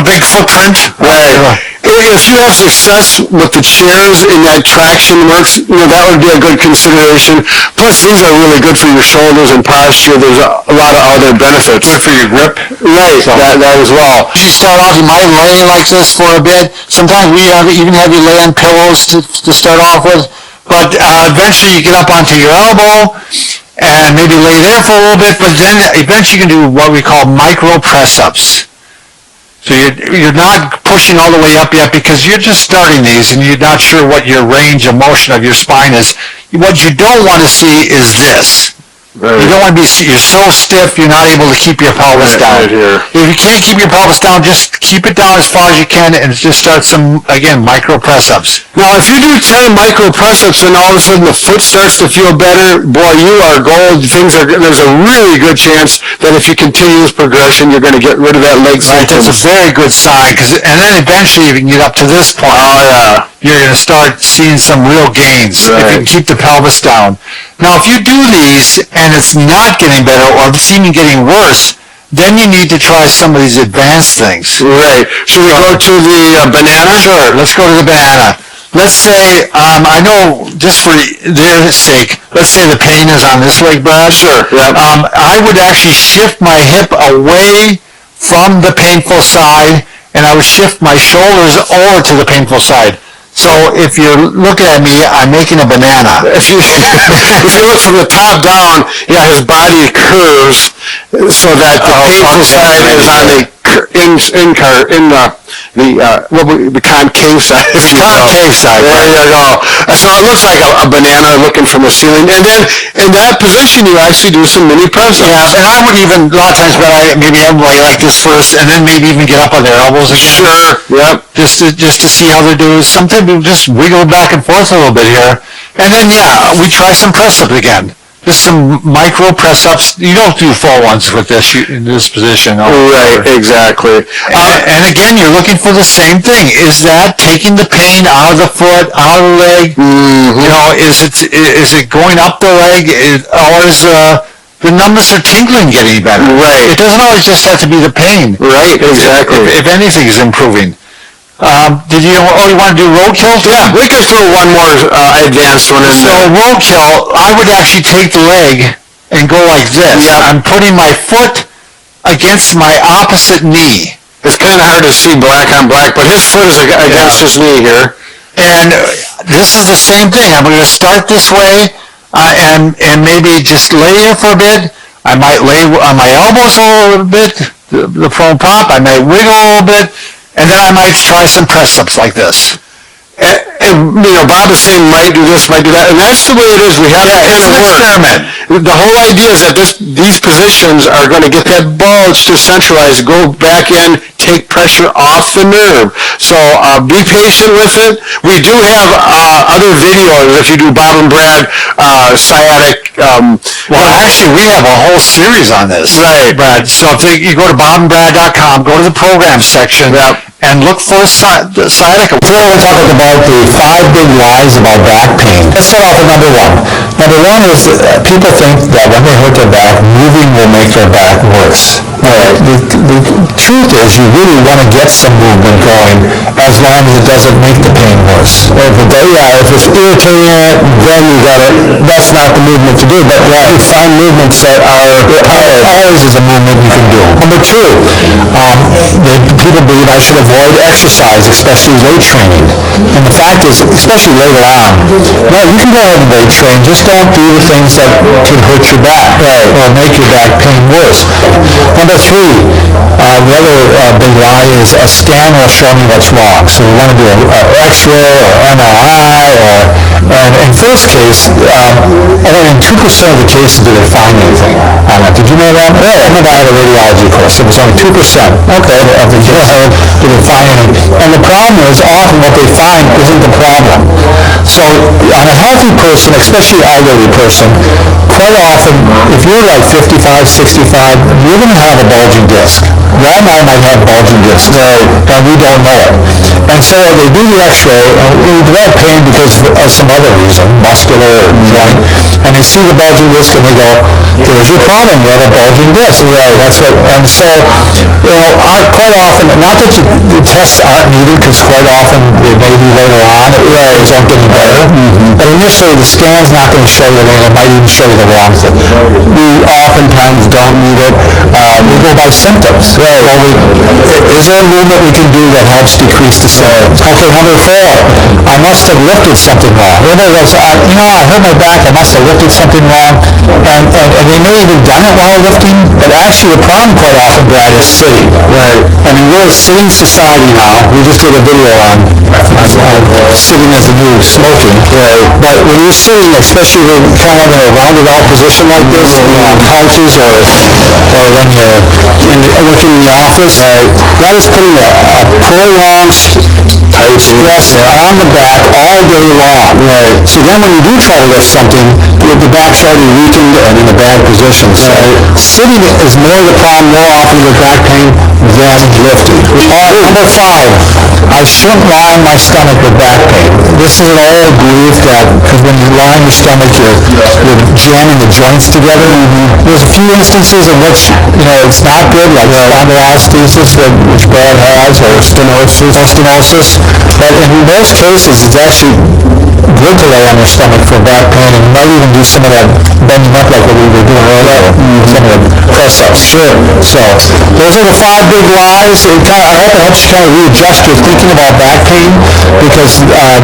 big footprint. Right. If you have success with the chairs in that traction works, that would be a good consideration. Plus, these are really good for your shoulders and posture. There's a lot of other benefits. Good for your grip. Right, that as well. You start off, you might lay like this for a bit. Sometimes we even have you lay on pillows to start off with. But eventually you get up onto your elbow and maybe lay there for a little bit, but then eventually you can do what we call micro press-ups. So you're not pushing all the way up yet because you're just starting these and you're not sure what your range of motion of your spine is. What you don't want to see is this. Right. You don't want to be, you're so stiff you're not able to keep your pelvis down. Right here. If you can't keep your pelvis down, just keep it down as far as you can and just start some, again, micro press-ups. Now, if you do 10 micro press-ups and all of a sudden the foot starts to feel better, boy, you are gold. There's a really good chance that if you continue this progression, you're going to get rid of that leg Right, that's a very good sign. And then eventually, if you can get up to this point, you're going to start seeing some real gains if you can keep the pelvis down. Now, if you do these and it's not getting better or it's even getting worse, then you need to try some of these advanced things. Right. Should we go to the banana? Sure, let's go to the banana. Let's say, I know, just for their sake, let's say the pain is on this leg, Brad. Sure, yeah. I would actually shift my hip away from the painful side, and I would shift my shoulders over to the painful side. So if you're looking at me, I'm making a banana. If you look from the top down, his body curves so that the painful side is on the concave side. Concave side. There you go. So it looks like a banana looking from the ceiling. And then in that position, you actually do some mini press-ups. Yeah, and I would even, a lot of times, but I maybe have them like this first, and then maybe even get up on their elbows again. Sure, yep. Just to see how they're doing. Sometimes we just wiggle back and forth a little bit here. And then, we try some press-ups again. Just some micro press-ups. You don't do full ones with this in this position. Right, exactly. And again, you're looking for the same thing. Is that taking the pain out of the foot, out of the leg? Mm-hmm. Is it going up the leg, or is the numbness or tingling getting better? Right. It doesn't always just have to be the pain. Right, exactly. If anything is improving. You want to do roadkill? Yeah, we can throw one more advanced one in So there. roadkill, I would actually take the leg and go like this. Yeah. I'm putting my foot against my opposite knee. It's kind of hard to see black on black, but his foot is against his knee here. And this is the same thing. I'm going to start this way and maybe just lay here for a bit. I might lay on my elbows a little bit, the prone pop. I might wiggle a little bit. And then I might try some press-ups like this. And Bob is saying might do this, might do that, and that's the way it is. We have to it's an experiment. The whole idea is that these positions are going to get that bulge to centralize, go back in, take pressure off the nerve. So be patient with it. We do have other videos if you do Bob and Brad sciatic. Actually, we have a whole series on this. Right. Brad. So if you go to bobandbrad.com, go to the program section, and look for sciatica. Today we're talking about the 5 big lies about back pain. Let's start off with number one. Number one is people think that when they hurt their back, moving will make their back worse. The truth is you really want to get some movement going as long as it doesn't make the pain worse. If it's irritating it, then that's not the movement to do. But you find movements that always is a movement you can do. Number two, people believe I should avoid exercise, especially weight training. And the fact is, especially later on, you can go ahead and weight train, just don't do the things that can hurt your back or make your back pain worse. Number three, the other big lie is a scan will show me what's wrong. So we want to do an X-ray or MRI, and in this case, only in 2% of the cases do they find anything on it. Did you know that? I remember I had a radiology course. It was only 2%. Okay, of the cases do they find anything. And the problem is often what they find isn't the problem. So on a healthy person, especially elderly person, quite often, if you're like 55, 65, you're going to have a bulging disc. Grandma might have bulging discs, and we don't know it. And so they do the x-ray, and we develop pain because of some other reason, muscular or joint, and they see the bulging disc and they go, there's your problem, you have a bulging disc. Right, that's it. And so, quite often, not that the tests aren't needed, because quite often it may be later on, things aren't getting better, but initially the scan's not going to show you anything, it might even show you the wrong thing. We oftentimes don't need it. We go by symptoms. Right. Well, is there a movement we can do that helps decrease the symptoms? Okay, number 4, I must have lifted something wrong. Everybody goes, I hurt my back, I must have lifted something wrong, and they may have even done it while lifting, but actually the problem quite often, Brad, is sitting. Right. I mean, we're a sitting society now. We just did a video on sitting as a new smoking. Right. But when you're sitting, especially when kind of in a rounded out position like this, on couches or when you're working in the office, that is putting a prolonged stress on the back all day long. Right. So then when you do try to lift something, the back's already weakened and in a bad position. So sitting is more the problem more often with back pain than lifting. Number 5, I shouldn't lie on my stomach with back pain. This is an old belief that, because when you lie on your stomach, you're jamming the joints together. There's a few instances in which, it's not good, like spondylolisthesis, which Brad has, or stenosis. But in most cases, it's actually good to lay on your stomach for back pain, and you might even do some of that bending up like what we were doing earlier, some of the press-ups. Sure. So those are the 5 big lies. I hope it helps you kind of readjust your thinking about back pain, because that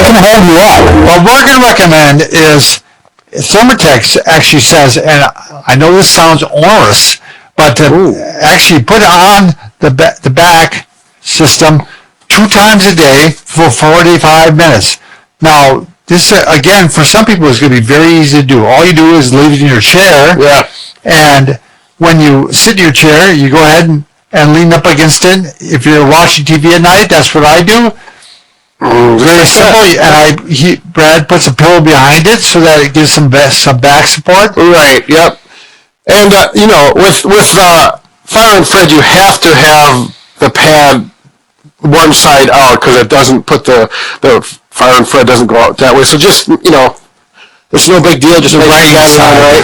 can hold you up. What we're going to recommend is, Thermotex actually says, and I know this sounds onerous, but to actually put on the back system 2 times a day for 45 minutes. Now, this, again, for some people, is going to be very easy to do. All you do is leave it in your chair. Yeah. And when you sit in your chair, you go ahead and lean up against it. If you're watching TV at night, that's what I do. Very simple. And Brad puts a pillow behind it so that it gives some back support. Right. Yep. And with Fire and Fred, you have to have the pad one side out, because it doesn't put the Fire and Fred doesn't go out that way. So just it's no big deal. Just make it right.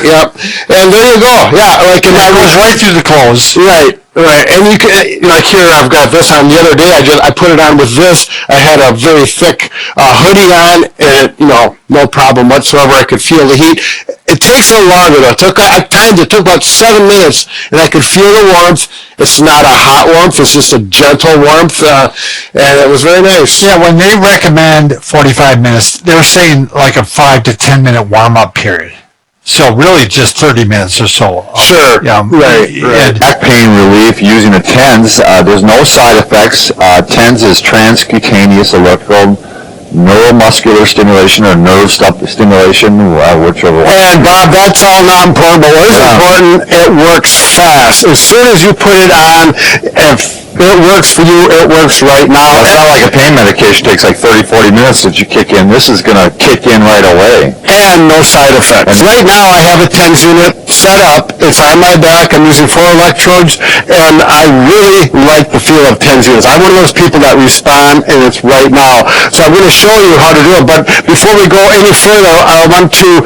Yep. And there you go. Yeah. Like, and that goes right through the clothes. Right. Right, and you can, like here, I've got this on. The other day, I put it on with this. I had a very thick hoodie on, and no problem whatsoever. I could feel the heat. It takes a little longer though. At times it took about 7 minutes, and I could feel the warmth. It's not a hot warmth; it's just a gentle warmth, and it was very nice. Yeah, when they recommend 45 minutes, they're saying like a 5 to 10 minute warm up period. So really just 30 minutes or so. Sure. Right. Back pain relief using the TENS. There's no side effects. TENS is transcutaneous electrode neuromuscular stimulation or nerve stimulation, whichever one. And Bob, that's all not important, but what is important, it works fast. As soon as you put it on, if it works for you, it works right now. It's not like a pain medication takes like 30, 40 minutes that you kick in. This is going to kick in right away. And no side effects. Right now I have a TENS unit set up. It's on my back. I'm using 4 electrodes, and I really like the feel of TENS units. I'm one of those people that respond, and it's right now. So I'm going to show you how to do it. But before we go any further, I want to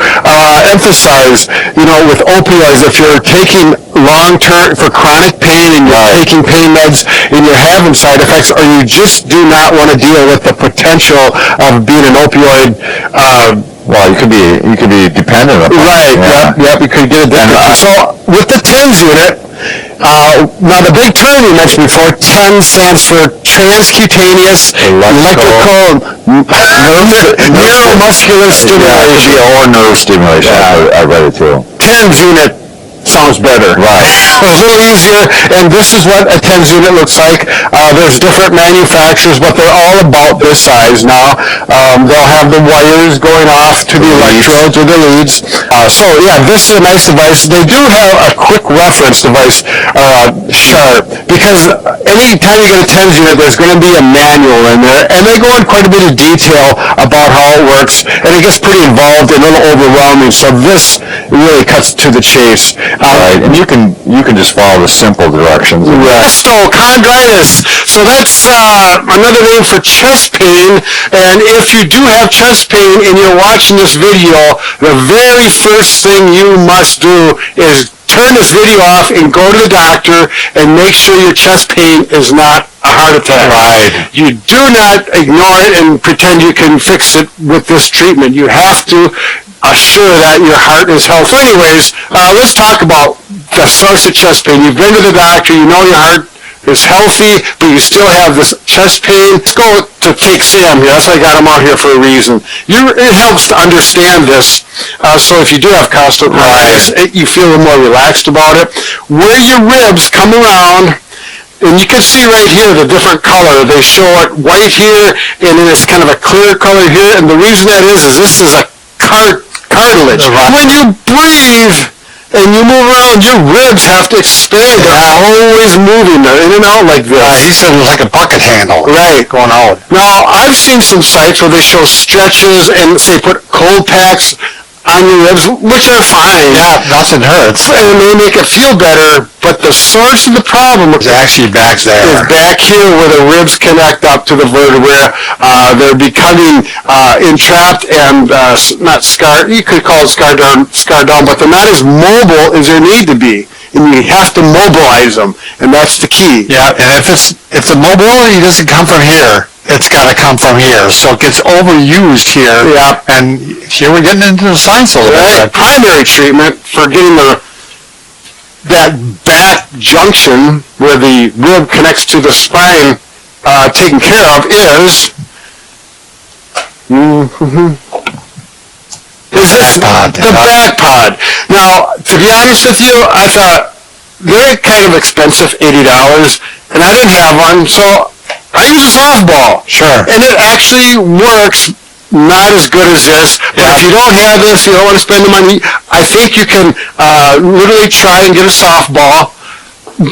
emphasize, with opioids, if you're taking long-term for chronic pain and you're taking pain meds and you're having side effects, or you just do not want to deal with the potential of being an opioid, well, you could be dependent on it. Right. Yep. You could get addicted. So with the TENS unit, now the big term you mentioned before, TENS stands for transcutaneous electrical neuromuscular stimulation. Or nerve stimulation. I read it too. TENS unit. sounds better. Right. A little easier, and this is what a TENS unit looks like. There's different manufacturers, but they're all about this size now. They'll have the wires going off to the electrodes or the leads. So yeah, this is a nice device. They do have a quick reference device, sharp, because anytime you get a TENS unit, there's going to be a manual in there, and they go in quite a bit of detail about how it works, and it gets pretty involved and a little overwhelming. So this really cuts to the chase. Right, and you can just follow the simple directions. Costochondritis. So that's another name for chest pain. And if you do have chest pain and you're watching this video, the very first thing you must do is turn this video off and go to the doctor and make sure your chest pain is not a heart attack. Right. You do not ignore it and pretend you can fix it with this treatment. You have to assure that your heart is healthy. Anyways, let's talk about the source of chest pain. You've been to the doctor, you know your heart is healthy, but you still have this chest pain. Let's go to take Sam here. That's why I got him out here for a reason. It helps to understand this. So if you do have costochondritis, you feel a little more relaxed about it. Where your ribs come around, and you can see right here the different color. They show it white here, and then it's kind of a clear color here. And the reason that is this is a cartilage. When you breathe and you move around, your ribs have to expand. They're always moving. They're in and out like this. He said it was like a bucket handle. Right. Going out. Now, I've seen some sites where they show stretches and say put cold packs on your ribs, which are fine. Yeah, nothing hurts. And they make it feel better, but the source of the problem It's actually back there. is back here where the ribs connect up to the vertebrae. They're becoming entrapped and not scarred. You could call it scarred down, but they're not as mobile as they need to be. And you have to mobilize them, and that's the key. Yeah, and if the mobility doesn't come from here, it's got to come from here. So it gets overused here. Yeah. And here we're getting into the science a little bit. Primary treatment for getting that back junction where the rib connects to the spine taken care of is this the back pod. Now, to be honest with you, I thought they're kind of expensive, $80, and I didn't have one, so I use a softball. Sure. And it actually works not as good as this, but if you don't have this, you don't want to spend the money, I think you can literally try and get a softball.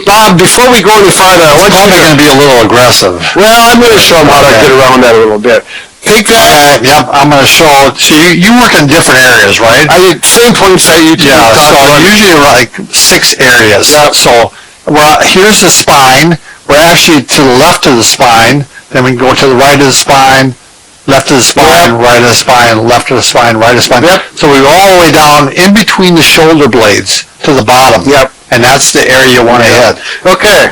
Bob, before we go any farther, I want you Probably going to be a little aggressive. well, I'm going to show them how to get around that a little bit. Take that. Yep, I'm going to show. So you work in different areas, right? Same points that you Yeah, so usually like 6 areas. Yep. So, well, here's the spine. We're actually to the left of the spine. Then we can go to the right of the spine, left of the spine, right of the spine, left of the spine, right of the spine. Yep. So we go all the way down in between the shoulder blades to the bottom. Yep. And that's the area you want to hit. Okay.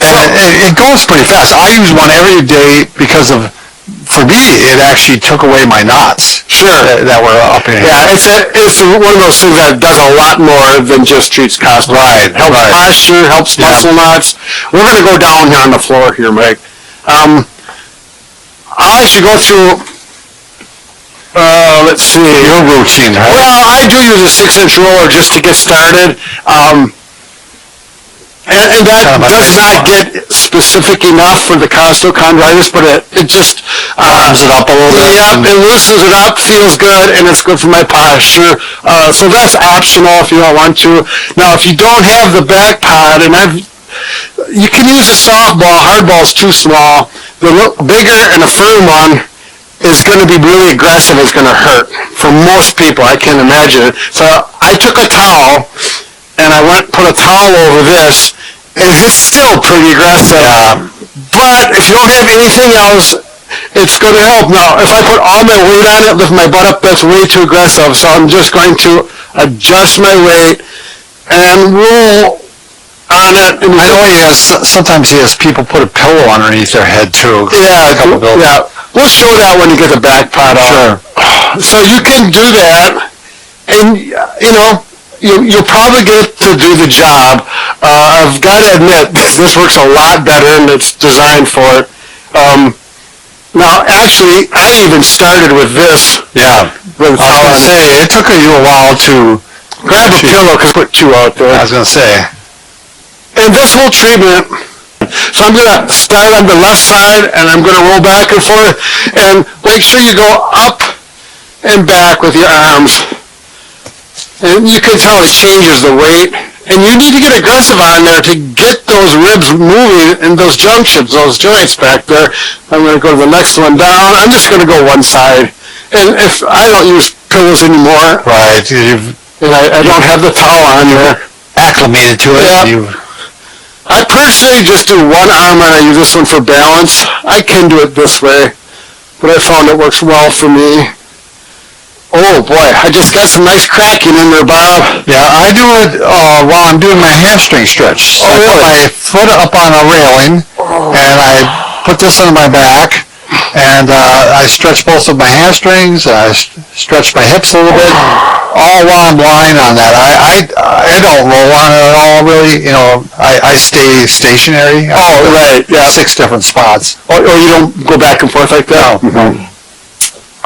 And it goes pretty fast. I use one every day because for me, it actually took away my knots. Sure. That were up in here. Yeah, it's one of those things that does a lot more than just treats cost. Right, Helps right. posture, helps muscle knots. We're going to go down here on the floor here, Mike. I'll actually go through, let's see. Your routine, right? Well, I do use a 6-inch roller just to get started. And that does not get specific enough for the costochondritis, but it just Warms it up a little bit. Yeah, it loosens it up, feels good, and it's good for my posture. So that's optional if you don't want to. Now, if you don't have the back pod, and you can use a softball. Hardball's too small. The bigger and a firm one is going to be really aggressive. It's going to hurt for most people. I can't imagine it. So I took a towel and I put a towel over this, and it's still pretty aggressive. Yeah. But if you don't have anything else, it's going to help. Now, if I put all my weight on it, lift my butt up, that's way too aggressive. So I'm just going to adjust my weight and roll on it. And I know sometimes he has people put a pillow underneath their head too. Yeah, we'll show that when you get the back pod out. Sure. So you can do that, and you'll probably get to do the job. I've got to admit, this works a lot better, and it's designed for it. Now, actually, I even started with this. Yeah. With I was going to say, it took you a while to grab a pillow, because put two out there. I was gonna say. And this whole treatment, so I'm going to start on the left side, and I'm going to roll back and forth, and make sure you go up and back with your arms. And you can tell it changes the weight, and you need to get aggressive on there to get those ribs moving and those junctions, those joints back there. I'm going to go to the next one down. I'm just going to go one side. And if I don't use pillows anymore, Right, you've and I don't have the towel on there, acclimated to it. Yeah. I personally just do one arm and I use this one for balance. I can do it this way, but I found it works well for me. Oh boy, I just got some nice cracking in there, Bob. Yeah, I do it while I'm doing my hamstring stretch. So I put my foot up on a railing, and I put this on my back, and I stretch both of my hamstrings, and I stretch my hips a little bit, all while I'm lying on that. I don't roll on it at all, really. You know, I stay stationary. Oh, right, yeah. 6 different spots. Or you don't go back and forth like that? No.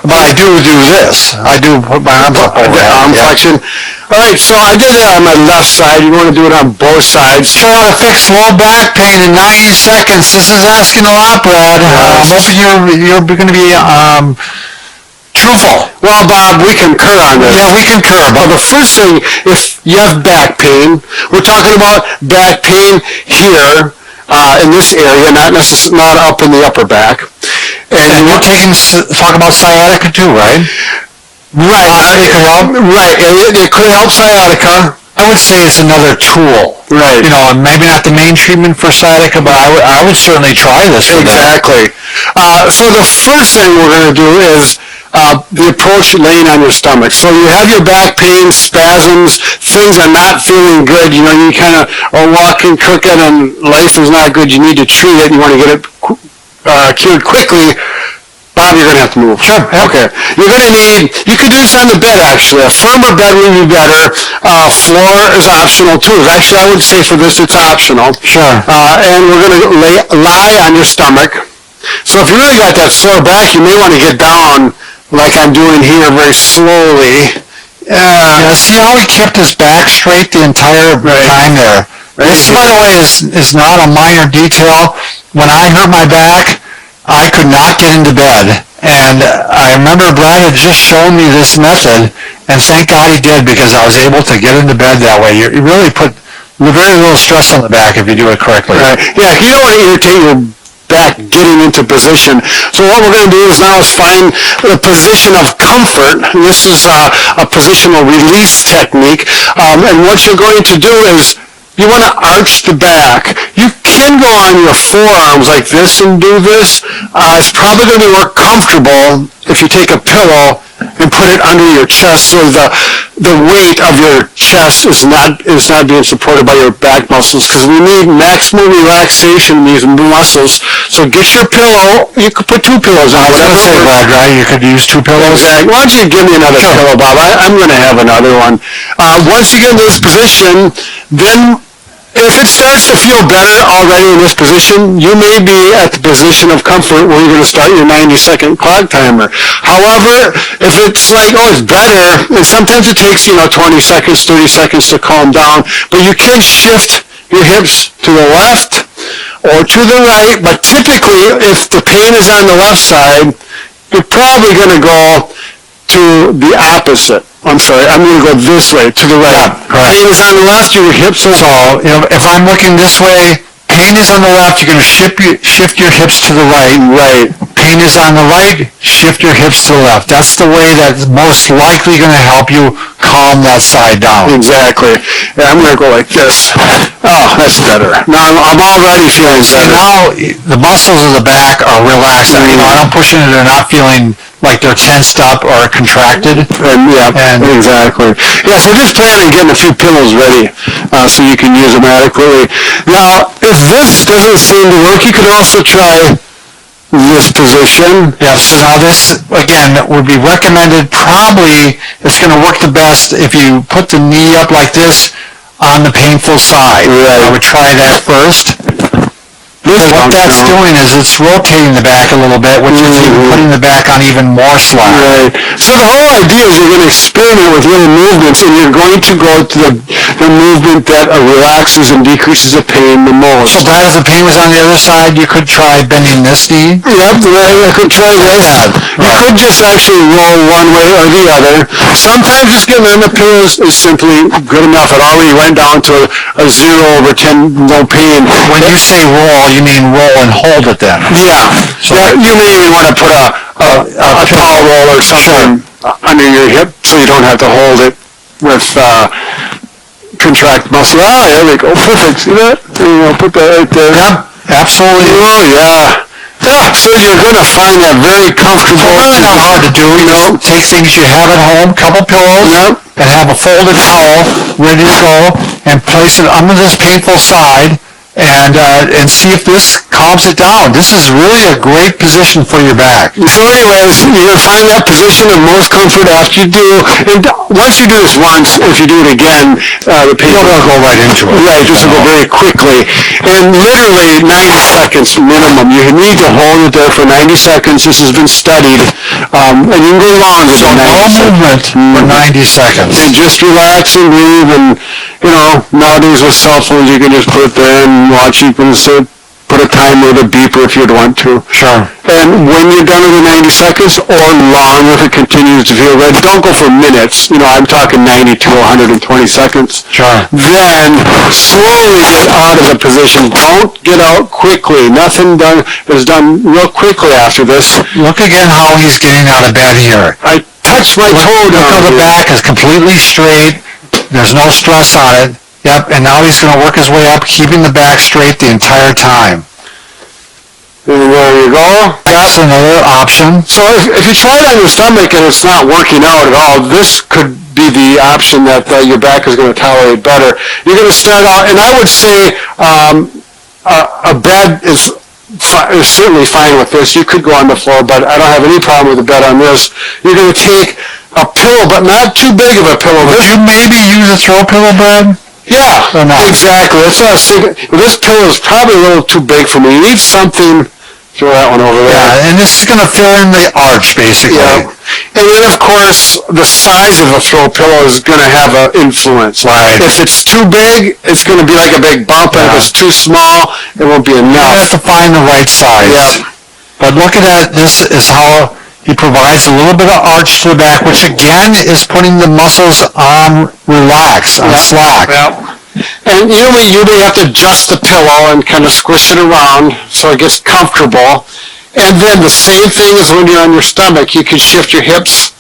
But I do this. I do put my arms up over The arm flexion. All right, so I did that on my left side. You want to do it on both sides. Try to fix low back pain in 90 seconds. This is asking a lot, Brad. I'm hoping you're going to be truthful. Well, Bob, we concur on this. Yeah, we concur. Well, the first thing, if you have back pain, we're talking about back pain here in this area, not up in the upper back. And we're talk about sciatica too, right? Right. It could help. Right. It could help sciatica. I would say it's another tool. Right. You know, maybe not the main treatment for sciatica, but I would certainly try this for that. Exactly. So the first thing we're going to do is the approach laying on your stomach. So you have your back pain, spasms, things are not feeling good. You know, you kind of are walking crooked and life is not good. You need to treat it. You want to get it cured quickly. Bob, you're going to have to move. Sure. Okay. You're going to need, you could do this on the bed actually. A firmer bed would be better. Floor is optional too. Actually, I would say for this it's optional. Sure. And we're going to lie on your stomach. So if you really got that sore back, you may want to get down like I'm doing here very slowly. Yeah, see how he kept his back straight the entire time there. This, by the way, is not a minor detail. When I hurt my back, I could not get into bed. And I remember Brad had just shown me this method, and thank God he did, because I was able to get into bed that way. You really put very little stress on the back if you do it correctly. Right. Yeah, you don't want to irritate your back getting into position. So what we're going to do is now find the position of comfort. This is a positional release technique. And what you're going to do is you want to arch the back. You can go on your forearms like this and do this. It's probably going to be more comfortable if you take a pillow and put it under your chest, so the weight of your chest is not being supported by your back muscles, because we need maximum relaxation in these muscles. So get your pillow. You could put 2 pillows on. I was going to say, Brad, right? You could use 2 pillows. Exactly. Why don't you give me another pillow, Bob? I'm going to have another one. Once you get into this position, then if it starts to feel better already in this position, you may be at the position of comfort where you're going to start your 90-second clock timer. However, if it's like, oh, it's better, and sometimes it takes, 20 seconds, 30 seconds to calm down, but you can shift your hips to the left or to the right, but typically, if the pain is on the left side, you're probably going to go to the opposite. I'm sorry, I'm going to go this way, to the right. Pain is on the left, your hips are... So, if I'm looking this way, pain is on the left, you're going to shift your hips to the right. Right. Pain is on the right, shift your hips to the left. That's the way that's most likely going to help you calm that side down. Exactly. Yeah, I'm going to go like this. Oh, that's better. Now I'm already feeling better. Now the muscles of the back are relaxed. I don't push into, they're not feeling like they're tensed up or contracted. Exactly. Yeah, so just plan on getting a few pillows ready so you can use them adequately. Now, if this doesn't seem to work, you could also try this position. Yes, now this, again, would be recommended. Probably it's going to work the best if you put the knee up like this on the painful side. Right. I would try that first. What that's doing is it's rotating the back a little bit, which is even putting the back on even more slack. Right. So the whole idea is you're going to experiment with little movements, and you're going to go to the movement that relaxes and decreases the pain the most. So Brad, if the pain was on the other side, you could try bending this knee. Yep, I could try this. You could just actually roll one way or the other. Sometimes just getting on the pillows is simply good enough. It already went down to a 0/10, no pain. When you say roll, you mean roll and hold it then? Yeah. So You may even want to put a towel roll or something under your hip so you don't have to hold it with contract muscle. Ah, there we go. Perfect. See that? Put that right there. Yep, absolutely. Oh, yeah. Yeah, so you're going to find that very comfortable. It's really not hard to do. You know, take things you have at home, couple pillows, and have a folded towel ready to go, and place it under this painful side, and see if this calms it down. This is really a great position for your back. So anyways, you're going to find that position of most comfort after you do. And once you do this once, if you do it again, the pain will go right into it. Right, this will go very quickly. And literally 90 seconds minimum. You need to hold it there for 90 seconds. This has been studied. And you can go longer than 90 movement for 90 seconds. And just relax and breathe. And, nowadays with cell phones, you can just put it there and watch. You can put a timer with a beeper if you'd want to. Sure. And when you're done with the 90 seconds or longer, if it continues to feel red, don't go for minutes. I'm talking 90 to 120 seconds. Sure. Then slowly get out of the position. Don't get out quickly. Nothing is done real quickly after this. Look again how he's getting out of bed here. I touched my toe down. Look how the back is completely straight. There's no stress on it. Yep, and now he's going to work his way up, keeping the back straight the entire time. And there you go. That's another option. So if you try it on your stomach and it's not working out at all, this could be the option that your back is going to tolerate better. You're going to start out, and I would say a bed is certainly fine with this. You could go on the floor, but I don't have any problem with a bed on this. You're going to take a pillow, but not too big of a pillow. Would you maybe use a throw pillow, Brad? Yeah, exactly. This pillow is probably a little too big for me. You need something. Throw that one over there. Yeah, and this is going to fill in the arch, basically. Yeah. And then, of course, the size of a throw pillow is going to have an influence. Right. If it's too big, it's going to be like a big bump, and if it's too small, it won't be enough. You have to find the right size. Yeah. But look at that. This is how he provides a little bit of arch to the back, which again is putting the muscles on relax, on slack. Yeah. And you usually have to adjust the pillow and kind of squish it around so it gets comfortable. And then the same thing as when you're on your stomach. You can shift your hips.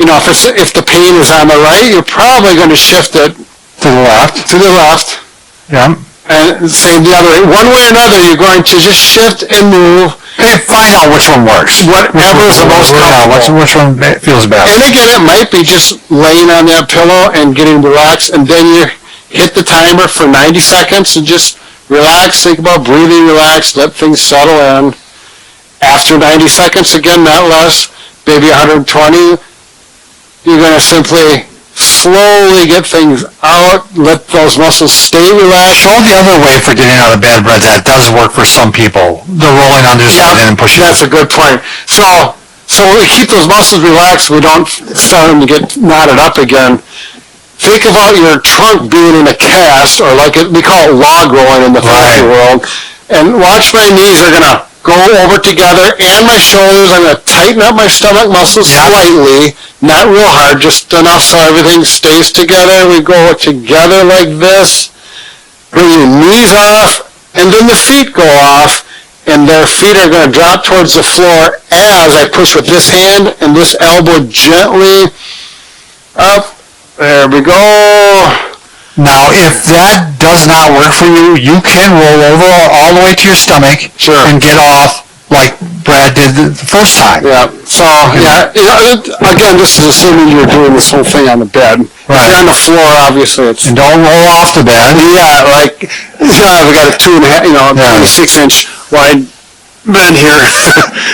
If the pain is on the right, you're probably going to shift it To the left. to the left. Yeah. And same the other way. One way or another, you're going to just shift and move. Hey, find out which one works. Whatever is the most comfortable. Which one feels best. And again, it might be just laying on that pillow and getting relaxed, and then you hit the timer for 90 seconds and just relax, think about breathing, relax, let things settle in. After 90 seconds, again, not less, maybe 120, you're going to simply slowly get things out, let those muscles stay relaxed. Show the other way for getting out of bed, Brad. That does work for some people. The rolling under and pushing. That's a good point. So we keep those muscles relaxed. We don't start them to get knotted up again. Think about your trunk being in a cast, or we call it log rolling in the fancy world. And watch my knees are going to go over together, and my shoulders. I'm going to tighten up my stomach muscles slightly, not real hard, just enough so everything stays together. We go together like this. Bring your knees off, and then the feet go off, and their feet are going to drop towards the floor as I push with this hand and this elbow gently up. There we go. Now, if that does not work for you, you can roll over all the way to your stomach and get off like Brad did the first time. Yeah. So, again, this is assuming you're doing this whole thing on the bed. Right. If you're on the floor, obviously, it's... And don't roll off the bed. Yeah, we got a 26-inch wide bed here,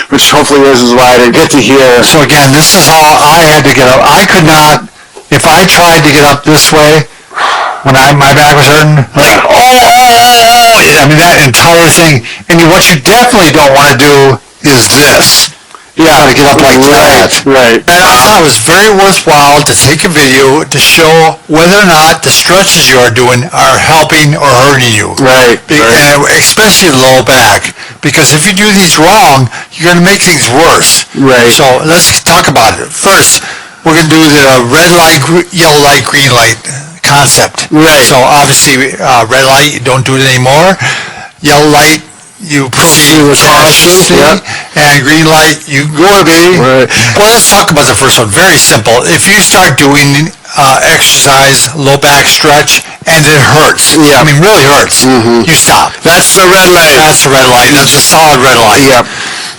which hopefully yours is wider. Get to here. So, again, this is how I had to get up. I could not, if I tried to get up this way, when my back was hurting, like, I mean, that entire thing. And what you definitely don't want to do is this. Yeah, to get up like that. Right. And I thought it was very worthwhile to take a video to show whether or not the stretches you are doing are helping or hurting you. Right. And especially the low back. Because if you do these wrong, you're going to make things worse. Right. So let's talk about it. First, we're going to do the red light, yellow light, green light concept. Right. So obviously, red light, you don't do it anymore. Yellow light, you proceed cautiously, and green light, you go to be. Right. Well, let's talk about the first one. Very simple. If you start doing exercise, low back stretch, and it hurts, I mean really hurts, you stop. That's the red light. That's the red light. That's a solid red light. Yep.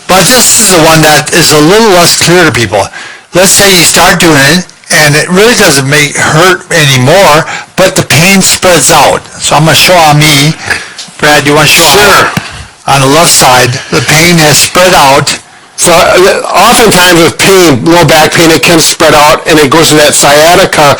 But this is the one that is a little less clear to people. Let's say you start doing it, and it really doesn't hurt anymore, but the pain spreads out. So I'm going to show on me. Brad, do you want to show? Sure. On the left side, the pain has spread out. So oftentimes with pain, low back pain, it can spread out and it goes to that sciatica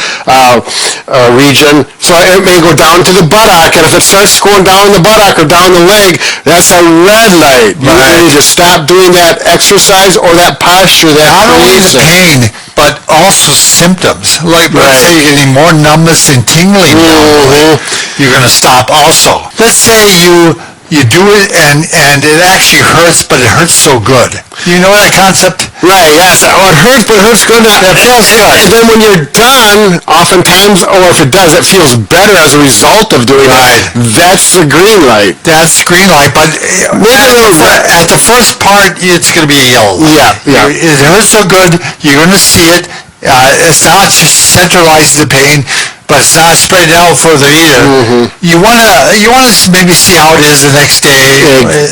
region. So it may go down to the buttock, and if it starts going down the buttock or down the leg, that's a red light. You need to stop doing that exercise or that posture that Not only creates the it. pain, but also symptoms. Like, let's say you're getting more numbness and tingling down the leg, you're going to stop also. Let's say you do it and it actually hurts, but it hurts so good. You know that concept? Right, yes. Oh, it hurts, but it hurts good. It feels good. And then when you're done, oftentimes, or if it does, it feels better as a result of doing Right. it. That's the green light. That's green light, but at the first part, it's going to be a yellow light. Yeah. It hurts so good, you're going to see it. It's not just centralizing the pain, but it's not spreading out further either. You want to maybe see how it is the next day,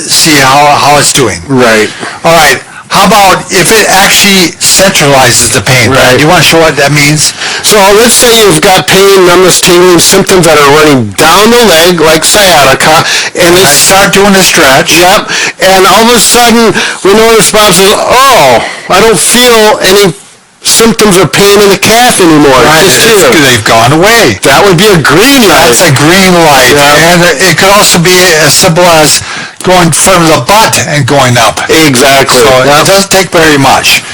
see how it's doing. Right. All right. How about if it actually centralizes the pain? Right. Do you want to show what that means? So let's say you've got pain, numbness, tingling, symptoms that are running down the leg, like sciatica, and I start doing a stretch. Yep. And all of a sudden, we notice Bob says, "Oh, I don't feel any symptoms of pain in the calf anymore." Right. Just here." They've gone away. That would be a green light. That's a green light. Yeah. And it could also be as simple as going from the butt and going up. Exactly. So it doesn't take very much.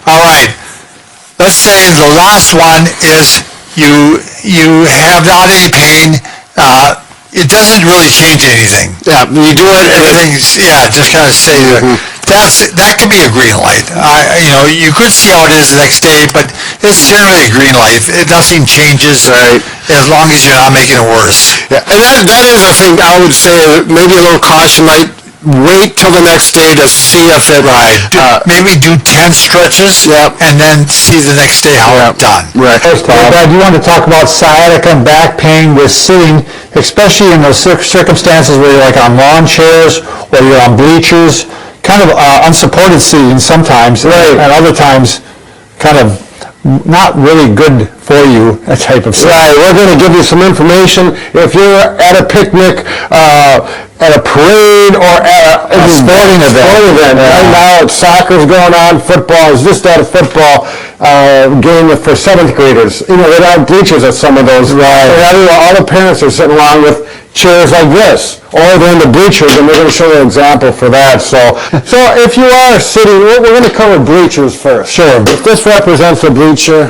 All right. Let's say the last one is you have not any pain. It doesn't really change anything. Yeah, you do it. Everything's just kind of stay there. That could be a green light. You could see how it is the next day, but it's generally a green light. Nothing changes as long as you're not making it worse. Yeah, and that is a thing I would say. Maybe a little caution light. Wait till the next day to see if it. Maybe do 10 stretches, and then see the next day how it's done. Right. Brad, you want to talk about sciatica and back pain with sitting, especially in those circumstances where you're like on lawn chairs or you're on bleachers, kind of unsupported seating sometimes, and other times kind of not really good for you, that type of stuff. Right, we're going to give you some information. If you're at a picnic, at a parade, or at a sporting event. Right now, soccer's going on, football is just at a football game for 7th graders. You know, they don't have bleachers at some of those. Right. All the parents are sitting along with chairs like this, or they're in the bleachers, and we're going to show you an example for that. So if you are sitting, we're going to cover bleachers first. Sure. If this represents a bleacher.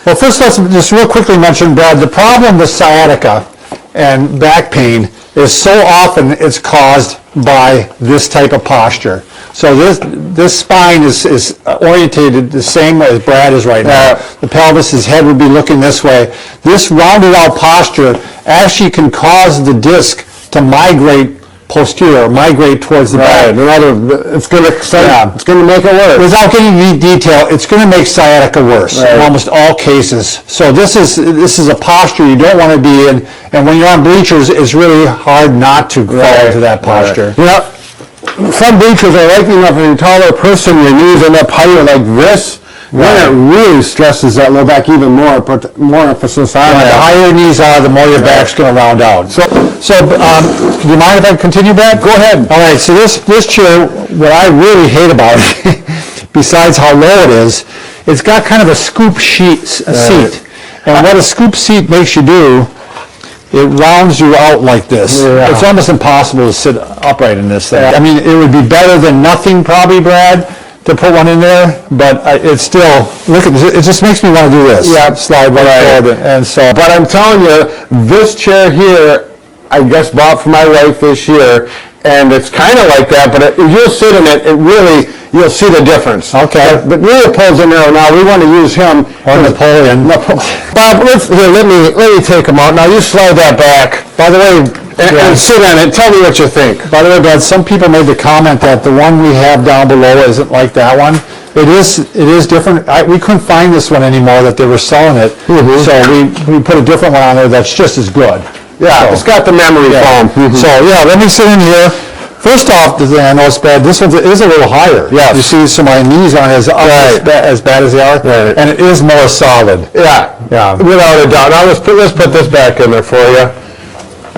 Well, first let's just real quickly mention, Brad, the problem with sciatica and back pain is so often it's caused by this type of posture. So this spine is orientated the same way as Brad is right now. The pelvis, his head would be looking this way. This rounded out posture actually can cause the disc to migrate posterior, migrate towards the back. It's going to make it worse. Without getting into detail, it's going to make sciatica worse in almost all cases. So this is a posture you don't want to be in, and when you're on bleachers, it's really hard not to fall into that posture. Yeah. Some bleachers are likely enough, if you're a taller person, your knees end up higher like this. Then it really stresses that low back even more, put more emphasis on The that. higher your knees are, the more your back's going to round out. So, do you mind if I continue, Brad? Go ahead. All right, so this chair, what I really hate about it, besides how low it is, it's got kind of a scoop seat. And what a scoop seat makes you do it rounds you out like this. Yeah. It's almost impossible to sit upright in this thing. I mean, it would be better than nothing probably, Brad, to put one in there, but it's still, look at this, it just makes me want to do this. Yeah. Slide right forward, and so. But I'm telling you, this chair here, I just bought for my wife this year, and it's kind of like that, but if you'll sit in it, you'll see the difference. Okay. But Leopold's in there now, we want to use him. Or Napoleon. Bob, let me take him out. Now you slide that back. By the way, and sit on it, tell me what you think. By the way, Brad, some people made the comment that the one we have down below isn't like that one. It is different. We couldn't find this one anymore that they were selling it, so we put a different one on there that's just as good. Yeah, it's got the memory foam. So yeah, let me sit in here. First off, the thing I know it's bad, this one is a little higher. Yes. You see, so my knees aren't as bad as they are, and it is more solid. Yeah, without a doubt. Now let's put this back in there for you,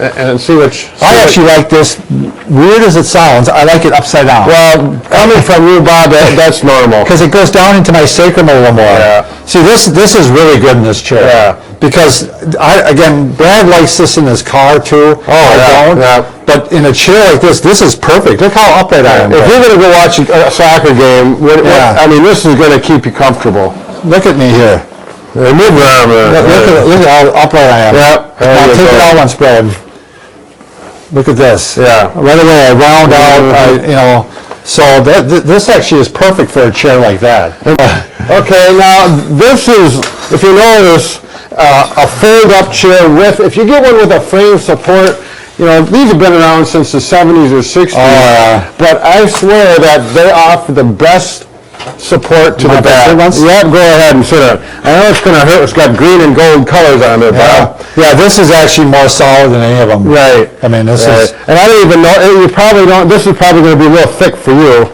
and see what. I actually like this. Weird as it sounds, I like it upside down. Well, coming from you, Bob, that's normal. Because it goes down into my sacrum a little more. Yeah. See, this is really good in this chair. Yeah. Because, again, Brad likes this in his car too. Oh, yeah, don't. yeah. But in a chair like this is perfect. Look how upright I am. If you're going to go watch a soccer game, I mean, this is going to keep you comfortable. Look at me here. Move your arm. Look at how upright I am. Yeah. Now take it out once, Brad. Look at this. Yeah. Right away, I round out, so this actually is perfect for a chair like that. Okay, now this is, if you notice, a fold-up chair with, if you get one with a frame support, these have been around since the 70s or 60s, but I swear that they offer the best support to the back. Yeah, go ahead and sit on it. I know it's going to hurt, it's got green and gold colors on it, Bob. Yeah, this is actually more solid than any of them. Right. I mean, this is... And I don't even know, you probably don't, this is probably going to be a little thick for you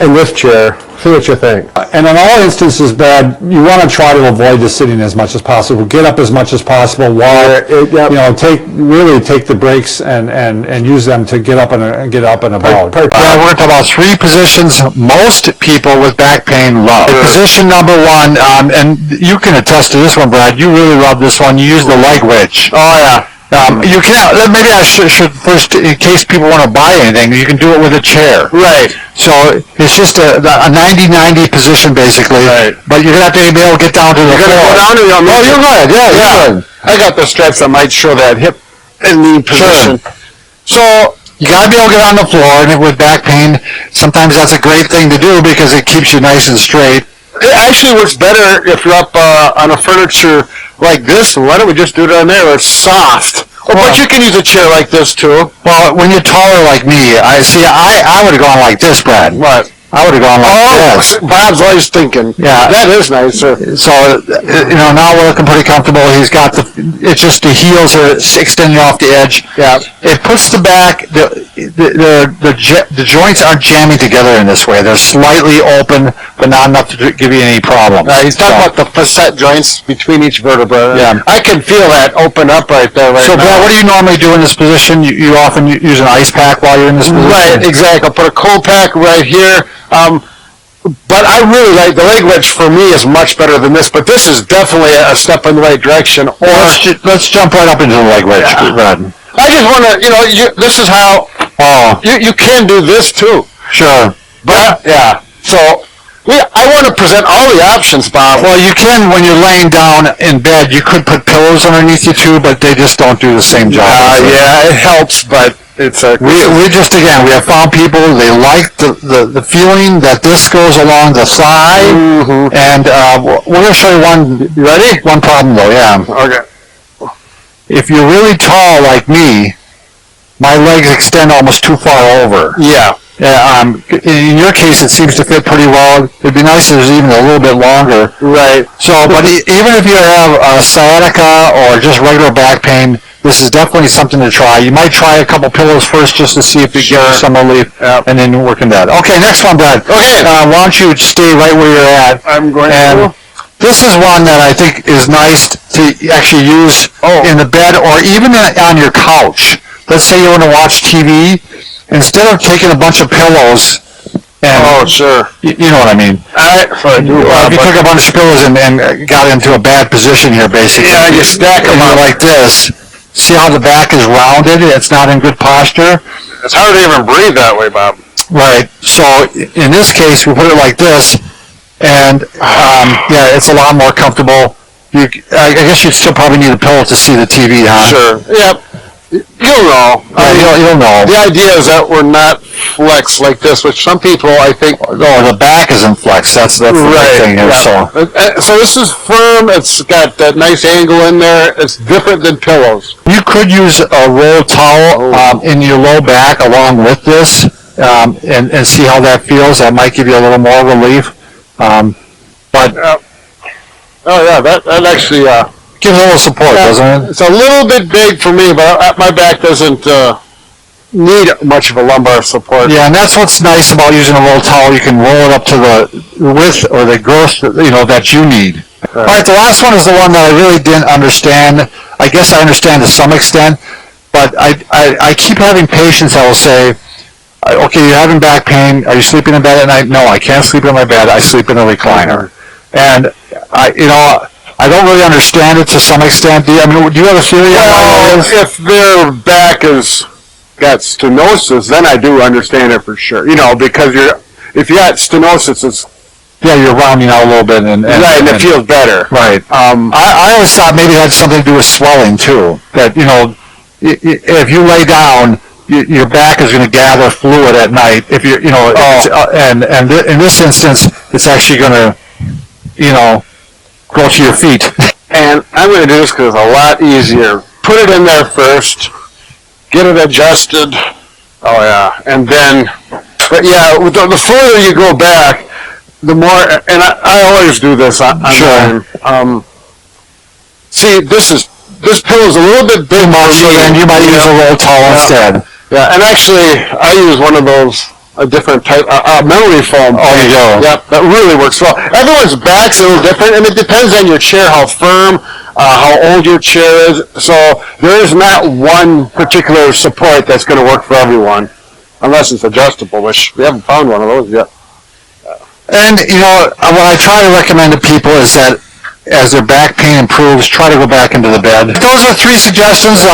in this chair. See what you think. And in all instances, Brad, you want to try to avoid the sitting as much as possible. Get up as much as possible. Walk. Take the breaks and use them to get up and about. We're going to talk about three positions most people with back pain love. Position number one, and you can attest to this one, Brad. You really love this one. You use the leg wedge. Oh yeah. You can. Maybe I should first, in case people want to buy anything, you can do it with a chair. Right. So it's just a 90-90 position basically. Right. But you're going to have to be able to get down to the floor. Go down to the Oh, you're good. Yeah, you're good. I got the straps that might show that hip and knee position. Sure. So you got to be able to get on the floor, and with back pain, sometimes that's a great thing to do because it keeps you nice and straight. It actually works better if you're up on a furniture like this. Why don't we just do it on there? It's soft. But you can use a chair like this too. Well, when you're taller like me, I would have gone like this, Brad. What? I would have gone like this. Bob's always thinking. Yeah. That is nicer. So, now we're looking pretty comfortable. He's got it's just the heels are extending off the edge. Yeah. It puts the back, the joints aren't jamming together in this way. They're slightly open, but not enough to give you any problems. He's talking about the facet joints between each vertebra. Yeah. I can feel that open up right there So, now. Brad, what do you normally do in this position? You often use an ice pack while you're in this position? Right, exactly. I'll put a cold pack right here. But I really like the leg wedge. For me is much better than this, but this is definitely a step in the right direction. Let's jump right up into the leg wedge, Brad. I just want to, this is how, you can do this too. Sure. But, so, I want to present all the options, Bob. Well, you can, when you're laying down in bed, you could put pillows underneath you too, but they just don't do the same job. It helps, but it's a... We have found people, they like the feeling that this goes along the side, and we're going to show you one, you ready? One problem though, yeah. Okay. If you're really tall like me, my legs extend almost too far over. Yeah. In your case, it seems to fit pretty well. It'd be nice if it was even a little bit longer. Right. So, but even if you have sciatica or just regular back pain, this is definitely something to try. You might try a couple pillows first just to see if you get some relief, and then work on that. Okay, next one, Brad. Okay. Why don't you stay right where you're at? I'm going to. This is one that I think is nice to actually use in the bed or even on your couch. Let's say you want to watch TV. Instead of taking a bunch of pillows and... sure. You know what I mean. If you took a bunch of pillows and got into a bad position here, basically. Yeah, you stack them like this. See how the back is rounded? It's not in good posture. It's hard to even breathe that way, Bob. Right. So in this case, we put it like this, and yeah, it's a lot more comfortable. I guess you'd still probably need a pillow to see the TV, huh? Sure. Yep. You'll know. You'll know. The idea is that we're not flexed like this, which some people, I think... No, the back isn't flexed. That's the big thing here. Yeah. So this is firm. It's got that nice angle in there. It's different than pillows. You could use a roll towel in your low back along with this, and see how that feels. That might give you a little more relief. But oh yeah, that actually gives a little support, doesn't it? It's a little bit big for me, but my back doesn't need much of a lumbar support. Yeah, and that's what's nice about using a roll towel. You can roll it up to the width or the girth that you need. All right, the last one is the one that I really didn't understand. I guess I understand to some extent, but I keep having patients that will say, okay, you're having back pain. Are you sleeping in bed at night? No, I can't sleep in my bed. I sleep in a recliner. And I don't really understand it to some extent. Do you have a theory on why that is? If their back has got stenosis, then I do understand it for sure. Because if you got stenosis, it's you're rounding out a little bit, and it feels better. Right. I always thought maybe it had something to do with swelling too. That if you lay down, your back is going to gather fluid at night. If you and in this instance, it's actually going to go to your feet. And I'm going to do this because it's a lot easier. Put it in there first, get it adjusted. Oh yeah, and then, but yeah, the further you go back, the more. And I always do this. Sure. See, this pillow's a little bit big for me. So then you might use a roll towel instead. Yeah, and actually, I use one of those. A different type, memory foam. Oh, you do? Yep, that really works well. Everyone's back's a little different, and it depends on your chair, how firm, how old your chair is. So there is not one particular support that's going to work for everyone, unless it's adjustable, which we haven't found one of those yet. And, what I try to recommend to people is that as their back pain improves, try to go back into the bed. Those are 3 suggestions,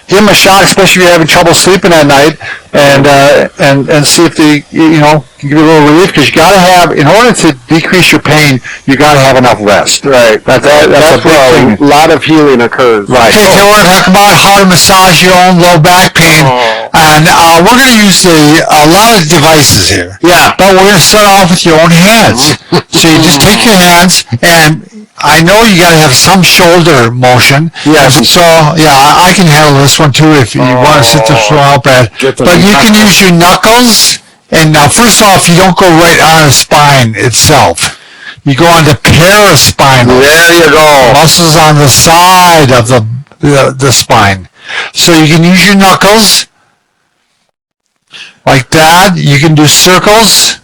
give them a shot, especially if you're having trouble sleeping at night, and see if they, can give you a little relief, because you got to have, in order to decrease your pain, you got to have enough rest. Right. That's a big thing. A lot of healing occurs. Right. Okay, so we're going to talk about how to massage your own low back pain, and we're going to use a lot of devices here. Yeah. But we're going to start off with your own hands. So you just take your hands, and I know you got to have some shoulder motion. Yes. So, I can handle this one too if you want to sit this one out, Brad. But you can use your knuckles, and now first off, you don't go right on the spine itself. You go on the paraspinal. There you go. Muscles on the side of the spine. So you can use your knuckles like that. You can do circles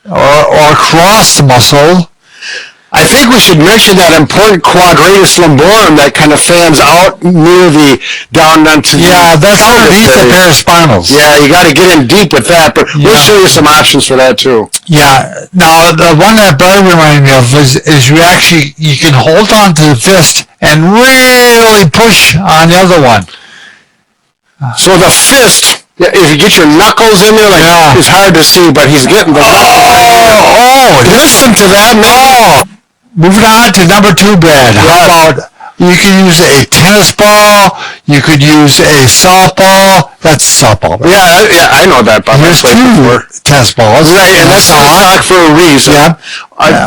or across the muscle. I think we should mention that important quadratus lumborum that kind of fans out near the down onto the that's underneath the paraspinals. Yeah, you got to get in deep with that, but we'll show you some options for that too. Yeah. Now the one that Barry reminded me of is you can hold on to the fist and really push on the other one. So the fist. Yeah, if you get your knuckles in there, it's hard to see, but he's getting the knuckles. Listen to that, man. Moving on to number 2, Brad. How about you can use a tennis ball, you could use a softball. That's a softball. Right? Yeah, I know that. There's 2 tennis balls. Right, and that's not for a reason. Yeah.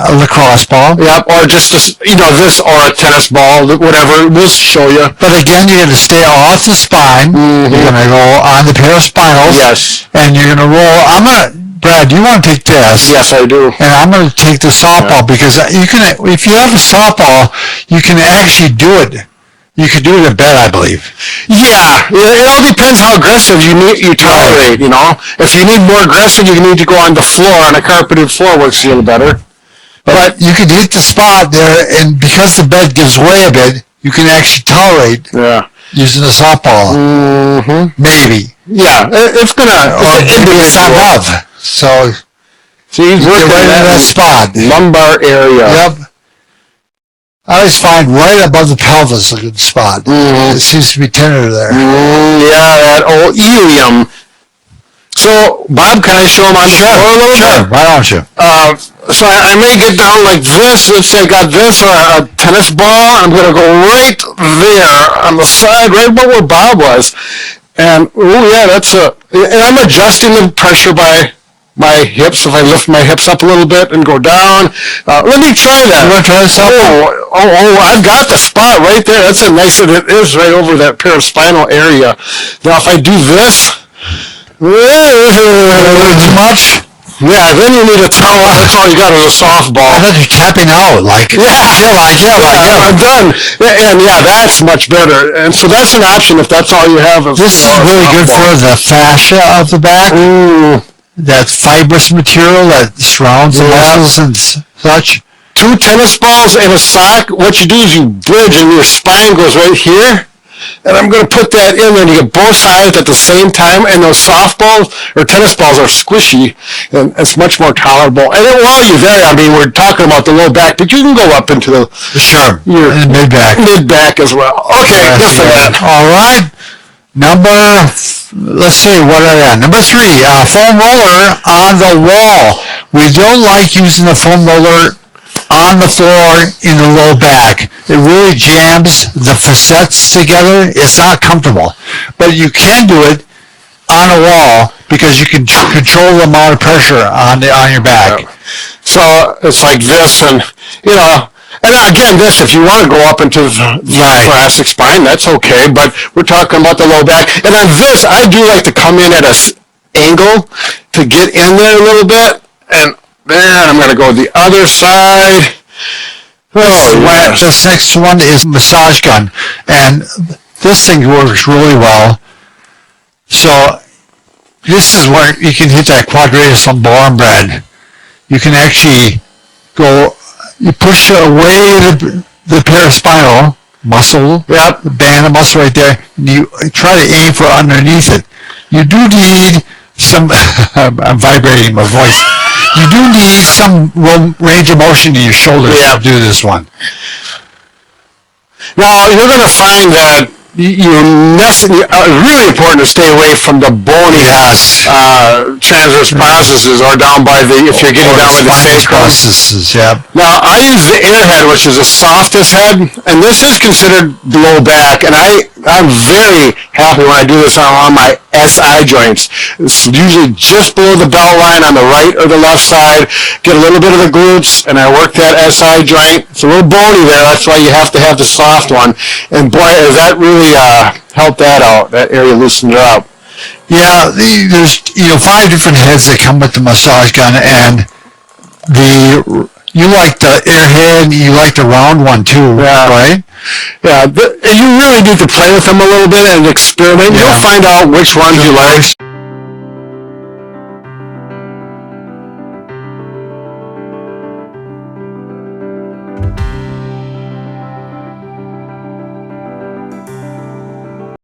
A lacrosse ball. Yep, or just this or a tennis ball, whatever. We'll show you. But again, you're going to stay off the spine. Mm-hmm. You're going to go on the paraspinals. Yes. And you're going to roll. Brad, you want to take this? Yes, I do. And I'm going to take the softball because if you have a softball, you can actually do it. You can do it in bed, I believe. Yeah, it all depends how aggressive you tolerate. If you need more aggressive, you need to go on the floor. On a carpeted floor works a little better. But you can hit the spot there, and because the bed gives way a bit, you can actually tolerate using the softball. Mm-hmm. Maybe. Yeah, it's gonna. Maybe it's not love. So he's working right in that spot, lumbar area. Yep. I always find right above the pelvis a good spot. It seems to be tender there. Yeah, that old ilium. So, Bob, can I show him on the floor a little Sure, bit? why don't you? So I may get down like this. Let's say I got this or a tennis ball. I'm going to go right there on the side, right about where Bob was. And, oh yeah, and I'm adjusting the pressure by my hips. If I lift my hips up a little bit and go down. Let me try that. You want to try this out? Oh, I've got the spot right there. That's a nice, it is right over that paraspinal area. Now, if I do this, Too much? yeah, then you need a towel. That's all you got is a softball. I thought you're tapping out, like, I'm done. And yeah, that's much better. And so that's an option if that's all you have. This is really good for the fascia of the back. That fibrous material that surrounds the muscles and such. 2 tennis balls and a sock. What you do is you bridge and your spine goes right here. And I'm going to put that in there and you get both sides at the same time. And those softballs or tennis balls are squishy and it's much more tolerable. And while you're there, I mean, we're talking about the low back, but you can go up into the And mid-back. mid-back as well. Okay, good for that. All right. Let's see, what are they? Number 3, foam roller on the wall. We don't like using the foam roller on the floor in the low back. It really jams the facets together. It's not comfortable. But you can do it on a wall because you can control the amount of pressure on your back. So it's like this and, and again, this, if you want to go up into the thoracic spine, that's okay, but we're talking about the low back. And on this, I do like to come in at an angle to get in there a little bit, and then I'm going to go the other side. This next one is massage gun, and this thing works really well. So this is where you can hit that quadratus lumborum bread. You can actually you push away the paraspinal muscle, the band of muscle right there, and you try to aim for underneath it. You do need some, I'm vibrating my voice. You do need some range of motion in your shoulders to do this one. Now, you're going to find that really important to stay away from the bony transverse processes or down by if you're getting down by the sacrum. Now, I use the airhead, which is the softest head, and this is considered low back, and I'm very happy when I do this on my SI joints. It's usually just below the belt line on the right or the left side. Get a little bit of the glutes, and I work that SI joint. It's a little bony there. That's why you have to have the soft one. And boy, does that really help that out. That area loosens it up. Yeah, there's 5 different heads that come with the massage gun, and you like the airhead, you like the round one too, right? Yeah, you really need to play with them a little bit and experiment. You'll find out which ones you like.